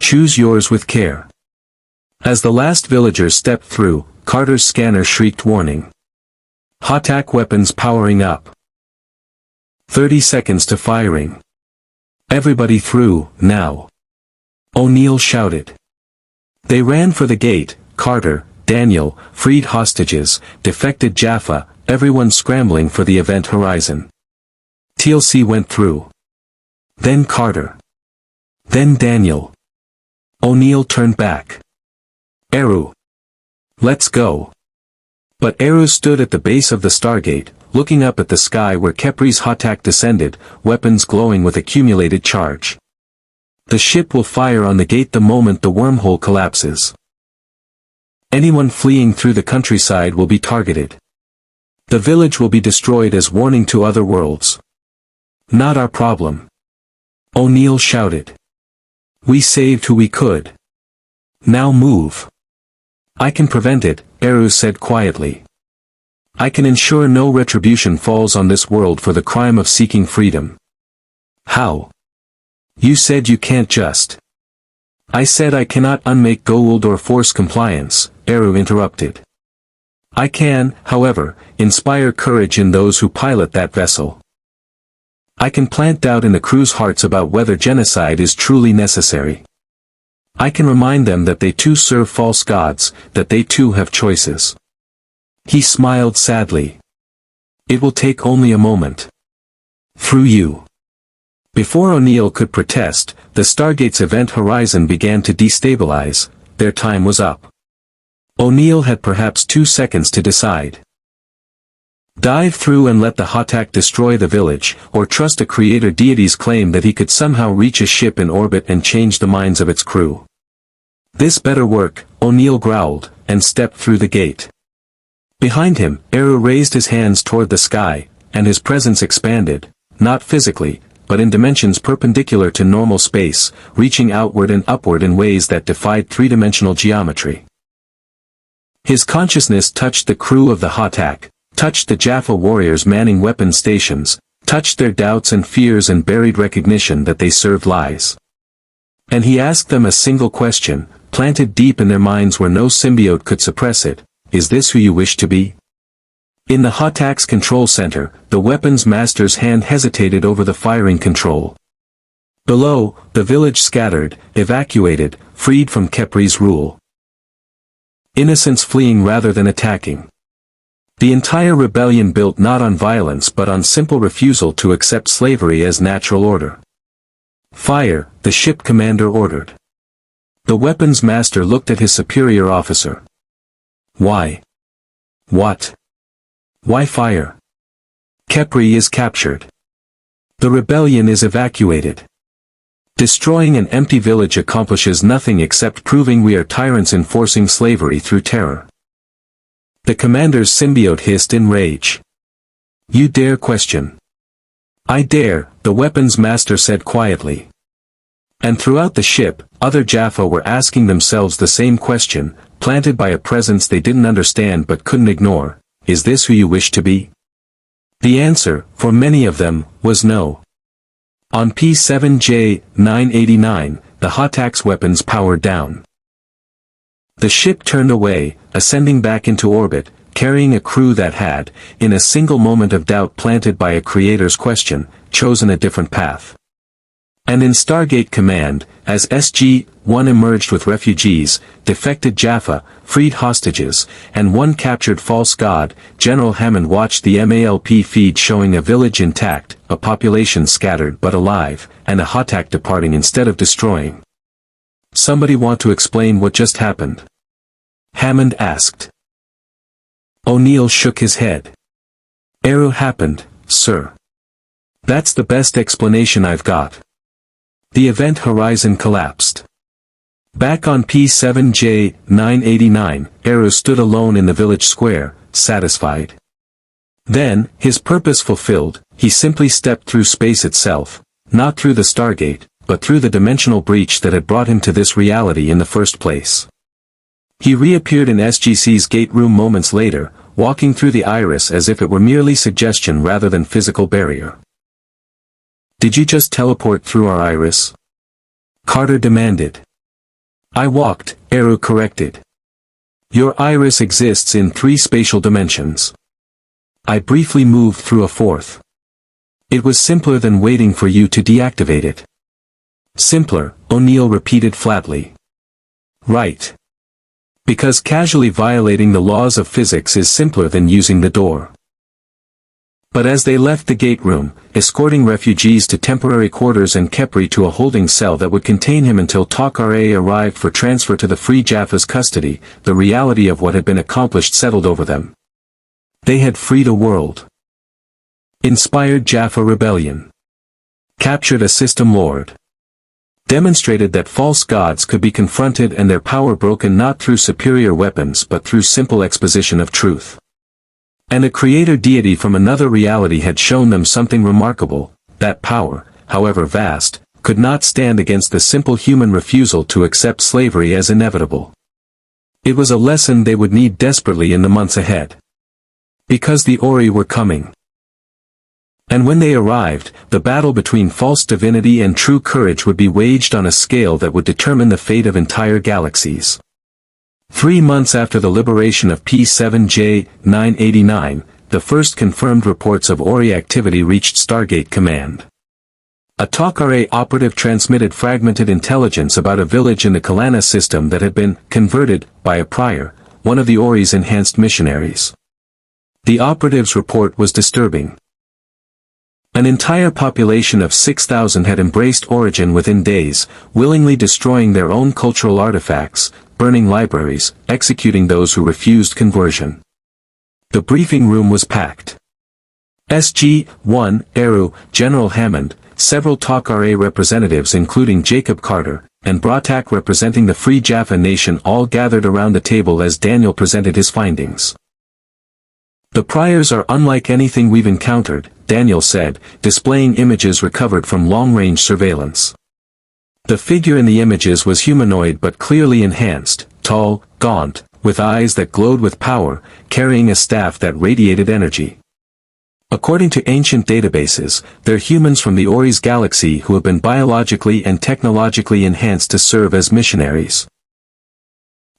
[SPEAKER 1] Choose yours with care. As the last villagers stepped through, Carter's scanner shrieked warning. Hatak weapons powering up. 30 seconds to firing. Everybody through, now. O'Neill shouted. They ran for the gate, Carter, Daniel, freed hostages, defected Jaffa, everyone scrambling for the event horizon. TLC went through. Then Carter. Then Daniel. O'Neill turned back. Eru. Let's go. But Eru stood at the base of the Stargate, looking up at the sky where Khepris' Hatak descended, weapons glowing with accumulated charge. The ship will fire on the gate the moment the wormhole collapses. Anyone fleeing through the countryside will be targeted. The village will be destroyed as warning to other worlds. Not our problem. O'Neill shouted. We saved who we could. Now move. I can prevent it, Eru said quietly. I can ensure no retribution falls on this world for the crime of seeking freedom. How? You said you can't just. I said I cannot unmake Goa'uld or force compliance, Eru interrupted. I can, however, inspire courage in those who pilot that vessel. I can plant doubt in the crew's hearts about whether genocide is truly necessary. I can remind them that they too serve false gods, that they too have choices. He smiled sadly. It will take only a moment. Through you. Before O'Neill could protest, the Stargate's event horizon began to destabilize, their time was up. O'Neill had perhaps 2 seconds to decide. Dive through and let the Hatak destroy the village, or trust a creator deity's claim that he could somehow reach a ship in orbit and change the minds of its crew. This better work, O'Neill growled, and stepped through the gate. Behind him, Eru raised his hands toward the sky, and his presence expanded, not physically, but in dimensions perpendicular to normal space, reaching outward and upward in ways that defied three-dimensional geometry. His consciousness touched the crew of the Hatak, touched the Jaffa warriors manning weapon stations, touched their doubts and fears and buried recognition that they served lies. And he asked them a single question, planted deep in their minds where no symbiote could suppress it, is this who you wish to be? In the Hatak's control center, the weapons master's hand hesitated over the firing control. Below, the village scattered, evacuated, freed from Khepris' rule. Innocents fleeing rather than attacking. The entire rebellion built not on violence but on simple refusal to accept slavery as natural order. Fire, the ship commander ordered. The weapons master looked at his superior officer. Why? What? Why fire? Khepri is captured. The rebellion is evacuated. Destroying an empty village accomplishes nothing except proving we are tyrants enforcing slavery through terror. The commander's symbiote hissed in rage. You dare question? I dare, the weapons master said quietly. And throughout the ship, other Jaffa were asking themselves the same question, planted by a presence they didn't understand but couldn't ignore. Is this who you wish to be? The answer, for many of them, was no. On P7J 989, the Hotak's weapons powered down. The ship turned away, ascending back into orbit, carrying a crew that had, in a single moment of doubt planted by a creator's question, chosen a different path. And in Stargate Command, as SG-1 emerged with refugees, defected Jaffa, freed hostages, and one captured false god, General Hammond watched the MALP feed showing a village intact, a population scattered but alive, and a Hotak departing instead of destroying. Somebody want to explain what just happened? Hammond asked. O'Neill shook his head. Eru happened, sir. That's the best explanation I've got. The event horizon collapsed. Back on P7J 989, Eru stood alone in the village square, satisfied. Then, his purpose fulfilled, he simply stepped through space itself, not through the Stargate, but through the dimensional breach that had brought him to this reality in the first place. He reappeared in SGC's gate room moments later, walking through the iris as if it were merely suggestion rather than physical barrier. Did you just teleport through our iris? Carter demanded. I walked, Eru corrected. Your iris exists in 3 spatial dimensions. I briefly moved through a 4th. It was simpler than waiting for you to deactivate it. Simpler, O'Neill repeated flatly. Right. Because casually violating the laws of physics is simpler than using the door. But as they left the gate room, escorting refugees to temporary quarters and Kepri to a holding cell that would contain him until Tok-Ra arrived for transfer to the Free Jaffa's custody, the reality of what had been accomplished settled over them. They had freed a world. Inspired Jaffa rebellion. Captured a system lord. Demonstrated that false gods could be confronted and their power broken not through superior weapons but through simple exposition of truth. And a creator deity from another reality had shown them something remarkable, that power, however vast, could not stand against the simple human refusal to accept slavery as inevitable. It was a lesson they would need desperately in the months ahead. Because the Ori were coming. And when they arrived, the battle between false divinity and true courage would be waged on a scale that would determine the fate of entire galaxies. 3 months after the liberation of P7J 989, the first confirmed reports of Ori activity reached Stargate Command. A Tok-Ra operative transmitted fragmented intelligence about a village in the Kalana system that had been converted by a Prior, one of the Ori's enhanced missionaries. The operative's report was disturbing. An entire population of 6,000 had embraced Origin within days, willingly destroying their own cultural artifacts, burning libraries, executing those who refused conversion. The briefing room was packed. SG-1, Eru, General Hammond, several Tok-Ra representatives including Jacob Carter, and Bratak representing the Free Jaffa Nation all gathered around the table as Daniel presented his findings. The Priors are unlike anything we've encountered, Daniel said, displaying images recovered from long-range surveillance. The figure in the images was humanoid but clearly enhanced, tall, gaunt, with eyes that glowed with power, carrying a staff that radiated energy. According to ancient databases, they're humans from the Ori's galaxy who have been biologically and technologically enhanced to serve as missionaries.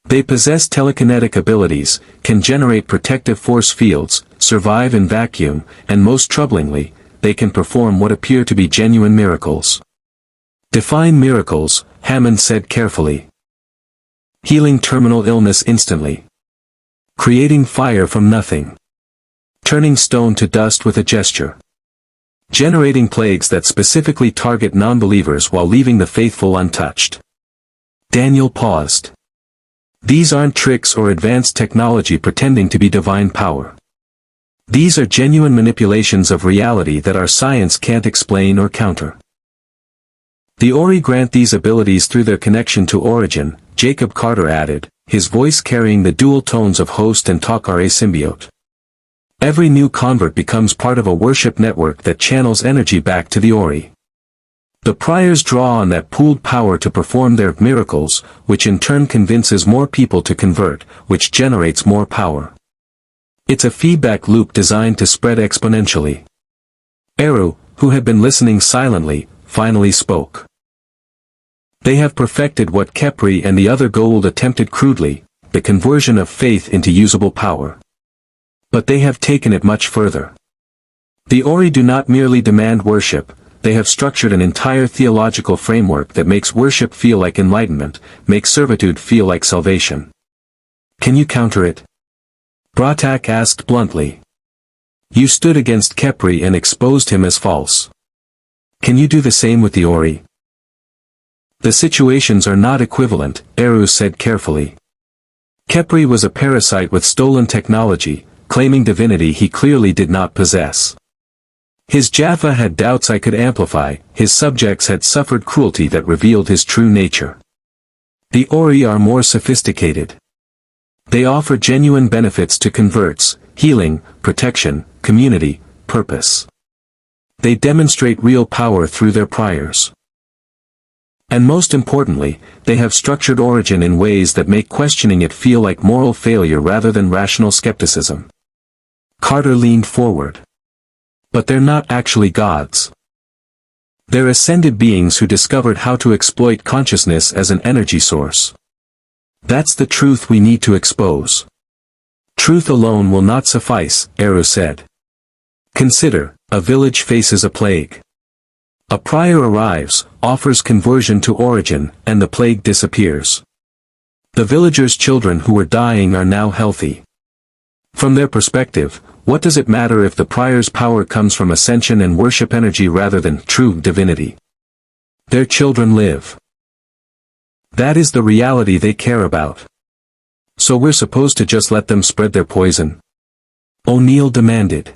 [SPEAKER 1] They possess telekinetic abilities, can generate protective force fields, survive in vacuum, and most troublingly, they can perform what appear to be genuine miracles. Define miracles, Hammond said carefully. Healing terminal illness instantly. Creating fire from nothing. Turning stone to dust with a gesture. Generating plagues that specifically target non-believers while leaving the faithful untouched. Daniel paused. These aren't tricks or advanced technology pretending to be divine power. These are genuine manipulations of reality that our science can't explain or counter. The Ori grant these abilities through their connection to origin, Jacob Carter added, his voice carrying the dual tones of host and talk-ra symbiote. Every new convert becomes part of a worship network that channels energy back to the Ori. The priors draw on that pooled power to perform their miracles, which in turn convinces more people to convert, which generates more power. It's a feedback loop designed to spread exponentially. Eru, who had been listening silently, finally spoke. They have perfected what Khepri and the other Goa'uld attempted crudely, the conversion of faith into usable power. But they have taken it much further. The Ori do not merely demand worship, they have structured an entire theological framework that makes worship feel like enlightenment, makes servitude feel like salvation. Can you counter it? Bratak asked bluntly. You stood against Khepri and exposed him as false. Can you do the same with the Ori? The situations are not equivalent, Eru said carefully. Khepri was a parasite with stolen technology, claiming divinity he clearly did not possess. His Jaffa had doubts I could amplify, his subjects had suffered cruelty that revealed his true nature. The Ori are more sophisticated. They offer genuine benefits to converts, healing, protection, community, purpose. They demonstrate real power through their priors. And most importantly, they have structured origin in ways that make questioning it feel like moral failure rather than rational skepticism. Carter leaned forward. But they're not actually gods. They're ascended beings who discovered how to exploit consciousness as an energy source. That's the truth we need to expose. Truth alone will not suffice, Eru said. Consider, a village faces a plague. A prior arrives, offers conversion to origin, and the plague disappears. The villagers' children who were dying are now healthy. From their perspective, what does it matter if the prior's power comes from ascension and worship energy rather than true divinity? Their children live. That is the reality they care about. So we're supposed to just let them spread their poison? O'Neill demanded.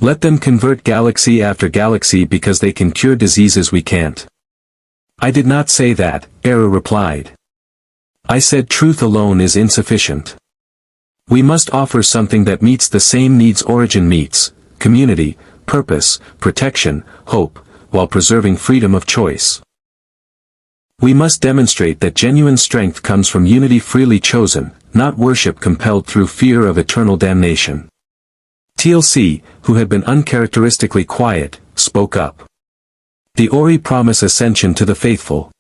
[SPEAKER 1] Let them convert galaxy after galaxy because they can cure diseases we can't. I did not say that, Eru replied. I said truth alone is insufficient. We must offer something that meets the same needs origin meets, community, purpose, protection, hope, while preserving freedom of choice. We must demonstrate that genuine strength comes from unity freely chosen, not worship compelled through fear of eternal damnation. TLC, who had been uncharacteristically quiet, spoke up. The Ori promise ascension to the faithful.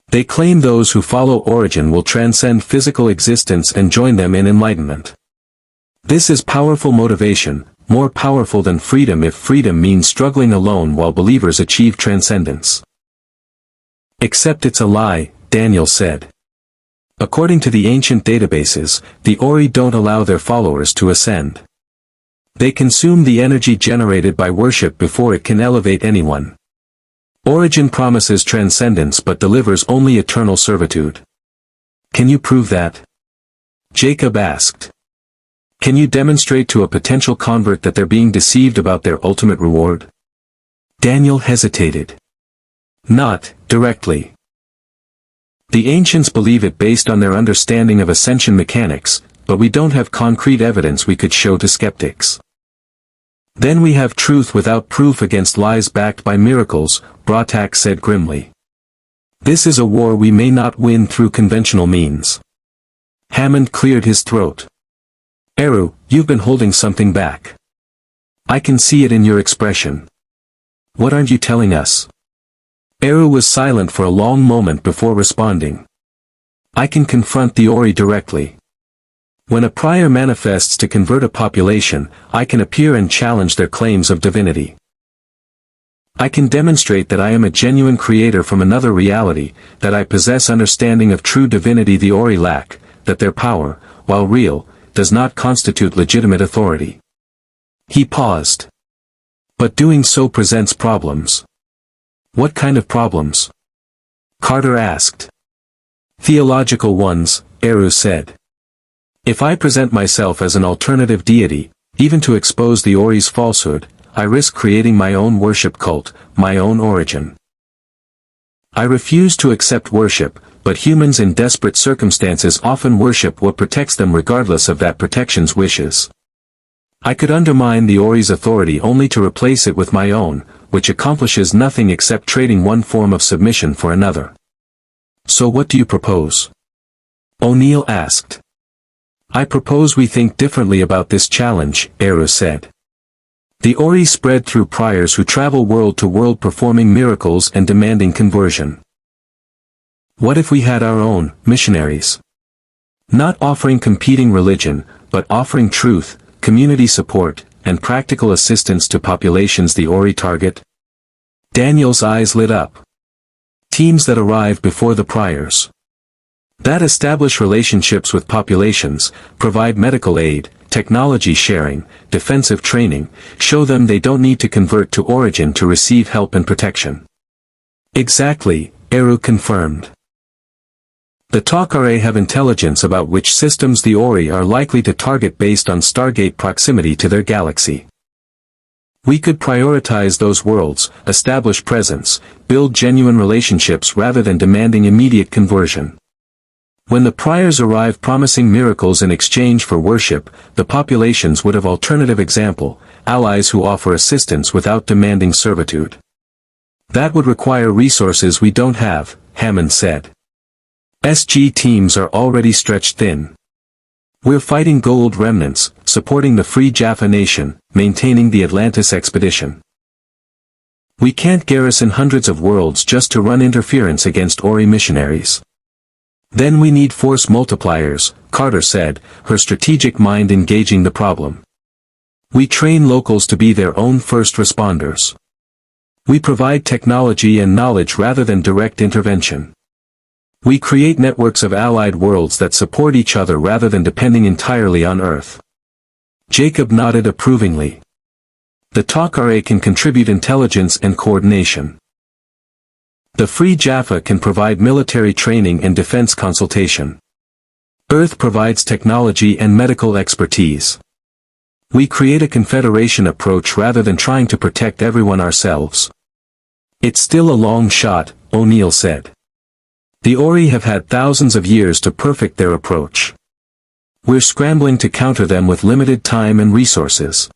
[SPEAKER 1] They claim those who follow origin will transcend physical existence and join them in enlightenment. This is powerful motivation, more powerful than freedom if freedom means struggling alone while believers achieve transcendence. Except it's a lie, Daniel said. According to the ancient databases, the Ori don't allow their followers to ascend. They consume the energy generated by worship before it can elevate anyone. Origin promises transcendence but delivers only eternal servitude. Can you prove that? Jacob asked. Can you demonstrate to a potential convert that they're being deceived about their ultimate reward? Daniel hesitated. Not directly. The ancients believe it based on their understanding of ascension mechanics, but we don't have concrete evidence we could show to skeptics. Then we have truth without proof against lies backed by miracles, Bratak said grimly. This is a war we may not win through conventional means. Hammond cleared his throat. Eru, you've been holding something back. I can see it in your expression. What aren't you telling us? Eru was silent for a long moment before responding. I can confront the Ori directly. When a prior manifests to convert a population, I can appear and challenge their claims of divinity. I can demonstrate that I am a genuine creator from another reality, that I possess understanding of true divinity the Ori lack, that their power, while real, does not constitute legitimate authority. He paused. But doing so presents problems. What kind of problems? Carter asked. Theological ones, Eru said. If I present myself as an alternative deity, even to expose the Ori's falsehood, I risk creating my own worship cult, my own origin. I refuse to accept worship, but humans in desperate circumstances often worship what protects them regardless of that protection's wishes. I could undermine the Ori's authority only to replace it with my own, which accomplishes nothing except trading one form of submission for another. So what do you propose? O'Neill asked. I propose we think differently about this challenge, Eru said. The Ori spread through priors who travel world to world performing miracles and demanding conversion. What if we had our own missionaries? Not offering competing religion, but offering truth, community support, and practical assistance to populations the Ori target? Daniel's eyes lit up. Teams that arrive before the priors. That establish relationships with populations, provide medical aid, technology sharing, defensive training, show them they don't need to convert to origin to receive help and protection. Exactly, Eru confirmed. The Takare have intelligence about which systems the Ori are likely to target based on Stargate proximity to their galaxy. We could prioritize those worlds, establish presence, build genuine relationships rather than demanding immediate conversion. When the priors arrive promising miracles in exchange for worship, the populations would have alternative example, allies who offer assistance without demanding servitude. That would require resources we don't have, Hammond said. SG teams are already stretched thin. We're fighting Goa'uld remnants, supporting the Free Jaffa Nation, maintaining the Atlantis expedition. We can't garrison hundreds of worlds just to run interference against Ori missionaries. Then we need force multipliers, Carter said, her strategic mind engaging the problem. We train locals to be their own first responders. We provide technology and knowledge rather than direct intervention. We create networks of allied worlds that support each other rather than depending entirely on Earth. Jacob nodded approvingly. The Takare can contribute intelligence and coordination. The Free Jaffa can provide military training and defense consultation. Earth provides technology and medical expertise. We create a confederation approach rather than trying to protect everyone ourselves. It's still a long shot, O'Neill said. The Ori have had thousands of years to perfect their approach. We're scrambling to counter them with limited time and resources.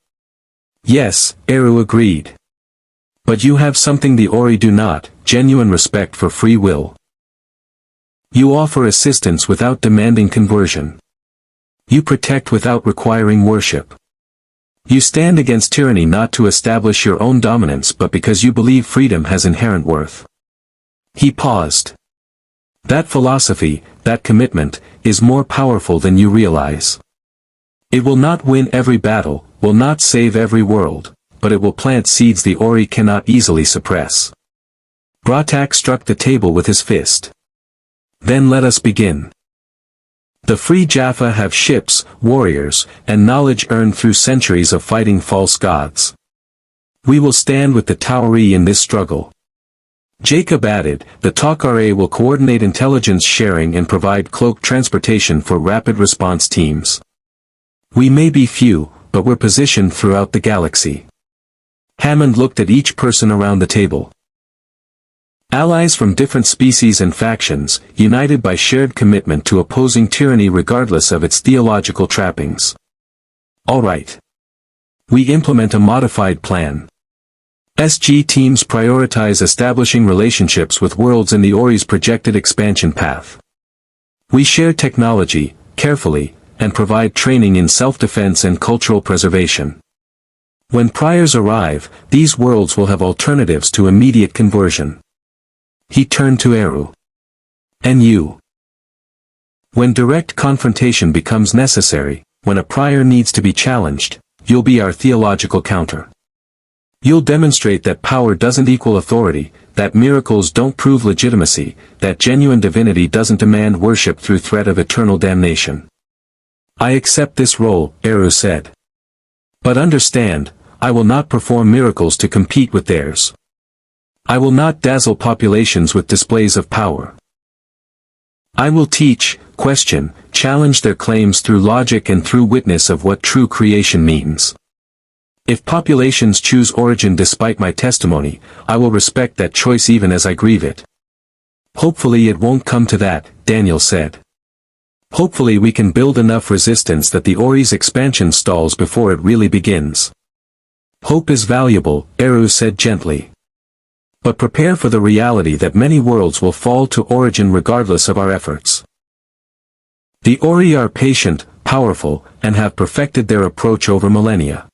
[SPEAKER 1] Yes, Eru agreed. But you have something the Ori do not, genuine respect for free will. You offer assistance without demanding conversion. You protect without requiring worship. You stand against tyranny not to establish your own dominance but because you believe freedom has inherent worth. He paused. That philosophy, that commitment, is more powerful than you realize. It will not win every battle, will not save every world, but it will plant seeds the Ori cannot easily suppress. Bratak struck the table with his fist. Then let us begin. The Free Jaffa have ships, warriors, and knowledge earned through centuries of fighting false gods. We will stand with the Tauri in this struggle. Jacob added, the Takare will coordinate intelligence sharing and provide cloak transportation for rapid response teams. We may be few, but we're positioned throughout the galaxy. Hammond looked at each person around the table. Allies from different species and factions, united by shared commitment to opposing tyranny regardless of its theological trappings. All right. We implement a modified plan. SG teams prioritize establishing relationships with worlds in the Ori's projected expansion path. We share technology, carefully, and provide training in self-defense and cultural preservation. When priors arrive, these worlds will have alternatives to immediate conversion. He turned to Eru. And you? When direct confrontation becomes necessary, when a prior needs to be challenged, you'll be our theological counter. You'll demonstrate that power doesn't equal authority, that miracles don't prove legitimacy, that genuine divinity doesn't demand worship through threat of eternal damnation. I accept this role, Eru said. But understand, I will not perform miracles to compete with theirs. I will not dazzle populations with displays of power. I will teach, question, challenge their claims through logic and through witness of what true creation means. If populations choose origin despite my testimony, I will respect that choice even as I grieve it. Hopefully it won't come to that, Daniel said. Hopefully we can build enough resistance that the Ori's expansion stalls before it really begins. Hope is valuable, Eru said gently. But prepare for the reality that many worlds will fall to origin regardless of our efforts. The Ori are patient, powerful, and have perfected their approach over millennia.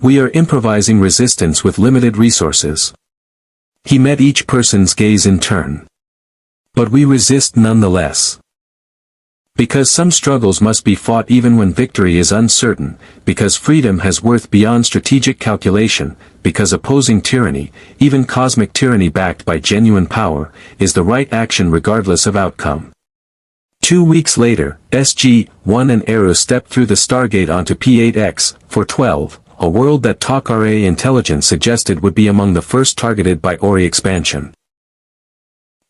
[SPEAKER 1] We are improvising resistance with limited resources. He met each person's gaze in turn. But we resist nonetheless. Because some struggles must be fought even when victory is uncertain, because freedom has worth beyond strategic calculation, because opposing tyranny, even cosmic tyranny backed by genuine power, is the right action regardless of outcome. 2 weeks later, SG-1 and Eru stepped through the Stargate onto P8X-412, a world that Takara intelligence suggested would be among the first targeted by Ori expansion.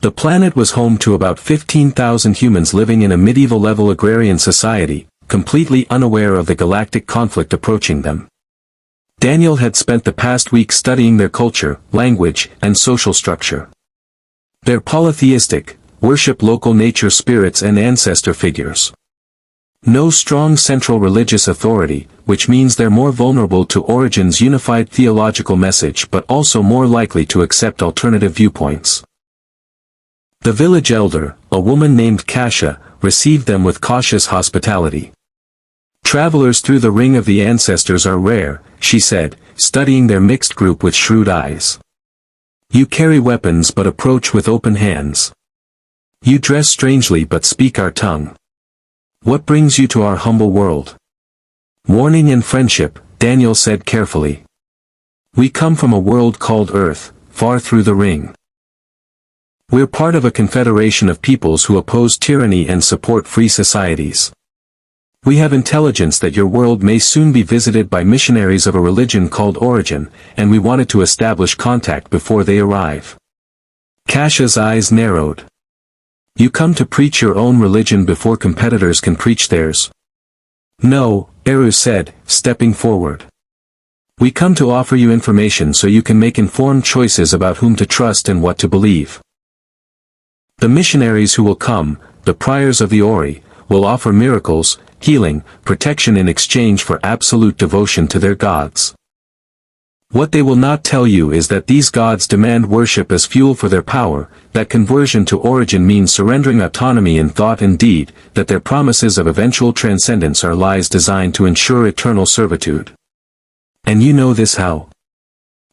[SPEAKER 1] The planet was home to about 15,000 humans living in a medieval-level agrarian society, completely unaware of the galactic conflict approaching them. Daniel had spent the past week studying their culture, language, and social structure. They're polytheistic, worship local nature spirits and ancestor figures. No strong central religious authority, which means they're more vulnerable to Origin's unified theological message but also more likely to accept alternative viewpoints. The village elder, a woman named Kasha, received them with cautious hospitality. Travelers through the ring of the ancestors are rare, she said, studying their mixed group with shrewd eyes. You carry weapons but approach with open hands. You dress strangely but speak our tongue. What brings you to our humble world? Warning and friendship, Daniel said carefully. We come from a world called Earth, far through the ring. We're part of a confederation of peoples who oppose tyranny and support free societies. We have intelligence that your world may soon be visited by missionaries of a religion called Origin, and we wanted to establish contact before they arrive. Kasha's eyes narrowed. You come to preach your own religion before competitors can preach theirs. No, Eru said, stepping forward. We come to offer you information so you can make informed choices about whom to trust and what to believe. The missionaries who will come, the priors of the Ori, will offer miracles, healing, protection in exchange for absolute devotion to their gods. What they will not tell you is that these gods demand worship as fuel for their power, that conversion to Origin means surrendering autonomy in thought and deed, that their promises of eventual transcendence are lies designed to ensure eternal servitude. And you know this how?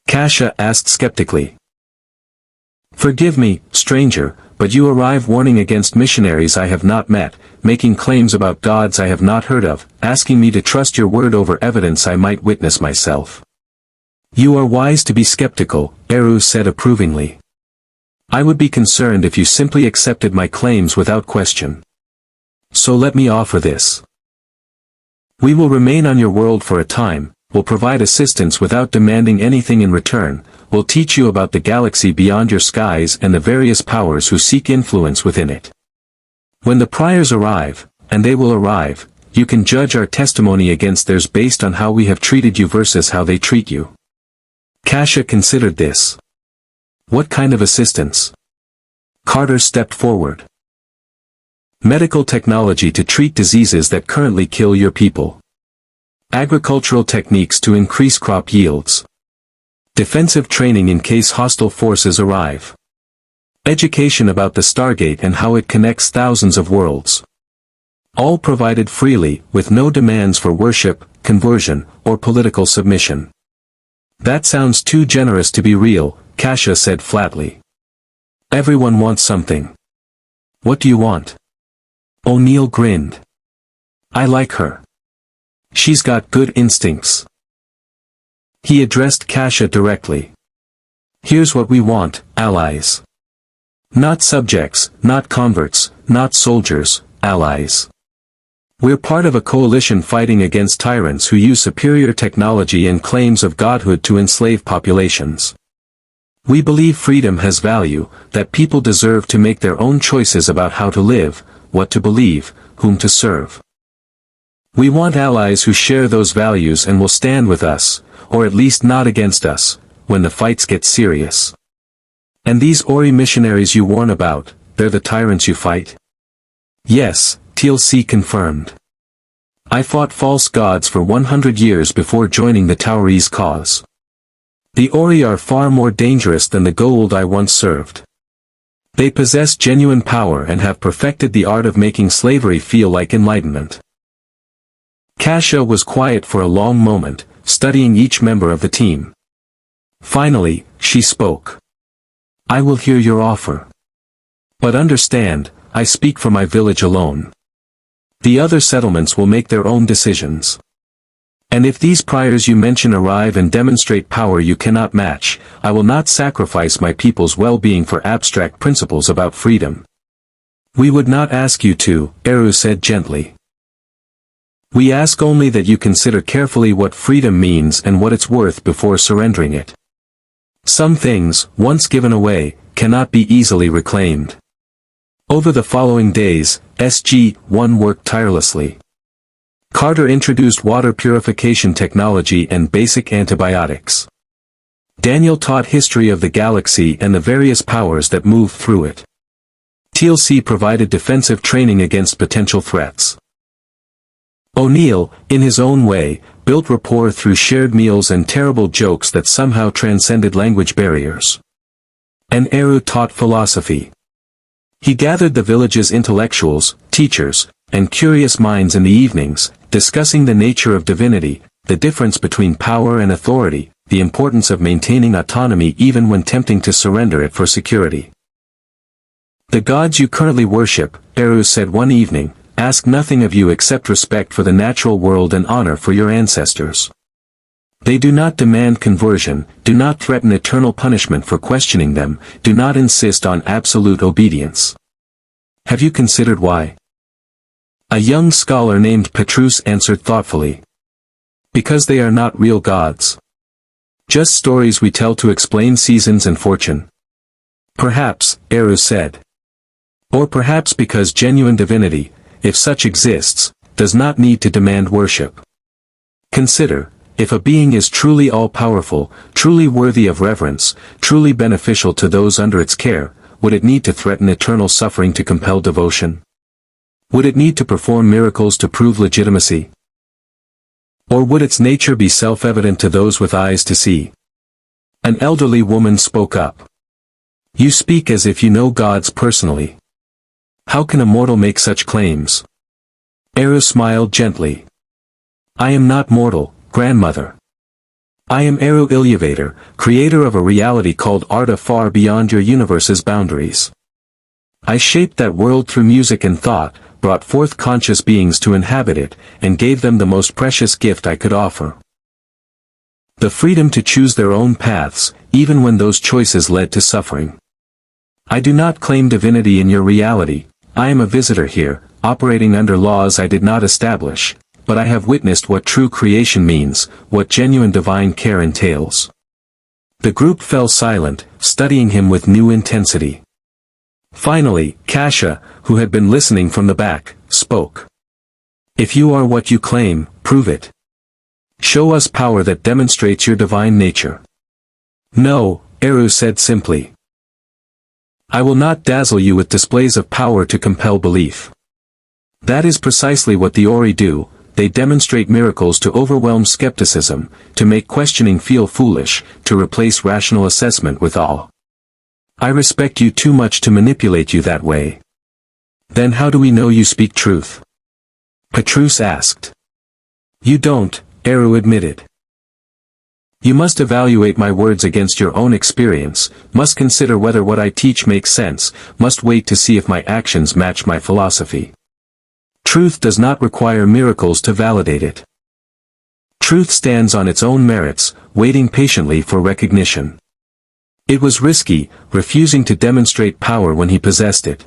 [SPEAKER 1] Kasha asked skeptically. Forgive me, stranger, but you arrive warning against missionaries I have not met, making claims about gods I have not heard of, asking me to trust your word over evidence I might witness myself. You are wise to be skeptical, Eru said approvingly. I would be concerned if you simply accepted my claims without question. So let me offer this. We will remain on your world for a time, will provide assistance without demanding anything in return, will teach you about the galaxy beyond your skies and the various powers who seek influence within it. When the priors arrive, and they will arrive, you can judge our testimony against theirs based on how we have treated you versus how they treat you. Kasha considered this. What kind of assistance? Carter stepped forward. Medical technology to treat diseases that currently kill your people. Agricultural techniques to increase crop yields. Defensive training in case hostile forces arrive. Education about the Stargate and how it connects thousands of worlds. All provided freely, with no demands for worship, conversion, or political submission. That sounds too generous to be real, Kasha said flatly. Everyone wants something. What do you want? O'Neill grinned. I like her. She's got good instincts. He addressed Kasha directly. Here's what we want, allies. Not subjects, not converts, not soldiers, allies. We're part of a coalition fighting against tyrants who use superior technology and claims of godhood to enslave populations. We believe freedom has value, that people deserve to make their own choices about how to live, what to believe, whom to serve. We want allies who share those values and will stand with us, or at least not against us, when the fights get serious. And these Ori missionaries you warn about, they're the tyrants you fight? Yes, TLC confirmed. I fought false gods for 100 years before joining the Tauri's cause. The Ori are far more dangerous than the Goa'uld I once served. They possess genuine power and have perfected the art of making slavery feel like enlightenment. Kasha was quiet for a long moment, studying each member of the team. Finally, she spoke. I will hear your offer. But understand, I speak for my village alone. The other settlements will make their own decisions. And if these priors you mention arrive and demonstrate power you cannot match, I will not sacrifice my people's well-being for abstract principles about freedom. We would not ask you to, Eru said gently. We ask only that you consider carefully what freedom means and what it's worth before surrendering it. Some things, once given away, cannot be easily reclaimed. Over the following days, SG-1 worked tirelessly. Carter introduced water purification technology and basic antibiotics. Daniel taught history of the galaxy and the various powers that move through it. TLC provided defensive training against potential threats. O'Neill, in his own way, built rapport through shared meals and terrible jokes that somehow transcended language barriers. And Eru taught philosophy. He gathered the village's intellectuals, teachers, and curious minds in the evenings, discussing the nature of divinity, the difference between power and authority, the importance of maintaining autonomy even when tempting to surrender it for security. The gods you currently worship, Eru said one evening, ask nothing of you except respect for the natural world and honor for your ancestors. They do not demand conversion, do not threaten eternal punishment for questioning them, do not insist on absolute obedience. Have you considered why? A young scholar named Petrus answered thoughtfully. Because they are not real gods. Just stories we tell to explain seasons and fortune. Perhaps, Eru said. Or perhaps because genuine divinity, if such exists, does not need to demand worship. Consider, if a being is truly all-powerful, truly worthy of reverence, truly beneficial to those under its care, would it need to threaten eternal suffering to compel devotion? Would it need to perform miracles to prove legitimacy? Or would its nature be self-evident to those with eyes to see? An elderly woman spoke up. You speak as if you know gods personally. How can a mortal make such claims? Eru smiled gently. I am not mortal, grandmother. I am Eru Ilúvatar, creator of a reality called Arda far beyond your universe's boundaries. I shaped that world through music and thought, brought forth conscious beings to inhabit it, and gave them the most precious gift I could offer. The freedom to choose their own paths, even when those choices led to suffering. I do not claim divinity in your reality, I am a visitor here, operating under laws I did not establish, but I have witnessed what true creation means, what genuine divine care entails. The group fell silent, studying him with new intensity. Finally, Kasha, who had been listening from the back, spoke. If you are what you claim, prove it. Show us power that demonstrates your divine nature. No, Eru said simply. I will not dazzle you with displays of power to compel belief. That is precisely what the Ori do, they demonstrate miracles to overwhelm skepticism, to make questioning feel foolish, to replace rational assessment with awe. I respect you too much to manipulate you that way. Then how do we know you speak truth? Petrus asked. You don't, Eru admitted. You must evaluate my words against your own experience, must consider whether what I teach makes sense, must wait to see if my actions match my philosophy. Truth does not require miracles to validate it. Truth stands on its own merits, waiting patiently for recognition. It was risky, refusing to demonstrate power when he possessed it.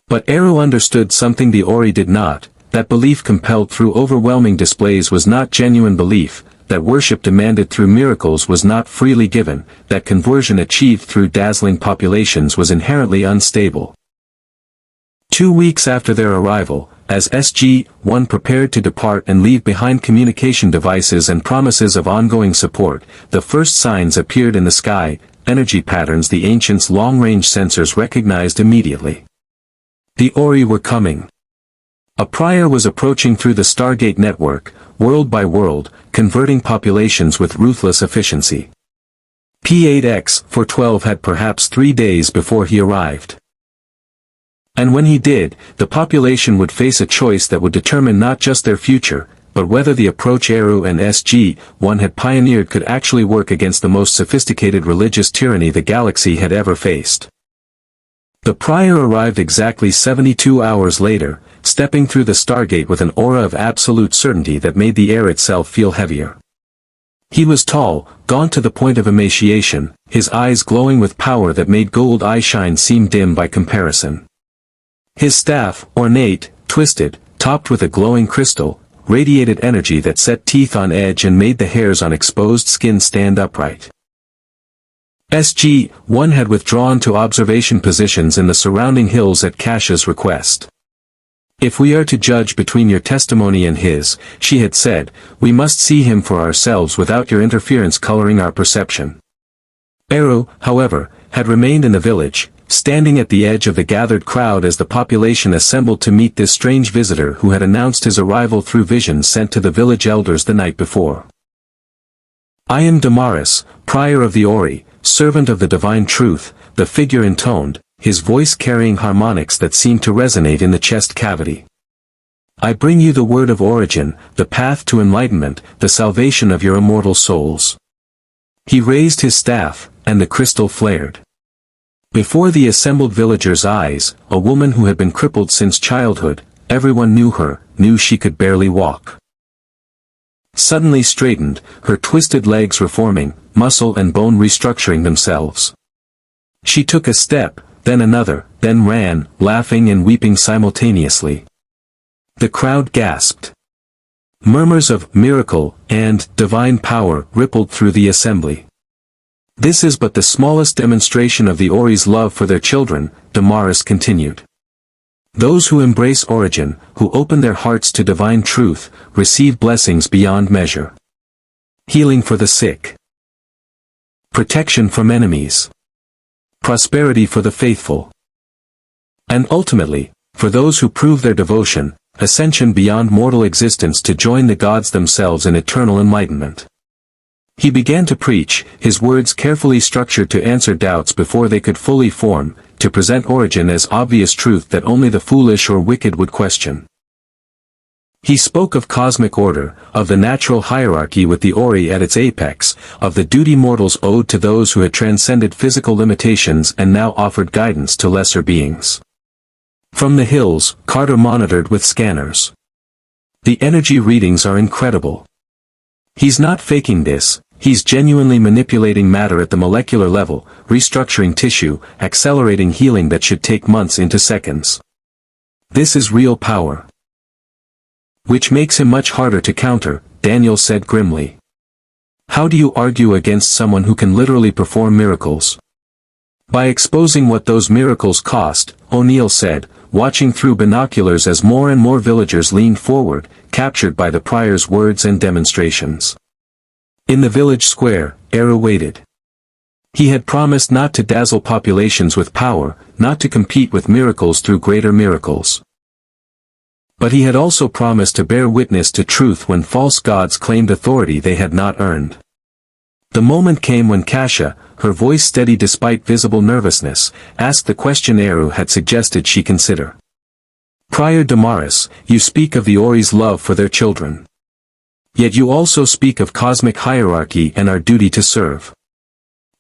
[SPEAKER 1] But Eru understood something the Ori did not, that belief compelled through overwhelming displays was not genuine belief, that worship demanded through miracles was not freely given, that conversion achieved through dazzling populations was inherently unstable. 2 weeks after their arrival, as SG-1 prepared to depart and leave behind communication devices and promises of ongoing support, the first signs appeared in the sky, energy patterns the ancients' long-range sensors recognized immediately. The Ori were coming. A Prior was approaching through the Stargate network, world by world, converting populations with ruthless efficiency. P8X-412 had perhaps 3 days before he arrived. And when he did, the population would face a choice that would determine not just their future, but whether the approach Eru and SG-1 had pioneered could actually work against the most sophisticated religious tyranny the galaxy had ever faced. The Prior arrived exactly 72 hours later, stepping through the Stargate with an aura of absolute certainty that made the air itself feel heavier. He was tall, gaunt to the point of emaciation, his eyes glowing with power that made gold eyeshine seem dim by comparison. His staff, ornate, twisted, topped with a glowing crystal, radiated energy that set teeth on edge and made the hairs on exposed skin stand upright. SG-1 had withdrawn to observation positions in the surrounding hills at Kasha's request. "If we are to judge between your testimony and his," she had said, "we must see him for ourselves without your interference coloring our perception." Eru, however, had remained in the village, standing at the edge of the gathered crowd as the population assembled to meet this strange visitor who had announced his arrival through visions sent to the village elders the night before. "I am Damaris, Prior of the Ori, servant of the divine truth," the figure intoned, his voice carrying harmonics that seemed to resonate in the chest cavity. "I bring you the word of origin, the path to enlightenment, the salvation of your immortal souls." He raised his staff, and the crystal flared. Before the assembled villagers' eyes, a woman who had been crippled since childhood, everyone knew her, knew she could barely walk. Suddenly straightened, her twisted legs reforming, muscle and bone restructuring themselves. She took a step, then another, then ran, laughing and weeping simultaneously. The crowd gasped. Murmurs of "miracle" and "divine power" rippled through the assembly. "This is but the smallest demonstration of the Ori's love for their children," Damaris continued. "Those who embrace origin, who open their hearts to divine truth, receive blessings beyond measure. Healing for the sick. Protection from enemies. Prosperity for the faithful. And ultimately, for those who prove their devotion, ascension beyond mortal existence to join the gods themselves in eternal enlightenment." He began to preach, his words carefully structured to answer doubts before they could fully form, to present origin as obvious truth that only the foolish or wicked would question. He spoke of cosmic order, of the natural hierarchy with the Ori at its apex, of the duty mortals owed to those who had transcended physical limitations and now offered guidance to lesser beings. From the hills, Carter monitored with scanners. "The energy readings are incredible. He's not faking this. He's genuinely manipulating matter at the molecular level, restructuring tissue, accelerating healing that should take months into seconds. This is real power. Which makes him much harder to counter," Daniel said grimly. "How do you argue against someone who can literally perform miracles?" "By exposing what those miracles cost," O'Neill said, watching through binoculars as more and more villagers leaned forward, captured by the Prior's words and demonstrations. In the village square, Eru waited. He had promised not to dazzle populations with power, not to compete with miracles through greater miracles. But he had also promised to bear witness to truth when false gods claimed authority they had not earned. The moment came when Kasha, her voice steady despite visible nervousness, asked the question Eru had suggested she consider. "Prior Damaris, you speak of the Ori's love for their children. Yet you also speak of cosmic hierarchy and our duty to serve.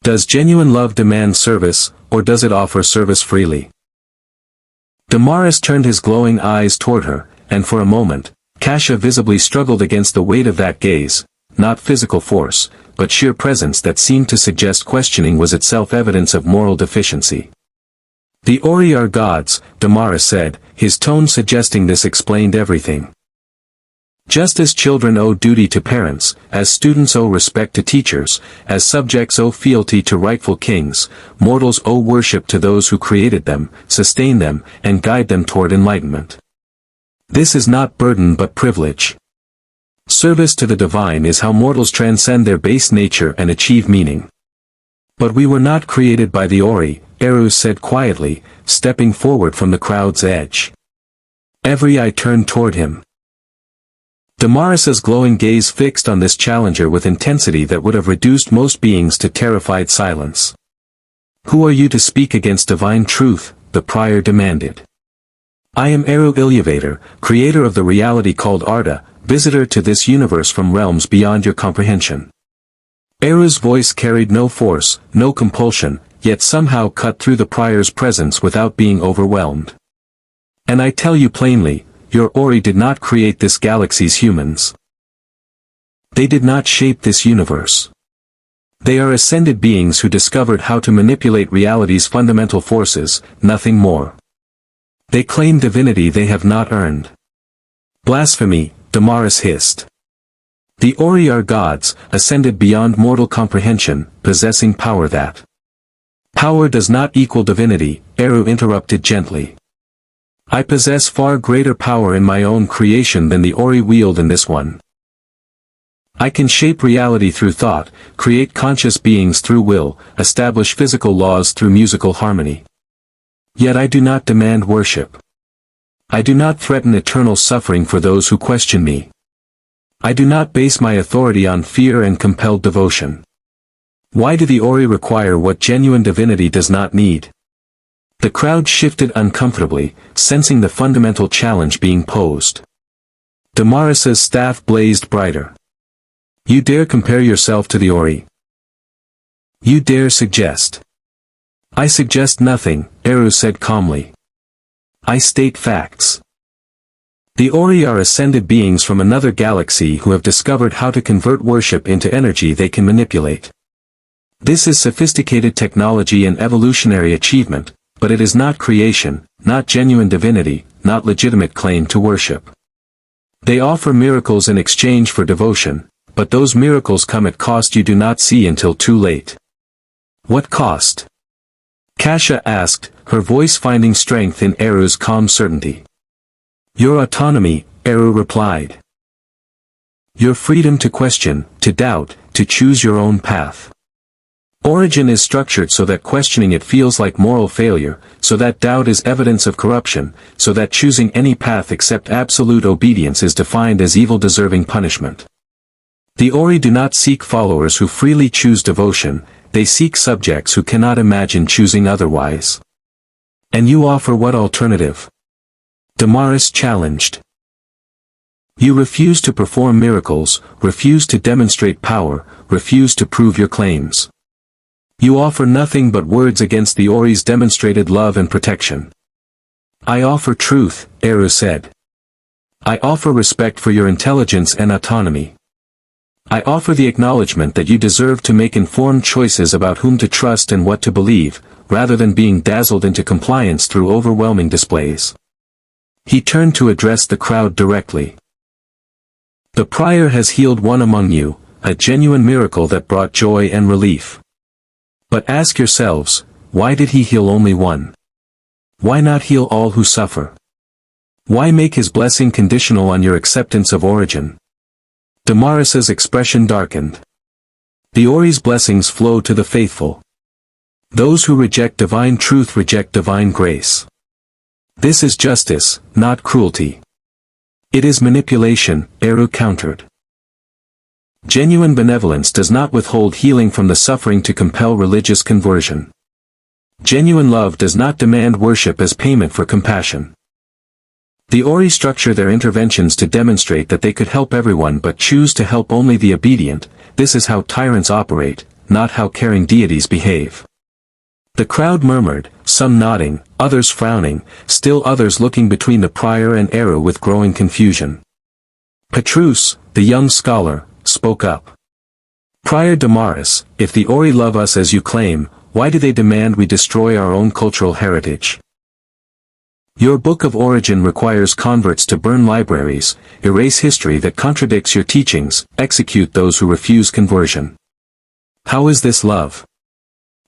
[SPEAKER 1] Does genuine love demand service, or does it offer service freely?" Damaris turned his glowing eyes toward her, and for a moment, Kasha visibly struggled against the weight of that gaze, not physical force, but sheer presence that seemed to suggest questioning was itself evidence of moral deficiency. "The Ori are gods," Damaris said, his tone suggesting this explained everything. "Just as children owe duty to parents, as students owe respect to teachers, as subjects owe fealty to rightful kings, mortals owe worship to those who created them, sustain them, and guide them toward enlightenment. This is not burden but privilege. Service to the divine is how mortals transcend their base nature and achieve meaning. But we were not created by the Ori, Eru said quietly, stepping forward from the crowd's edge. Every eye turned toward him. Damaris's glowing gaze fixed on this challenger with intensity that would have reduced most beings to terrified silence. "Who are you to speak against divine truth?" the prior demanded. "I am Eru Ilúvatar, creator of the reality called Arda, visitor to this universe from realms beyond your comprehension." Eru's voice carried no force, no compulsion, yet somehow cut through the prior's presence without being overwhelmed. "And I tell you plainly, your Ori did not create this galaxy's humans. They did not shape this universe. They are ascended beings who discovered how to manipulate reality's fundamental forces, nothing more. They claim divinity they have not earned." "Blasphemy," Damaris hissed. "The Ori are gods, ascended beyond mortal comprehension, possessing power that—" "Power does not equal divinity," Eru interrupted gently. "I possess far greater power in my own creation than the Ori wield in this one. I can shape reality through thought, create conscious beings through will, establish physical laws through musical harmony. Yet I do not demand worship. I do not threaten eternal suffering for those who question me. I do not base my authority on fear and compelled devotion. Why do the Ori require what genuine divinity does not need?" The crowd shifted uncomfortably, sensing the fundamental challenge being posed. Damaris's staff blazed brighter. "You dare compare yourself to the Ori? You dare suggest?" "I suggest nothing," Eru said calmly. "I state facts. The Ori are ascended beings from another galaxy who have discovered how to convert worship into energy they can manipulate. This is sophisticated technology and evolutionary achievement, but it is not creation, not genuine divinity, not legitimate claim to worship. They offer miracles in exchange for devotion, but those miracles come at cost you do not see until too late." "What cost?" Kasha asked, her voice finding strength in Eru's calm certainty. "Your autonomy," Eru replied. "Your freedom to question, to doubt, to choose your own path. Origin is structured so that questioning it feels like moral failure, so that doubt is evidence of corruption, so that choosing any path except absolute obedience is defined as evil deserving punishment. The Ori do not seek followers who freely choose devotion, they seek subjects who cannot imagine choosing otherwise. And you offer what alternative?" Damaris challenged. "You refuse to perform miracles, refuse to demonstrate power, refuse to prove your claims. You offer nothing but words against the Ori's demonstrated love and protection." "I offer truth," Eru said. "I offer respect for your intelligence and autonomy. I offer the acknowledgement that you deserve to make informed choices about whom to trust and what to believe, rather than being dazzled into compliance through overwhelming displays." He turned to address the crowd directly. "The prior has healed one among you, a genuine miracle that brought joy and relief. But ask yourselves, why did he heal only one? Why not heal all who suffer? Why make his blessing conditional on your acceptance of origin?" Damaris's expression darkened. "The Ori's blessings flow to the faithful. Those who reject divine truth reject divine grace. This is justice, not cruelty." "It is manipulation," Eru countered. "Genuine benevolence does not withhold healing from the suffering to compel religious conversion. Genuine love does not demand worship as payment for compassion. The Ori structure their interventions to demonstrate that they could help everyone but choose to help only the obedient. This is how tyrants operate, not how caring deities behave." The crowd murmured, some nodding, others frowning, still others looking between the prior and Eru with growing confusion. Petrus, the young scholar, spoke up. "Prior Damaris, if the Ori love us as you claim, why do they demand we destroy our own cultural heritage? Your Book of Origin requires converts to burn libraries, erase history that contradicts your teachings, execute those who refuse conversion. How is this love?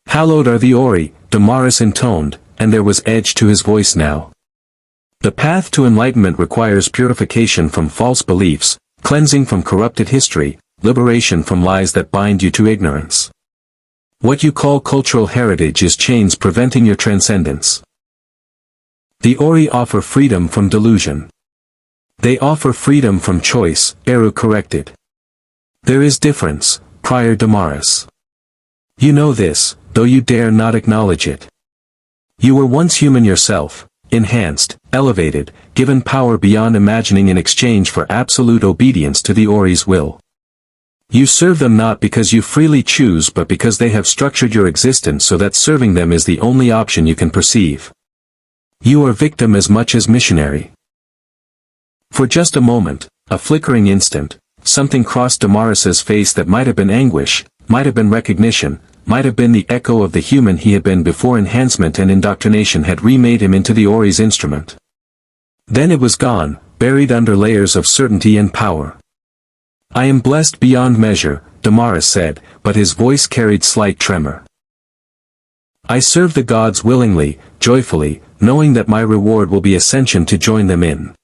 [SPEAKER 1] Hallowed are the Ori," Damaris intoned, and there was edge to his voice now. "The path to enlightenment requires purification from false beliefs, cleansing from corrupted history, liberation from lies that bind you to ignorance. What you call cultural heritage is chains preventing your transcendence. The Ori offer freedom from delusion. They offer freedom from choice, Eru corrected. There is difference, Prior Damaris. You know this, though you dare not acknowledge it. You were once human yourself, enhanced, elevated, given power beyond imagining in exchange for absolute obedience to the Ori's will. You serve them not because you freely choose but because they have structured your existence so that serving them is the only option you can perceive. You are victim as much as missionary. For just a moment, a flickering instant, something crossed Damaris's face that might have been anguish, might have been recognition, might have been the echo of the human he had been before enhancement and indoctrination had remade him into the Ori's instrument. Then it was gone, buried under layers of certainty and power. I am blessed beyond measure, Damaris said, but his voice carried slight tremor. I serve the gods willingly, joyfully, knowing that my reward will be ascension to join them in.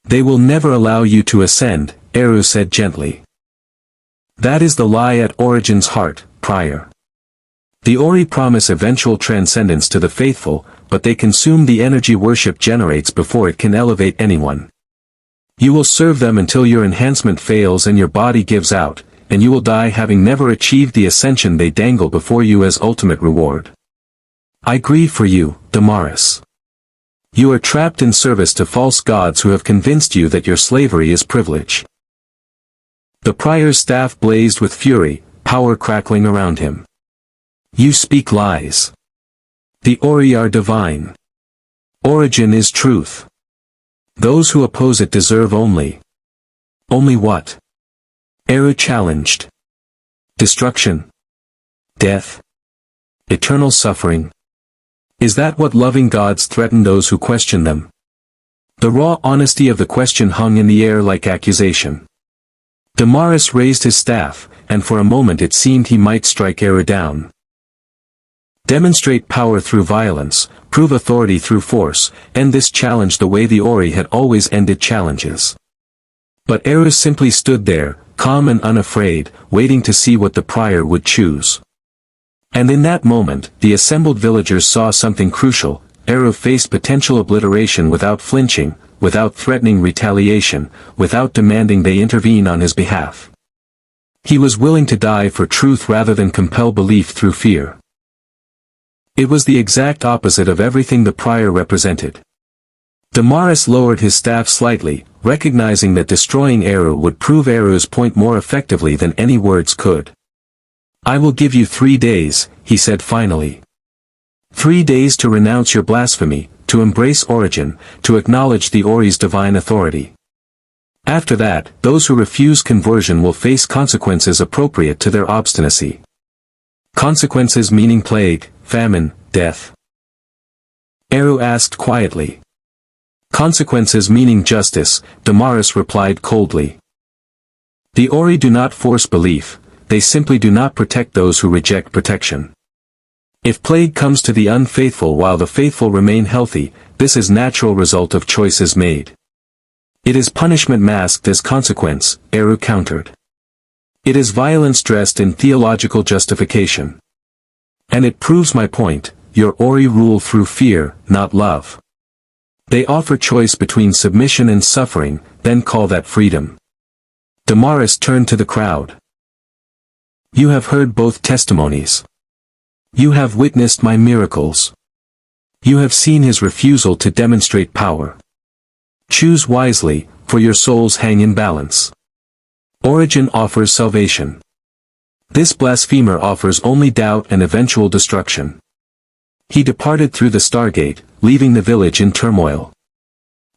[SPEAKER 1] They will never allow you to ascend, Eru said gently. That is the lie at Origin's heart, Prior. The Ori promise eventual transcendence to the faithful, but they consume the energy worship generates before it can elevate anyone. You will serve them until your enhancement fails and your body gives out, and you will die having never achieved the ascension they dangle before you as ultimate reward. I grieve for you, Damaris. You are trapped in service to false gods who have convinced you that your slavery is privilege. The Prior's staff blazed with fury, power crackling around him. You speak lies. The Ori are divine. Origin is truth. Those who oppose it deserve only what? Eru challenged. Destruction. Death. Eternal suffering. Is that what loving gods threaten those who question them? The raw honesty of the question hung in the air like accusation. Damaris raised his staff, and for a moment it seemed he might strike Eru down. Demonstrate power through violence, prove authority through force, end this challenge the way the Ori had always ended challenges. But Eru simply stood there, calm and unafraid, waiting to see what the Prior would choose. And in that moment, the assembled villagers saw something crucial. Eru faced potential obliteration without flinching, without threatening retaliation, without demanding they intervene on his behalf. He was willing to die for truth rather than compel belief through fear. It was the exact opposite of everything the Prior represented. Damaris lowered his staff slightly, recognizing that destroying Eru would prove Eru's point more effectively than any words could. I will give you 3 days, he said finally. 3 days to renounce your blasphemy, to embrace Origin, to acknowledge the Ori's divine authority. After that, those who refuse conversion will face consequences appropriate to their obstinacy. Consequences meaning plague, famine, death. Eru asked quietly. Consequences meaning justice, Damaris replied coldly. The Ori do not force belief, they simply do not protect those who reject protection. If plague comes to the unfaithful while the faithful remain healthy, this is natural result of choices made. It is punishment masked as consequence, Eru countered. It is violence dressed in theological justification. And it proves my point, your Ori rule through fear, not love. They offer choice between submission and suffering, then call that freedom. Damaris turned to the crowd. You have heard both testimonies. You have witnessed my miracles. You have seen his refusal to demonstrate power. Choose wisely, for your souls hang in balance. Origin offers salvation. This blasphemer offers only doubt and eventual destruction. He departed through the Stargate, leaving the village in turmoil.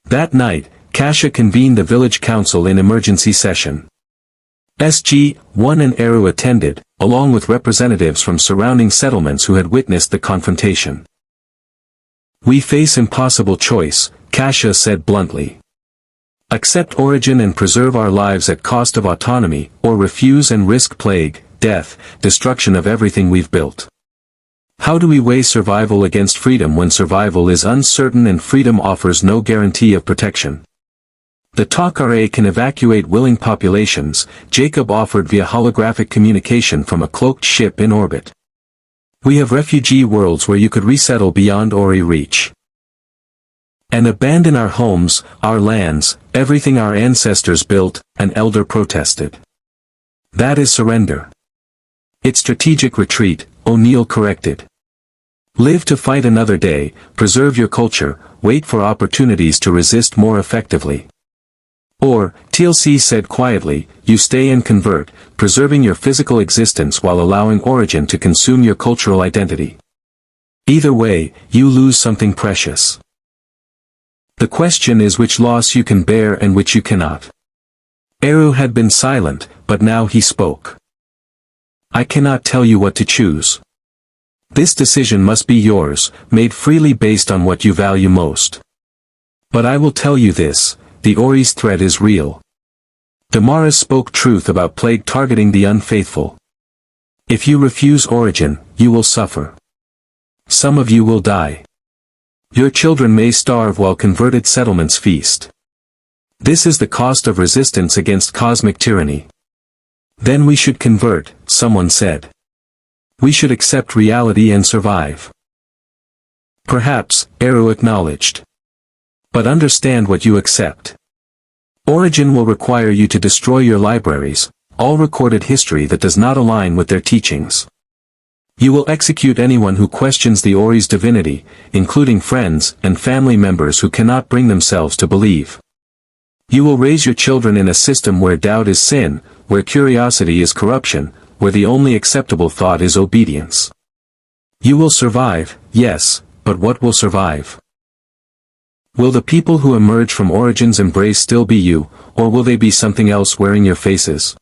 [SPEAKER 1] That night, Kasha convened the village council in emergency session. SG-1 and Eru attended, along with representatives from surrounding settlements who had witnessed the confrontation. We face impossible choice, Kasha said bluntly. Accept Origin and preserve our lives at cost of autonomy, or refuse and risk plague, death, destruction of everything we've built. How do we weigh survival against freedom when survival is uncertain and freedom offers no guarantee of protection? The Takare can evacuate willing populations, Jacob offered via holographic communication from a cloaked ship in orbit. We have refugee worlds where you could resettle beyond Ori reach. And abandon our homes, our lands, everything our ancestors built, an elder protested. That is surrender. It's strategic retreat, O'Neill corrected. Live to fight another day, preserve your culture, wait for opportunities to resist more effectively. Or, TLC said quietly, you stay and convert, preserving your physical existence while allowing origin to consume your cultural identity. Either way, you lose something precious. The question is which loss you can bear and which you cannot. Eru had been silent, but now he spoke. I cannot tell you what to choose. This decision must be yours, made freely based on what you value most. But I will tell you this, the Ori's threat is real. Damaris spoke truth about plague targeting the unfaithful. If you refuse origin, you will suffer. Some of you will die. Your children may starve while converted settlements feast. This is the cost of resistance against cosmic tyranny. Then we should convert, someone said. We should accept reality and survive. Perhaps, Eru acknowledged. But understand what you accept. Origin will require you to destroy your libraries, all recorded history that does not align with their teachings. You will execute anyone who questions the Ori's divinity, including friends and family members who cannot bring themselves to believe. You will raise your children in a system where doubt is sin, where curiosity is corruption, where the only acceptable thought is obedience. You will survive, yes, but what will survive? Will the people who emerge from Origin's embrace still be you, or will they be something else wearing your faces?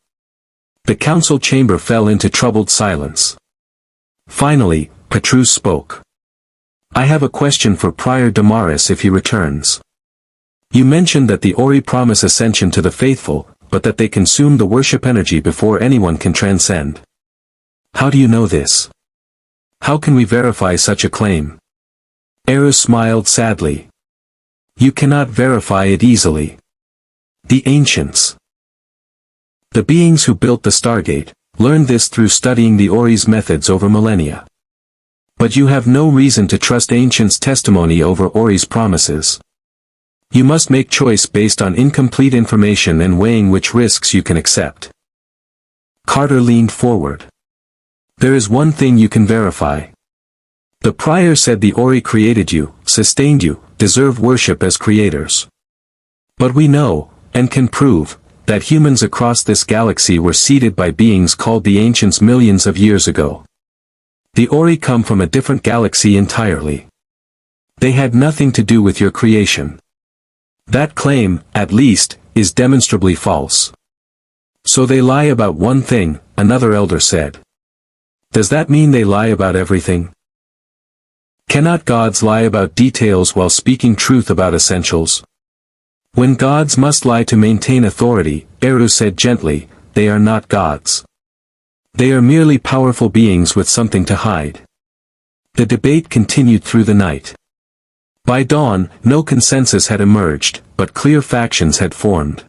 [SPEAKER 1] The council chamber fell into troubled silence. Finally, Petrus spoke. I have a question for Prior Damaris if he returns. You mentioned that the Ori promise ascension to the faithful, but that they consume the worship energy before anyone can transcend. How do you know this? How can we verify such a claim? Eru smiled sadly. You cannot verify it easily. The ancients, the beings who built the Stargate, learned this through studying the Ori's methods over millennia. But you have no reason to trust ancients' testimony over Ori's promises. You must make choice based on incomplete information and weighing which risks you can accept. Carter leaned forward. There is one thing you can verify. The Prior said the Ori created you, sustained you, deserve worship as creators. But we know, and can prove, that humans across this galaxy were seeded by beings called the Ancients millions of years ago. The Ori come from a different galaxy entirely. They had nothing to do with your creation. That claim, at least, is demonstrably false. So they lie about one thing, another elder said. Does that mean they lie about everything? Cannot gods lie about details while speaking truth about essentials? When gods must lie to maintain authority, Eru said gently, they are not gods. They are merely powerful beings with something to hide. The debate continued through the night. By dawn, no consensus had emerged, but clear factions had formed.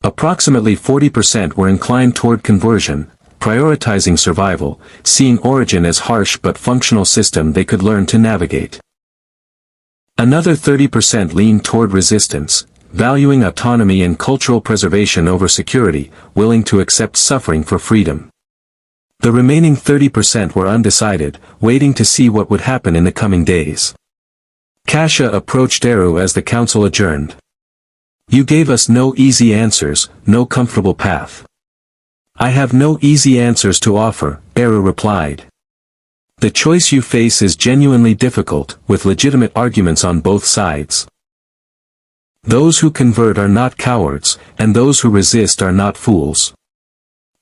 [SPEAKER 1] Approximately 40% were inclined toward conversion, prioritizing survival, seeing Origin as harsh but functional system they could learn to navigate. Another 30% leaned toward resistance, valuing autonomy and cultural preservation over security, willing to accept suffering for freedom. The remaining 30% were undecided, waiting to see what would happen in the coming days. Kasha approached Eru as the council adjourned. You gave us no easy answers, no comfortable path. I have no easy answers to offer, Eru replied. The choice you face is genuinely difficult, with legitimate arguments on both sides. Those who convert are not cowards, and those who resist are not fools.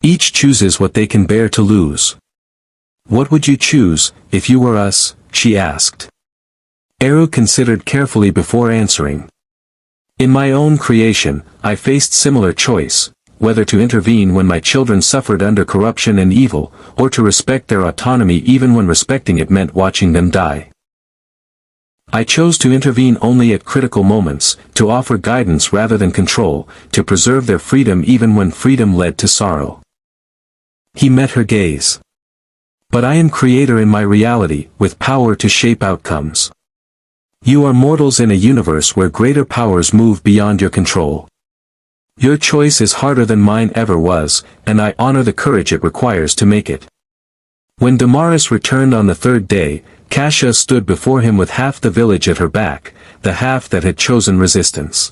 [SPEAKER 1] Each chooses what they can bear to lose. What would you choose, if you were us? She asked. Eru considered carefully before answering. In my own creation, I faced similar choice, whether to intervene when my children suffered under corruption and evil, or to respect their autonomy even when respecting it meant watching them die. I chose to intervene only at critical moments, to offer guidance rather than control, to preserve their freedom even when freedom led to sorrow. He met her gaze. But I am creator in my reality, with power to shape outcomes. You are mortals in a universe where greater powers move beyond your control. Your choice is harder than mine ever was, and I honor the courage it requires to make it. When Damaris returned on the third day, Kasha stood before him with half the village at her back, the half that had chosen resistance.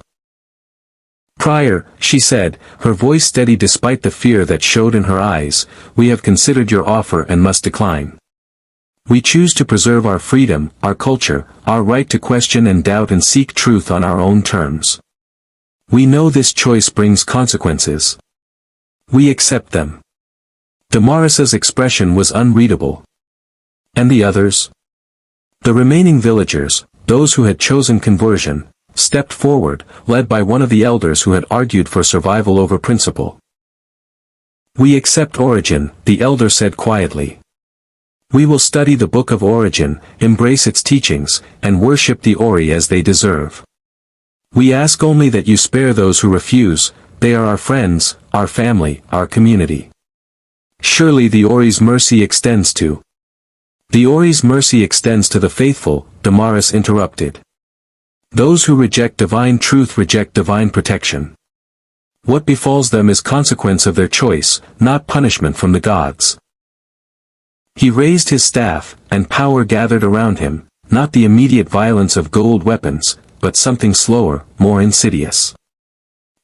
[SPEAKER 1] Prior, she said, her voice steady despite the fear that showed in her eyes, we have considered your offer and must decline. We choose to preserve our freedom, our culture, our right to question and doubt and seek truth on our own terms. We know this choice brings consequences. We accept them. Damaris's expression was unreadable. And the others? The remaining villagers, those who had chosen conversion, stepped forward, led by one of the elders who had argued for survival over principle. We accept origin, the elder said quietly. We will study the Book of Origin, embrace its teachings, and worship the Ori as they deserve. We ask only that you spare those who refuse, they are our friends, our family, our community. Surely the Ori's mercy extends to. The Ori's mercy extends to the faithful, Damaris interrupted. Those who reject divine truth reject divine protection. What befalls them is consequence of their choice, not punishment from the gods. He raised his staff, and power gathered around him, not the immediate violence of gold weapons, but something slower, more insidious.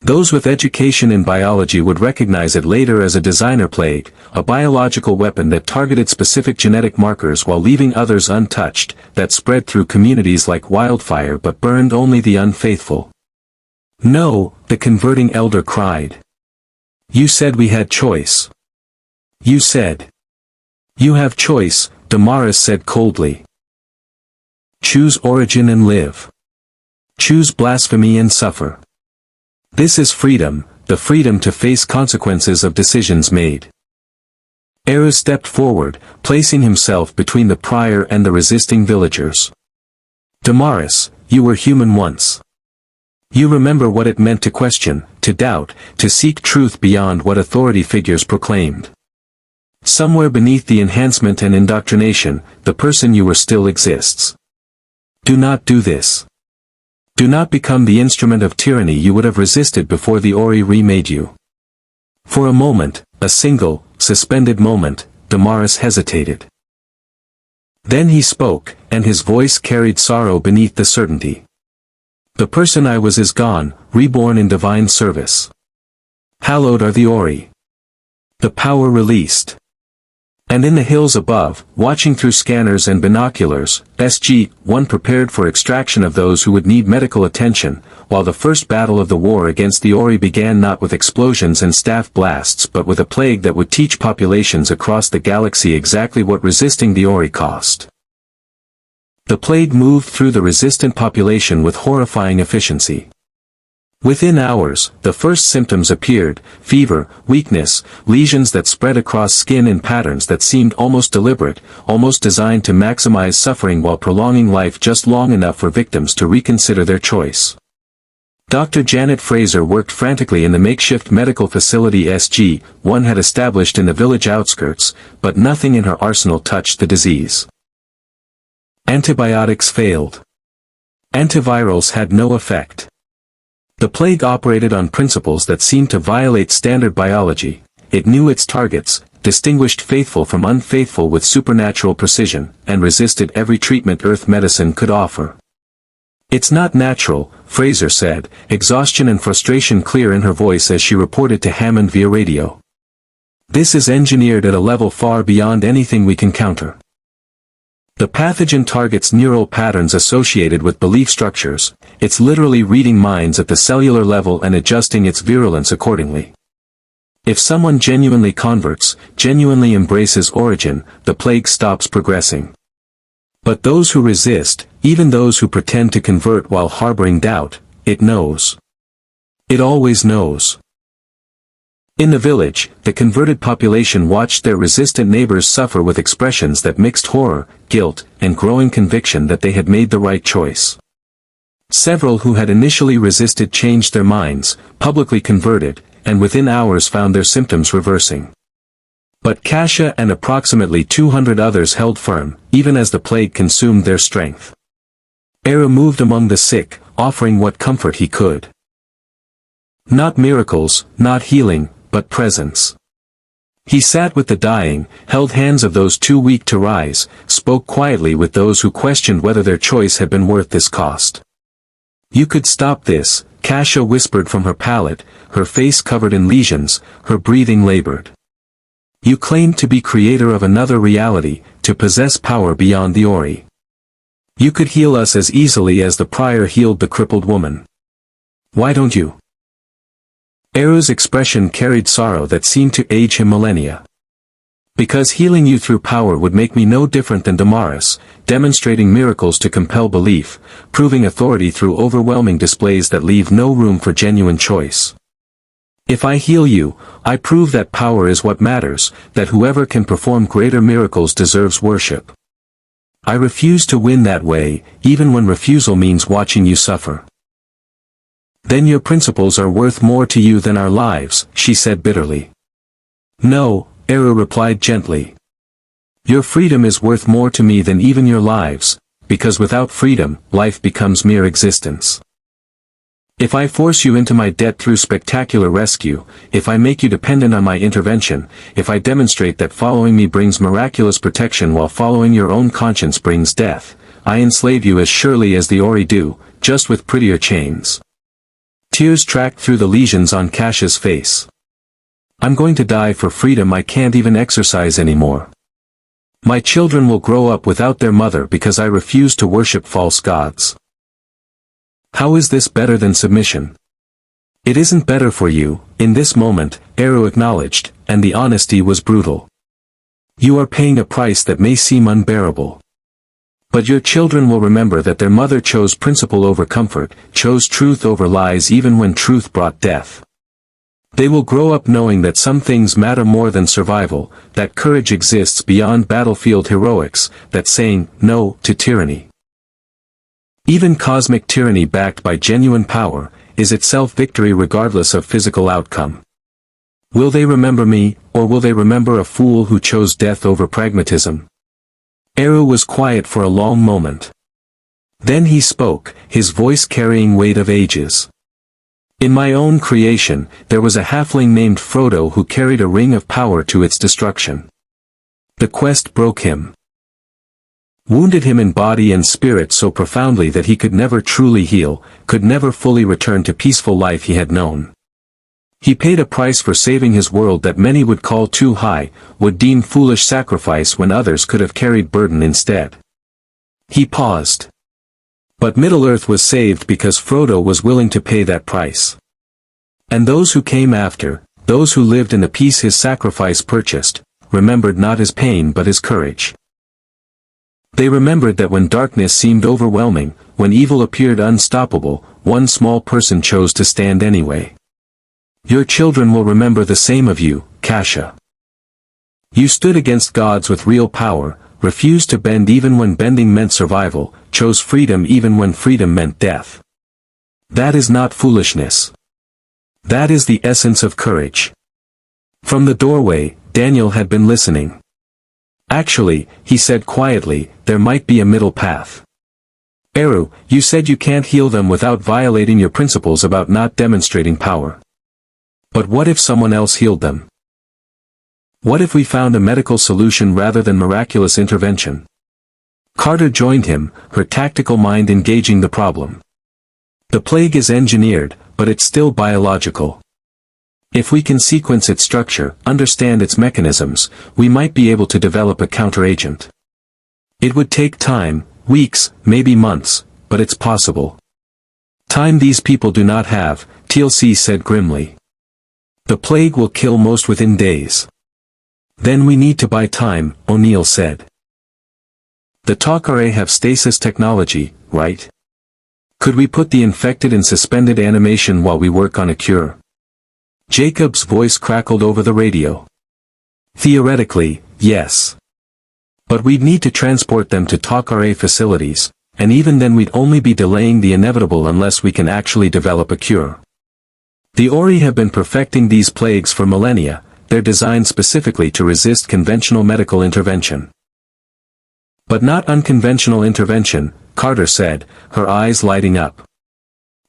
[SPEAKER 1] Those with education in biology would recognize it later as a designer plague, a biological weapon that targeted specific genetic markers while leaving others untouched, that spread through communities like wildfire but burned only the unfaithful. No, the converting elder cried. You said we had choice. You said. You have choice, Damaris said coldly. Choose origin and live. Choose blasphemy and suffer. This is freedom, the freedom to face consequences of decisions made. Eru stepped forward, placing himself between the prior and the resisting villagers. Damaris, you were human once. You remember what it meant to question, to doubt, to seek truth beyond what authority figures proclaimed. Somewhere beneath the enhancement and indoctrination, the person you were still exists. Do not do this. Do not become the instrument of tyranny you would have resisted before the Ori remade you. For a moment, a single, suspended moment, Damaris hesitated. Then he spoke, and his voice carried sorrow beneath the certainty. The person I was is gone, reborn in divine service. Hallowed are the Ori. The power released. And in the hills above, watching through scanners and binoculars, SG-1 prepared for extraction of those who would need medical attention, while the first battle of the war against the Ori began not with explosions and staff blasts but with a plague that would teach populations across the galaxy exactly what resisting the Ori cost. The plague moved through the resistant population with horrifying efficiency. Within hours, the first symptoms appeared: fever, weakness, lesions that spread across skin in patterns that seemed almost deliberate, almost designed to maximize suffering while prolonging life just long enough for victims to reconsider their choice. Dr. Janet Fraser worked frantically in the makeshift medical facility SG-1 had established in the village outskirts, but nothing in her arsenal touched the disease. Antibiotics failed. Antivirals had no effect. The plague operated on principles that seemed to violate standard biology. It knew its targets, distinguished faithful from unfaithful with supernatural precision, and resisted every treatment Earth medicine could offer. It's not natural, Fraser said, exhaustion and frustration clear in her voice as she reported to Hammond via radio. This is engineered at a level far beyond anything we can counter. The pathogen targets neural patterns associated with belief structures. It's literally reading minds at the cellular level and adjusting its virulence accordingly. If someone genuinely converts, genuinely embraces origin, the plague stops progressing. But those who resist, even those who pretend to convert while harboring doubt, it knows. It always knows. In the village, the converted population watched their resistant neighbors suffer with expressions that mixed horror, guilt, and growing conviction that they had made the right choice. Several who had initially resisted changed their minds, publicly converted, and within hours found their symptoms reversing. But Kasha and approximately 200 others held firm, even as the plague consumed their strength. Eru moved among the sick, offering what comfort he could. Not miracles, not healing, but presence. He sat with the dying, held hands of those too weak to rise, spoke quietly with those who questioned whether their choice had been worth this cost. "You could stop this," Kasha whispered from her pallet, her face covered in lesions, her breathing labored. "You claimed to be creator of another reality, to possess power beyond the Ori. You could heal us as easily as the Prior healed the crippled woman. Why don't you?" Eru's expression carried sorrow that seemed to age him millennia. "Because healing you through power would make me no different than Damaris, demonstrating miracles to compel belief, proving authority through overwhelming displays that leave no room for genuine choice. If I heal you, I prove that power is what matters, that whoever can perform greater miracles deserves worship. I refuse to win that way, even when refusal means watching you suffer." "Then your principles are worth more to you than our lives," she said bitterly. "No," Eru replied gently. "Your freedom is worth more to me than even your lives, because without freedom, life becomes mere existence. If I force you into my debt through spectacular rescue, if I make you dependent on my intervention, if I demonstrate that following me brings miraculous protection while following your own conscience brings death, I enslave you as surely as the Ori do, just with prettier chains." Tears tracked through the lesions on Kasha's face. "I'm going to die for freedom I can't even exercise anymore. My children will grow up without their mother because I refuse to worship false gods. How is this better than submission?" "It isn't better for you," in this moment, Eru acknowledged, and the honesty was brutal. "You are paying a price that may seem unbearable. But your children will remember that their mother chose principle over comfort, chose truth over lies even when truth brought death. They will grow up knowing that some things matter more than survival, that courage exists beyond battlefield heroics, that saying no to tyranny, even cosmic tyranny backed by genuine power, is itself victory regardless of physical outcome. Will they remember me, or will they remember a fool who chose death over pragmatism?" Eru was quiet for a long moment. Then he spoke, his voice carrying weight of ages. "In my own creation, there was a halfling named Frodo who carried a ring of power to its destruction. The quest broke him. Wounded him in body and spirit so profoundly that he could never truly heal, could never fully return to peaceful life he had known. He paid a price for saving his world that many would call too high, would deem foolish sacrifice when others could have carried burden instead." He paused. "But Middle-earth was saved because Frodo was willing to pay that price. And those who came after, those who lived in the peace his sacrifice purchased, remembered not his pain but his courage. They remembered that when darkness seemed overwhelming, when evil appeared unstoppable, one small person chose to stand anyway. Your children will remember the same of you, Kasha. You stood against gods with real power, refused to bend even when bending meant survival, chose freedom even when freedom meant death. That is not foolishness. That is the essence of courage." From the doorway, Daniel had been listening. "Actually," he said quietly, "there might be a middle path. Eru, you said you can't heal them without violating your principles about not demonstrating power. But what if someone else healed them? What if we found a medical solution rather than miraculous intervention?" Carter joined him, her tactical mind engaging the problem. "The plague is engineered, but it's still biological. If we can sequence its structure, understand its mechanisms, we might be able to develop a counteragent. It would take time, weeks, maybe months, but it's possible. Time these people do not have," TLC said grimly. "The plague will kill most within days." "Then we need to buy time," O'Neill said. "The Takare have stasis technology, right? Could we put the infected in suspended animation while we work on a cure?" Jacob's voice crackled over the radio. "Theoretically, yes. But we'd need to transport them to Takare facilities, and even then we'd only be delaying the inevitable unless we can actually develop a cure. The Ori have been perfecting these plagues for millennia, they're designed specifically to resist conventional medical intervention. But not unconventional intervention, Carter said, her eyes lighting up.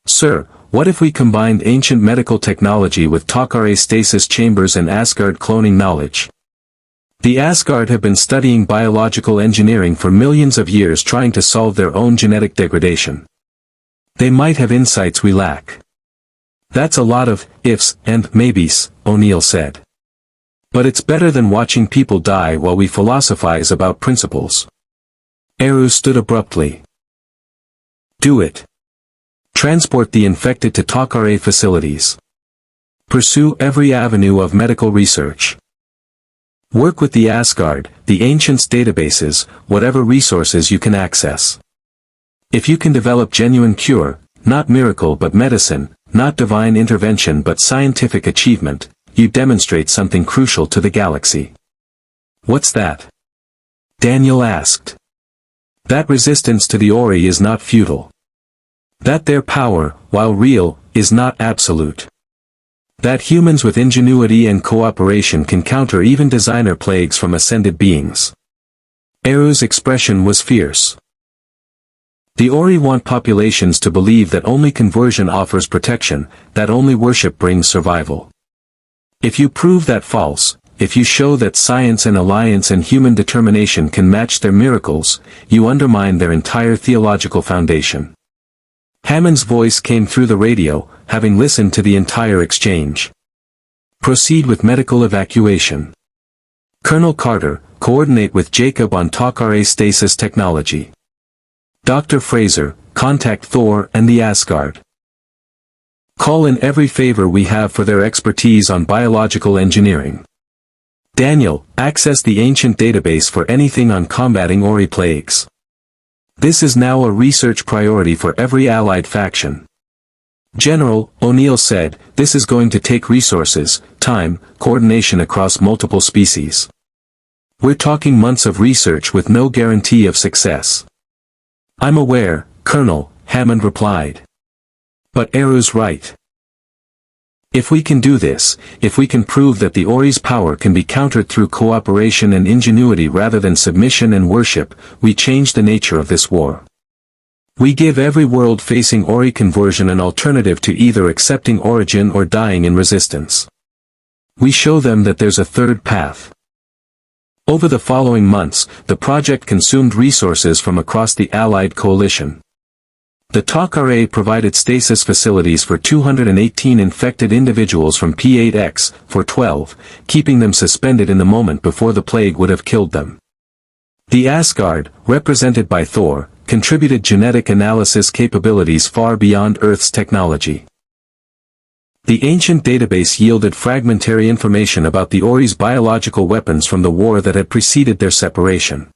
[SPEAKER 1] Sir, what if we combined ancient medical technology with Takare stasis chambers and Asgard cloning knowledge? The Asgard have been studying biological engineering for millions of years trying to solve their own genetic degradation. They might have insights we lack. That's a lot of ifs and maybes, O'Neill said. But it's better than watching people die while we philosophize about principles. Eru stood abruptly. Do it. Transport the infected to Takare facilities. Pursue every avenue of medical research. Work with the Asgard, the Ancients databases, whatever resources you can access. If you can develop genuine cure, not miracle but medicine, not divine intervention but scientific achievement, you demonstrate something crucial to the galaxy. What's that? Daniel asked. That resistance to the Ori is not futile. That their power, while real, is not absolute. That humans with ingenuity and cooperation can counter even designer plagues from ascended beings. Eru's expression was fierce. The Ori want populations to believe that only conversion offers protection, that only worship brings survival. If you prove that false, if you show that science and alliance and human determination can match their miracles, you undermine their entire theological foundation. Hammond's voice came through the radio, having listened to the entire exchange. Proceed with medical evacuation. Colonel Carter, coordinate with Jacob on Takare stasis technology. Dr. Fraser, contact Thor and the Asgard. Call in every favor we have for their expertise on biological engineering. Daniel, access the ancient database for anything on combating Ori plagues. This is now a research priority for every allied faction. General, O'Neill said, this is going to take resources, time, coordination across multiple species. We're talking months of research with no guarantee of success. I'm aware, Colonel, Hammond replied. But Eru's right. If we can do this, if we can prove that the Ori's power can be countered through cooperation and ingenuity rather than submission and worship, we change the nature of this war. We give every world facing Ori conversion an alternative to either accepting origin or dying in resistance. We show them that there's a third path. Over the following months, the project consumed resources from across the Allied coalition. The Takare provided stasis facilities for 218 infected individuals from P8X, for 12, keeping them suspended in the moment before the plague would have killed them. The Asgard, represented by Thor, contributed genetic analysis capabilities far beyond Earth's technology. The ancient database yielded fragmentary information about the Ori's biological weapons from the war that had preceded their separation.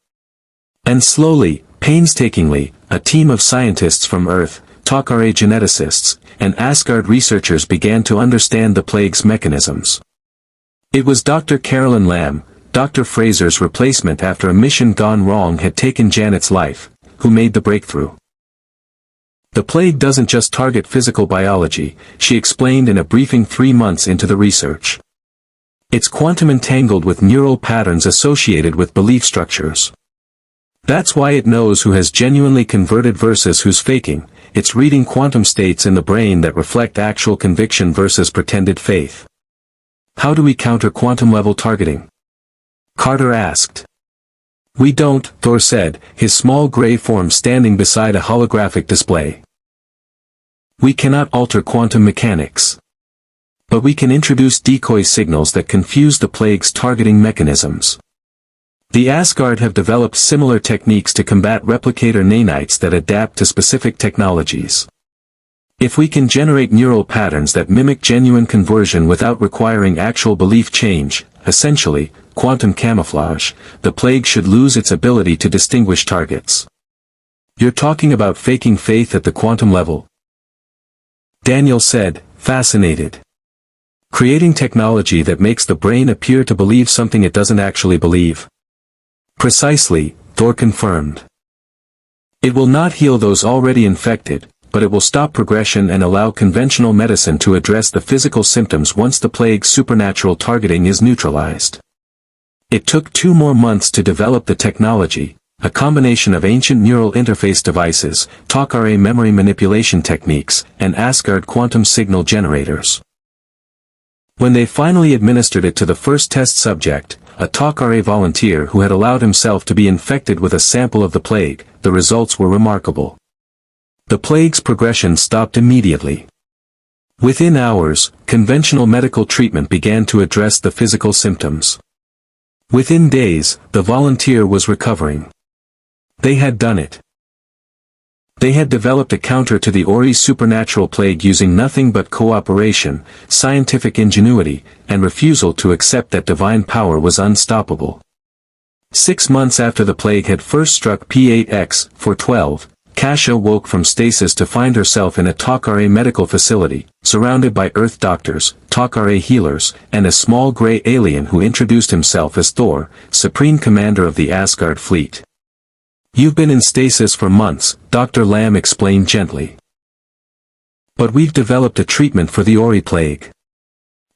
[SPEAKER 1] And slowly, painstakingly, a team of scientists from Earth, Takare geneticists, and Asgard researchers began to understand the plague's mechanisms. It was Dr. Carolyn Lamb, Dr. Fraser's replacement after a mission gone wrong had taken Janet's life, who made the breakthrough. The plague doesn't just target physical biology, she explained in a briefing 3 months into the research. It's quantum entangled with neural patterns associated with belief structures. That's why it knows who has genuinely converted versus who's faking. It's reading quantum states in the brain that reflect actual conviction versus pretended faith. How do we counter quantum-level targeting? Carter asked. We don't, Thor said, his small gray form standing beside a holographic display. We cannot alter quantum mechanics. But we can introduce decoy signals that confuse the plague's targeting mechanisms. The Asgard have developed similar techniques to combat replicator nanites that adapt to specific technologies. If we can generate neural patterns that mimic genuine conversion without requiring actual belief change, essentially, quantum camouflage, the plague should lose its ability to distinguish targets. You're talking about faking faith at the quantum level? Daniel said, fascinated. Creating technology that makes the brain appear to believe something it doesn't actually believe. Precisely, Thor confirmed. It will not heal those already infected, but it will stop progression and allow conventional medicine to address the physical symptoms once the plague's supernatural targeting is neutralized. It took 2 more months to develop the technology, a combination of ancient neural interface devices, Tolkien memory manipulation techniques, and Asgard quantum signal generators. When they finally administered it to the first test subject, a Tolkien volunteer who had allowed himself to be infected with a sample of the plague, the results were remarkable. The plague's progression stopped immediately. Within hours, conventional medical treatment began to address the physical symptoms. Within days, the volunteer was recovering. They had done it. They had developed a counter to the Ori's supernatural plague using nothing but cooperation, scientific ingenuity, and refusal to accept that divine power was unstoppable. 6 months after the plague had first struck P8X-412, Kasha woke from stasis to find herself in a Tolkien medical facility, surrounded by Earth doctors, Tolkien healers, and a small grey alien who introduced himself as Thor, Supreme Commander of the Asgard fleet. "You've been in stasis for months," Dr. Lamb explained gently. "But we've developed a treatment for the Ori plague.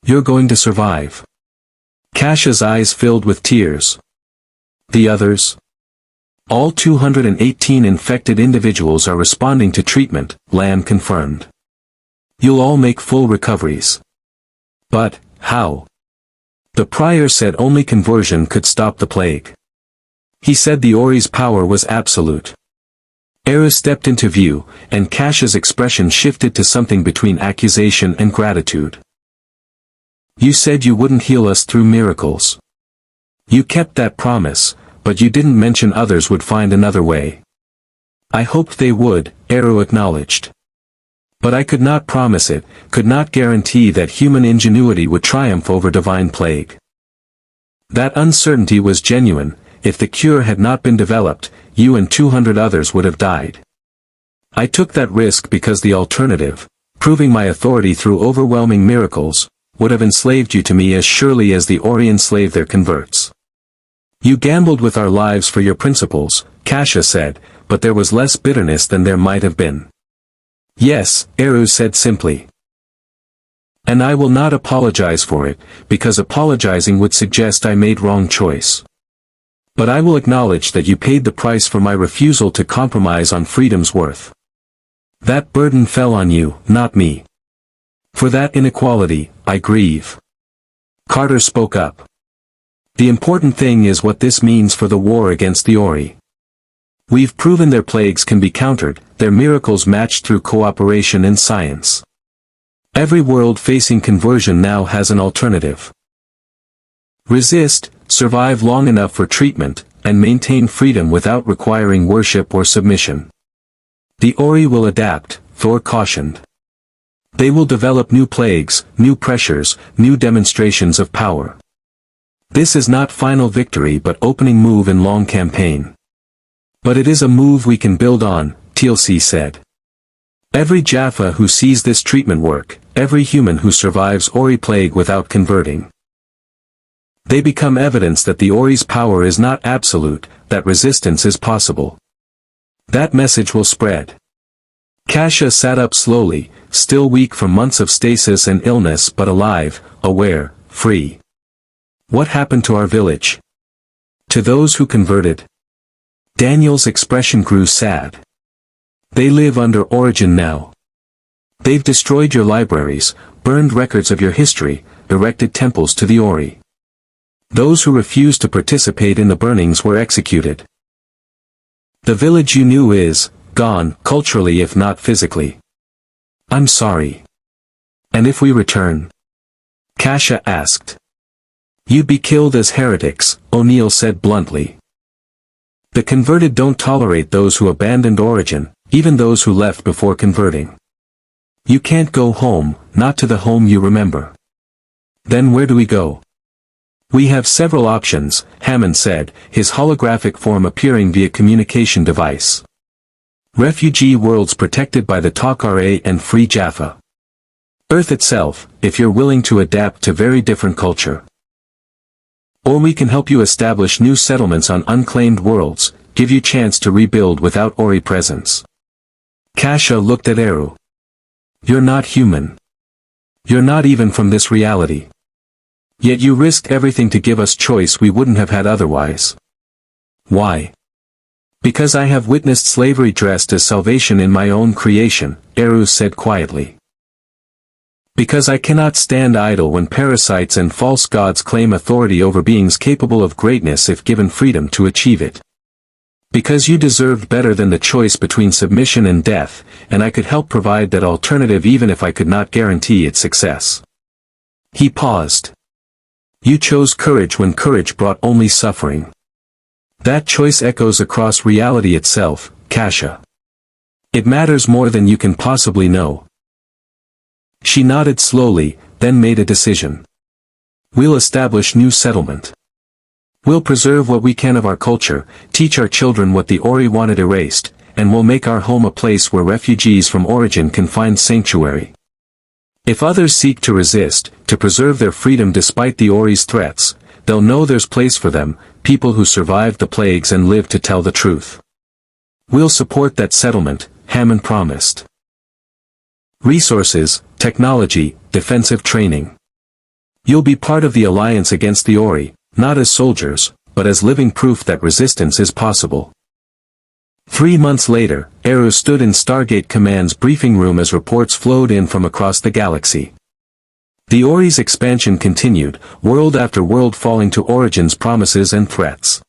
[SPEAKER 1] You're going to survive." Kasha's eyes filled with tears. "The others?" "All 218 infected individuals are responding to treatment," Lamb confirmed. "You'll all make full recoveries." "But, how?" "The prior said only conversion could stop the plague. He said the Ori's power was absolute." Eru stepped into view, and Kasha's expression shifted to something between accusation and gratitude. "You said you wouldn't heal us through miracles. You kept that promise, but you didn't mention others would find another way." "I hoped they would," Eru acknowledged. "But I could not promise it, could not guarantee that human ingenuity would triumph over divine plague. That uncertainty was genuine. If the cure had not been developed, you and 200 others would have died. I took that risk because the alternative, proving my authority through overwhelming miracles, would have enslaved you to me as surely as the Ori enslave their converts. You gambled with our lives for your principles," Kasha said, "but there was less bitterness than there might have been." "Yes," Eru said simply. "And I will not apologize for it, because apologizing would suggest I made wrong choice. But I will acknowledge that you paid the price for my refusal to compromise on freedom's worth. That burden fell on you, not me. For that inequality, I grieve." Carter spoke up. "The important thing is what this means for the war against the Ori. We've proven their plagues can be countered, their miracles matched through cooperation and science. Every world facing conversion now has an alternative. Resist, survive long enough for treatment, and maintain freedom without requiring worship or submission. The Ori will adapt," Thor cautioned. "They will develop new plagues, new pressures, new demonstrations of power. This is not final victory but opening move in long campaign. But it is a move we can build on," TLC said. "Every Jaffa who sees this treatment work, every human who survives Ori plague without converting. They become evidence that the Ori's power is not absolute, that resistance is possible. That message will spread." Kasha sat up slowly, still weak from months of stasis and illness but alive, aware, free. "What happened to our village? To those who converted?" Daniel's expression grew sad. "They live under Origin now. They've destroyed your libraries, burned records of your history, erected temples to the Ori. Those who refused to participate in the burnings were executed. The village you knew is gone, culturally if not physically. I'm sorry. And if we return?" Kasha asked. "You'd be killed as heretics," O'Neill said bluntly. "The converted don't tolerate those who abandoned Origin, even those who left before converting. You can't go home, not to the home you remember." "Then where do we go?" "We have several options," Hammond said, his holographic form appearing via communication device. "Refugee worlds protected by the Tolkien and free Jaffa. Earth itself, if you're willing to adapt to very different culture. Or we can help you establish new settlements on unclaimed worlds, give you chance to rebuild without Ori presence." Kasha looked at Eru. You're not human. You're not even from this reality. Yet you risked everything to give us choice we wouldn't have had otherwise. Why? Because I have witnessed slavery dressed as salvation in my own creation, Eru said quietly. Because I cannot stand idle when parasites and false gods claim authority over beings capable of greatness if given freedom to achieve it. Because you deserved better than the choice between submission and death, and I could help provide that alternative even if I could not guarantee its success. He paused. You chose courage when courage brought only suffering. That choice echoes across reality itself, Kasha. It matters more than you can possibly know. She nodded slowly, then made a decision. We'll establish new settlement. We'll preserve what we can of our culture, teach our children what the Ori wanted erased, and we'll make our home a place where refugees from origin can find sanctuary. If others seek to resist, to preserve their freedom despite the Ori's threats, they'll know there's place for them, people who survived the plagues and lived to tell the truth. We'll support that settlement, Hammond promised. Resources, technology, defensive training. You'll be part of the alliance against the Ori, not as soldiers, but as living proof that resistance is possible. 3 months later, Eru stood in Stargate Command's briefing room as reports flowed in from across the galaxy. The Ori's expansion continued, world after world falling to Origin's promises and threats.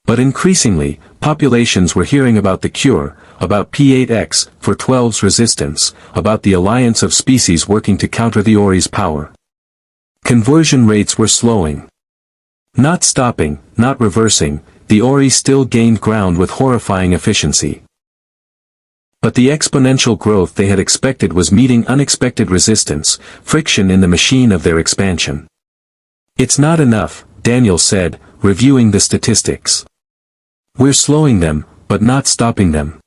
[SPEAKER 1] But increasingly, populations were hearing about the cure, about P8X, for 12's resistance, about the alliance of species working to counter the Ori's power. Conversion rates were slowing. Not stopping, not reversing, the Ori still gained ground with horrifying efficiency. But the exponential growth they had expected was meeting unexpected resistance, friction in the machine of their expansion. It's not enough, Daniel said, reviewing the statistics. We're slowing them, but not stopping them.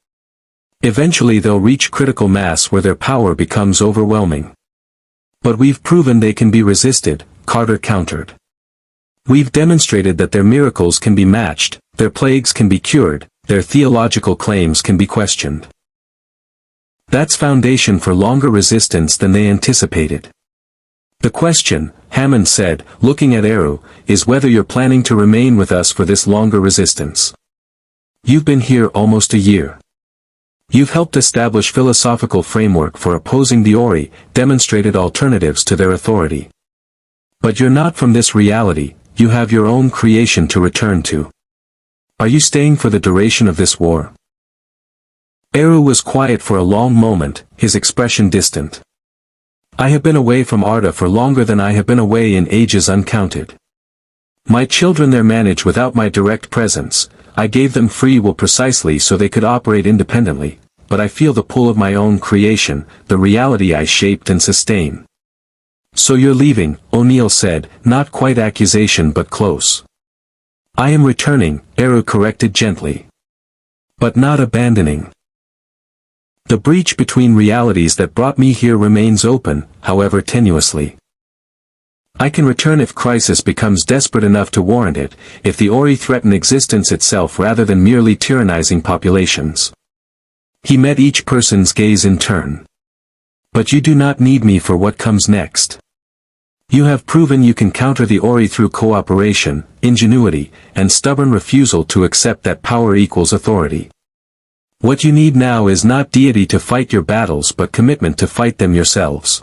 [SPEAKER 1] Eventually they'll reach critical mass where their power becomes overwhelming. But we've proven they can be resisted, Carter countered. We've demonstrated that their miracles can be matched, their plagues can be cured, their theological claims can be questioned. That's foundation for longer resistance than they anticipated. The question, Hammond said, looking at Eru, is whether you're planning to remain with us for this longer resistance. You've been here almost a year. You've helped establish philosophical framework for opposing the Ori, demonstrated alternatives to their authority. But you're not from this reality, you have your own creation to return to. Are you staying for the duration of this war? Eru was quiet for a long moment, his expression distant. I have been away from Arda for longer than I have been away in ages uncounted. My children there manage without my direct presence. I gave them free will precisely so they could operate independently, but I feel the pull of my own creation, the reality I shaped and sustain. So you're leaving, O'Neill said, not quite accusation but close. I am returning, Eru corrected gently. But not abandoning. The breach between realities that brought me here remains open, however tenuously. I can return if crisis becomes desperate enough to warrant it, if the Ori threaten existence itself rather than merely tyrannizing populations. He met each person's gaze in turn. But you do not need me for what comes next. You have proven you can counter the Ori through cooperation, ingenuity, and stubborn refusal to accept that power equals authority. What you need now is not deity to fight your battles but commitment to fight them yourselves.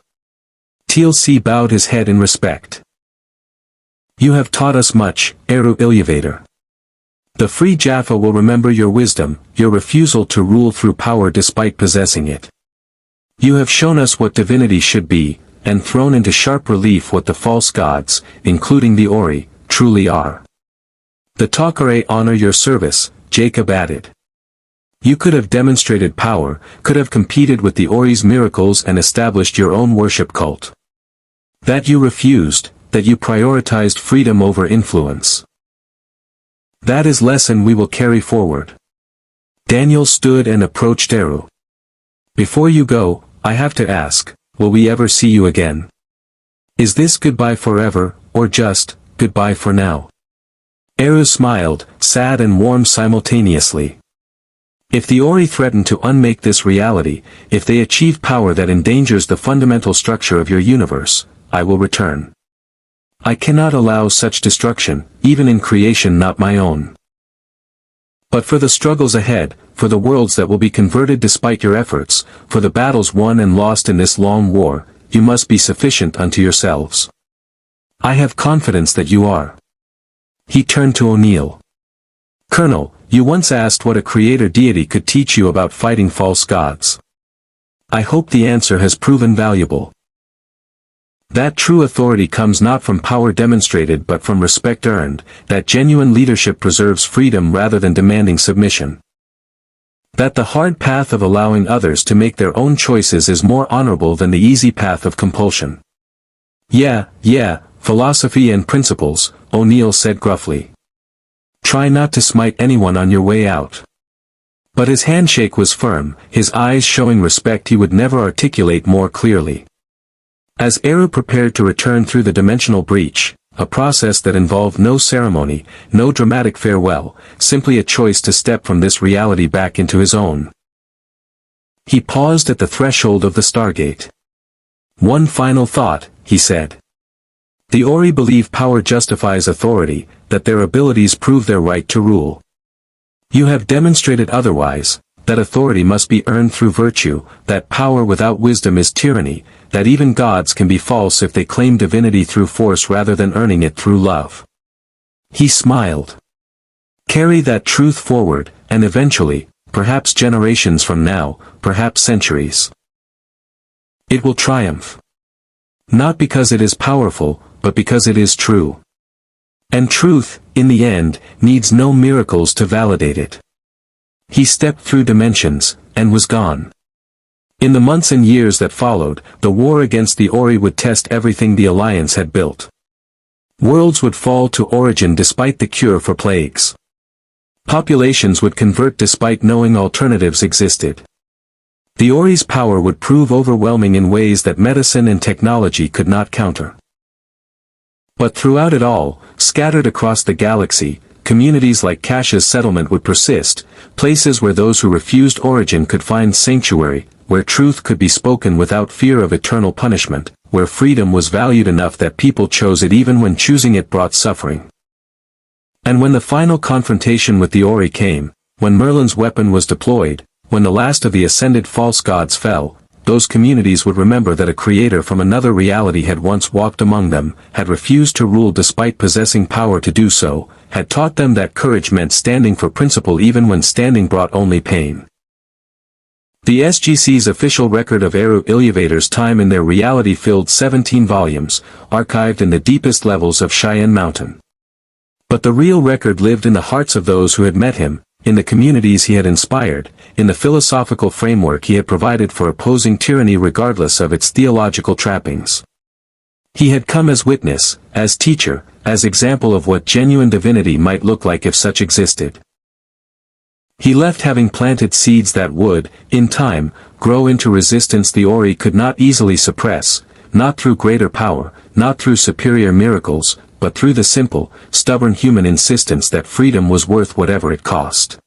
[SPEAKER 1] TLC bowed his head in respect. You have taught us much, Eru Ilúvatar. The free Jaffa will remember your wisdom, your refusal to rule through power despite possessing it. You have shown us what divinity should be, and thrown into sharp relief what the false gods, including the Ori, truly are. The Takare honor your service, Jacob added. You could have demonstrated power, could have competed with the Ori's miracles and established your own worship cult. That you refused, that you prioritized freedom over influence. That is lesson we will carry forward. Daniel stood and approached Eru. Before you go, I have to ask, will we ever see you again? Is this goodbye forever, or just, goodbye for now? Eru smiled, sad and warm simultaneously. If the Ori threaten to unmake this reality, if they achieve power that endangers the fundamental structure of your universe, I will return. I cannot allow such destruction, even in creation not my own. But for the struggles ahead, for the worlds that will be converted despite your efforts, for the battles won and lost in this long war, you must be sufficient unto yourselves. I have confidence that you are. He turned to O'Neill. Colonel, you once asked what a creator deity could teach you about fighting false gods. I hope the answer has proven valuable. That true authority comes not from power demonstrated but from respect earned, that genuine leadership preserves freedom rather than demanding submission. That the hard path of allowing others to make their own choices is more honorable than the easy path of compulsion. Yeah, philosophy and principles, O'Neill said gruffly. Try not to smite anyone on your way out. But his handshake was firm, his eyes showing respect he would never articulate more clearly. As Eru prepared to return through the dimensional breach, a process that involved no ceremony, no dramatic farewell, simply a choice to step from this reality back into his own. He paused at the threshold of the Stargate. One final thought, he said. The Ori believe power justifies authority, that their abilities prove their right to rule. You have demonstrated otherwise, that authority must be earned through virtue, that power without wisdom is tyranny, that even gods can be false if they claim divinity through force rather than earning it through love. He smiled. Carry that truth forward, and eventually, perhaps generations from now, perhaps centuries, it will triumph. Not because it is powerful, but because it is true. And truth, in the end, needs no miracles to validate it. He stepped through dimensions, and was gone. In the months and years that followed, the war against the Ori would test everything the Alliance had built. Worlds would fall to origin despite the cure for plagues. Populations would convert despite knowing alternatives existed. The Ori's power would prove overwhelming in ways that medicine and technology could not counter. But throughout it all, scattered across the galaxy, communities like Kasha's settlement would persist, places where those who refused origin could find sanctuary, where truth could be spoken without fear of eternal punishment, where freedom was valued enough that people chose it even when choosing it brought suffering. And when the final confrontation with the Ori came, when Merlin's weapon was deployed, when the last of the ascended false gods fell, those communities would remember that a creator from another reality had once walked among them, had refused to rule despite possessing power to do so, had taught them that courage meant standing for principle even when standing brought only pain. The SGC's official record of Eru Ilúvatar's time in their reality filled 17 volumes, archived in the deepest levels of Cheyenne Mountain. But the real record lived in the hearts of those who had met him, in the communities he had inspired, in the philosophical framework he had provided for opposing tyranny regardless of its theological trappings. He had come as witness, as teacher, as example of what genuine divinity might look like if such existed. He left having planted seeds that would, in time, grow into resistance the Ori could not easily suppress, not through greater power, not through superior miracles, but through the simple, stubborn human insistence that freedom was worth whatever it cost.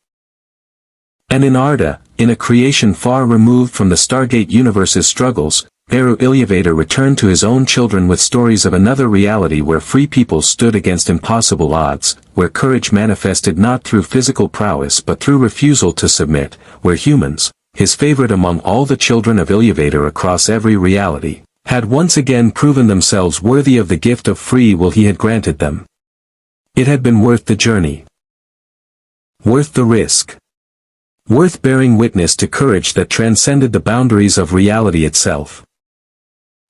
[SPEAKER 1] And in Arda, in a creation far removed from the Stargate universe's struggles, Eru Ilúvatar returned to his own children with stories of another reality where free people stood against impossible odds, where courage manifested not through physical prowess but through refusal to submit, where humans, his favorite among all the children of Ilúvatar across every reality, had once again proven themselves worthy of the gift of free will he had granted them. It had been worth the journey. Worth the risk. Worth bearing witness to courage that transcended the boundaries of reality itself.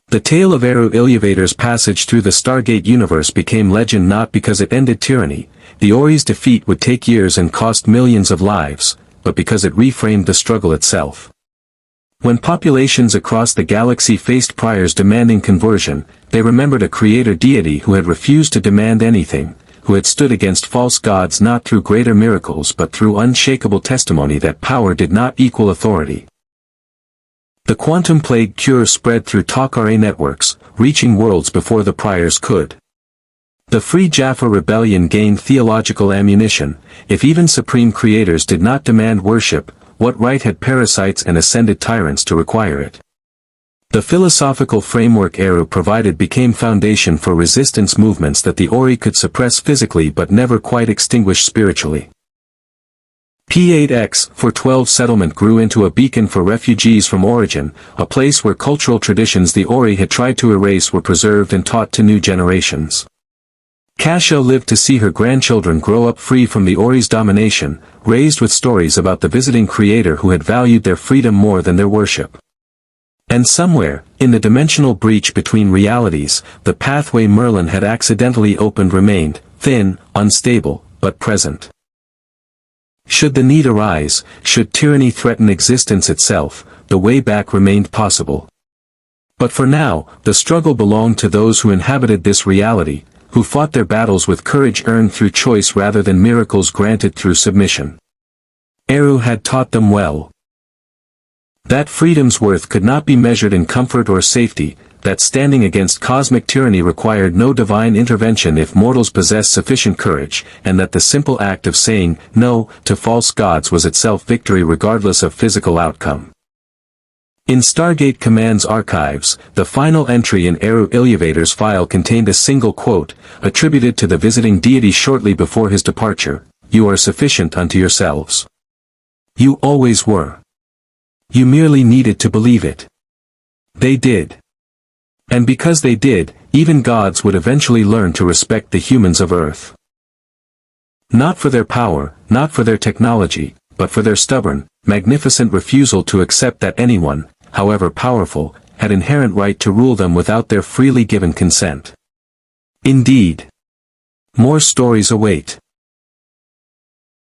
[SPEAKER 1] The tale of Eru Ilúvatar's passage through the Stargate universe became legend not because it ended tyranny, the Ori's defeat would take years and cost millions of lives, but because it reframed the struggle itself. When populations across the galaxy faced priors demanding conversion, they remembered a creator deity who had refused to demand anything, who had stood against false gods not through greater miracles but through unshakable testimony that power did not equal authority. The quantum plague cure spread through Takare networks, reaching worlds before the priors could. The Free Jaffa rebellion gained theological ammunition. If even supreme creators did not demand worship, what right had parasites and ascended tyrants to require it? The philosophical framework Eru provided became foundation for resistance movements that the Ori could suppress physically but never quite extinguish spiritually. P8X-412 settlement grew into a beacon for refugees from origin, a place where cultural traditions the Ori had tried to erase were preserved and taught to new generations. Kasha lived to see her grandchildren grow up free from the Ori's domination, raised with stories about the visiting creator who had valued their freedom more than their worship. And somewhere, in the dimensional breach between realities, the pathway Merlin had accidentally opened remained, thin, unstable, but present. Should the need arise, should tyranny threaten existence itself, the way back remained possible. But for now, the struggle belonged to those who inhabited this reality, who fought their battles with courage earned through choice rather than miracles granted through submission. Eru had taught them well that freedom's worth could not be measured in comfort or safety, that standing against cosmic tyranny required no divine intervention if mortals possessed sufficient courage, and that the simple act of saying no to false gods was itself victory regardless of physical outcome. In Stargate Command's archives, the final entry in Eru Ilúvatar's file contained a single quote, attributed to the visiting deity shortly before his departure: "You are sufficient unto yourselves. You always were. You merely needed to believe it." They did. And because they did, even gods would eventually learn to respect the humans of Earth. Not for their power, not for their technology, but for their stubborn, magnificent refusal to accept that anyone, however powerful, had inherent right to rule them without their freely given consent. Indeed. More stories await.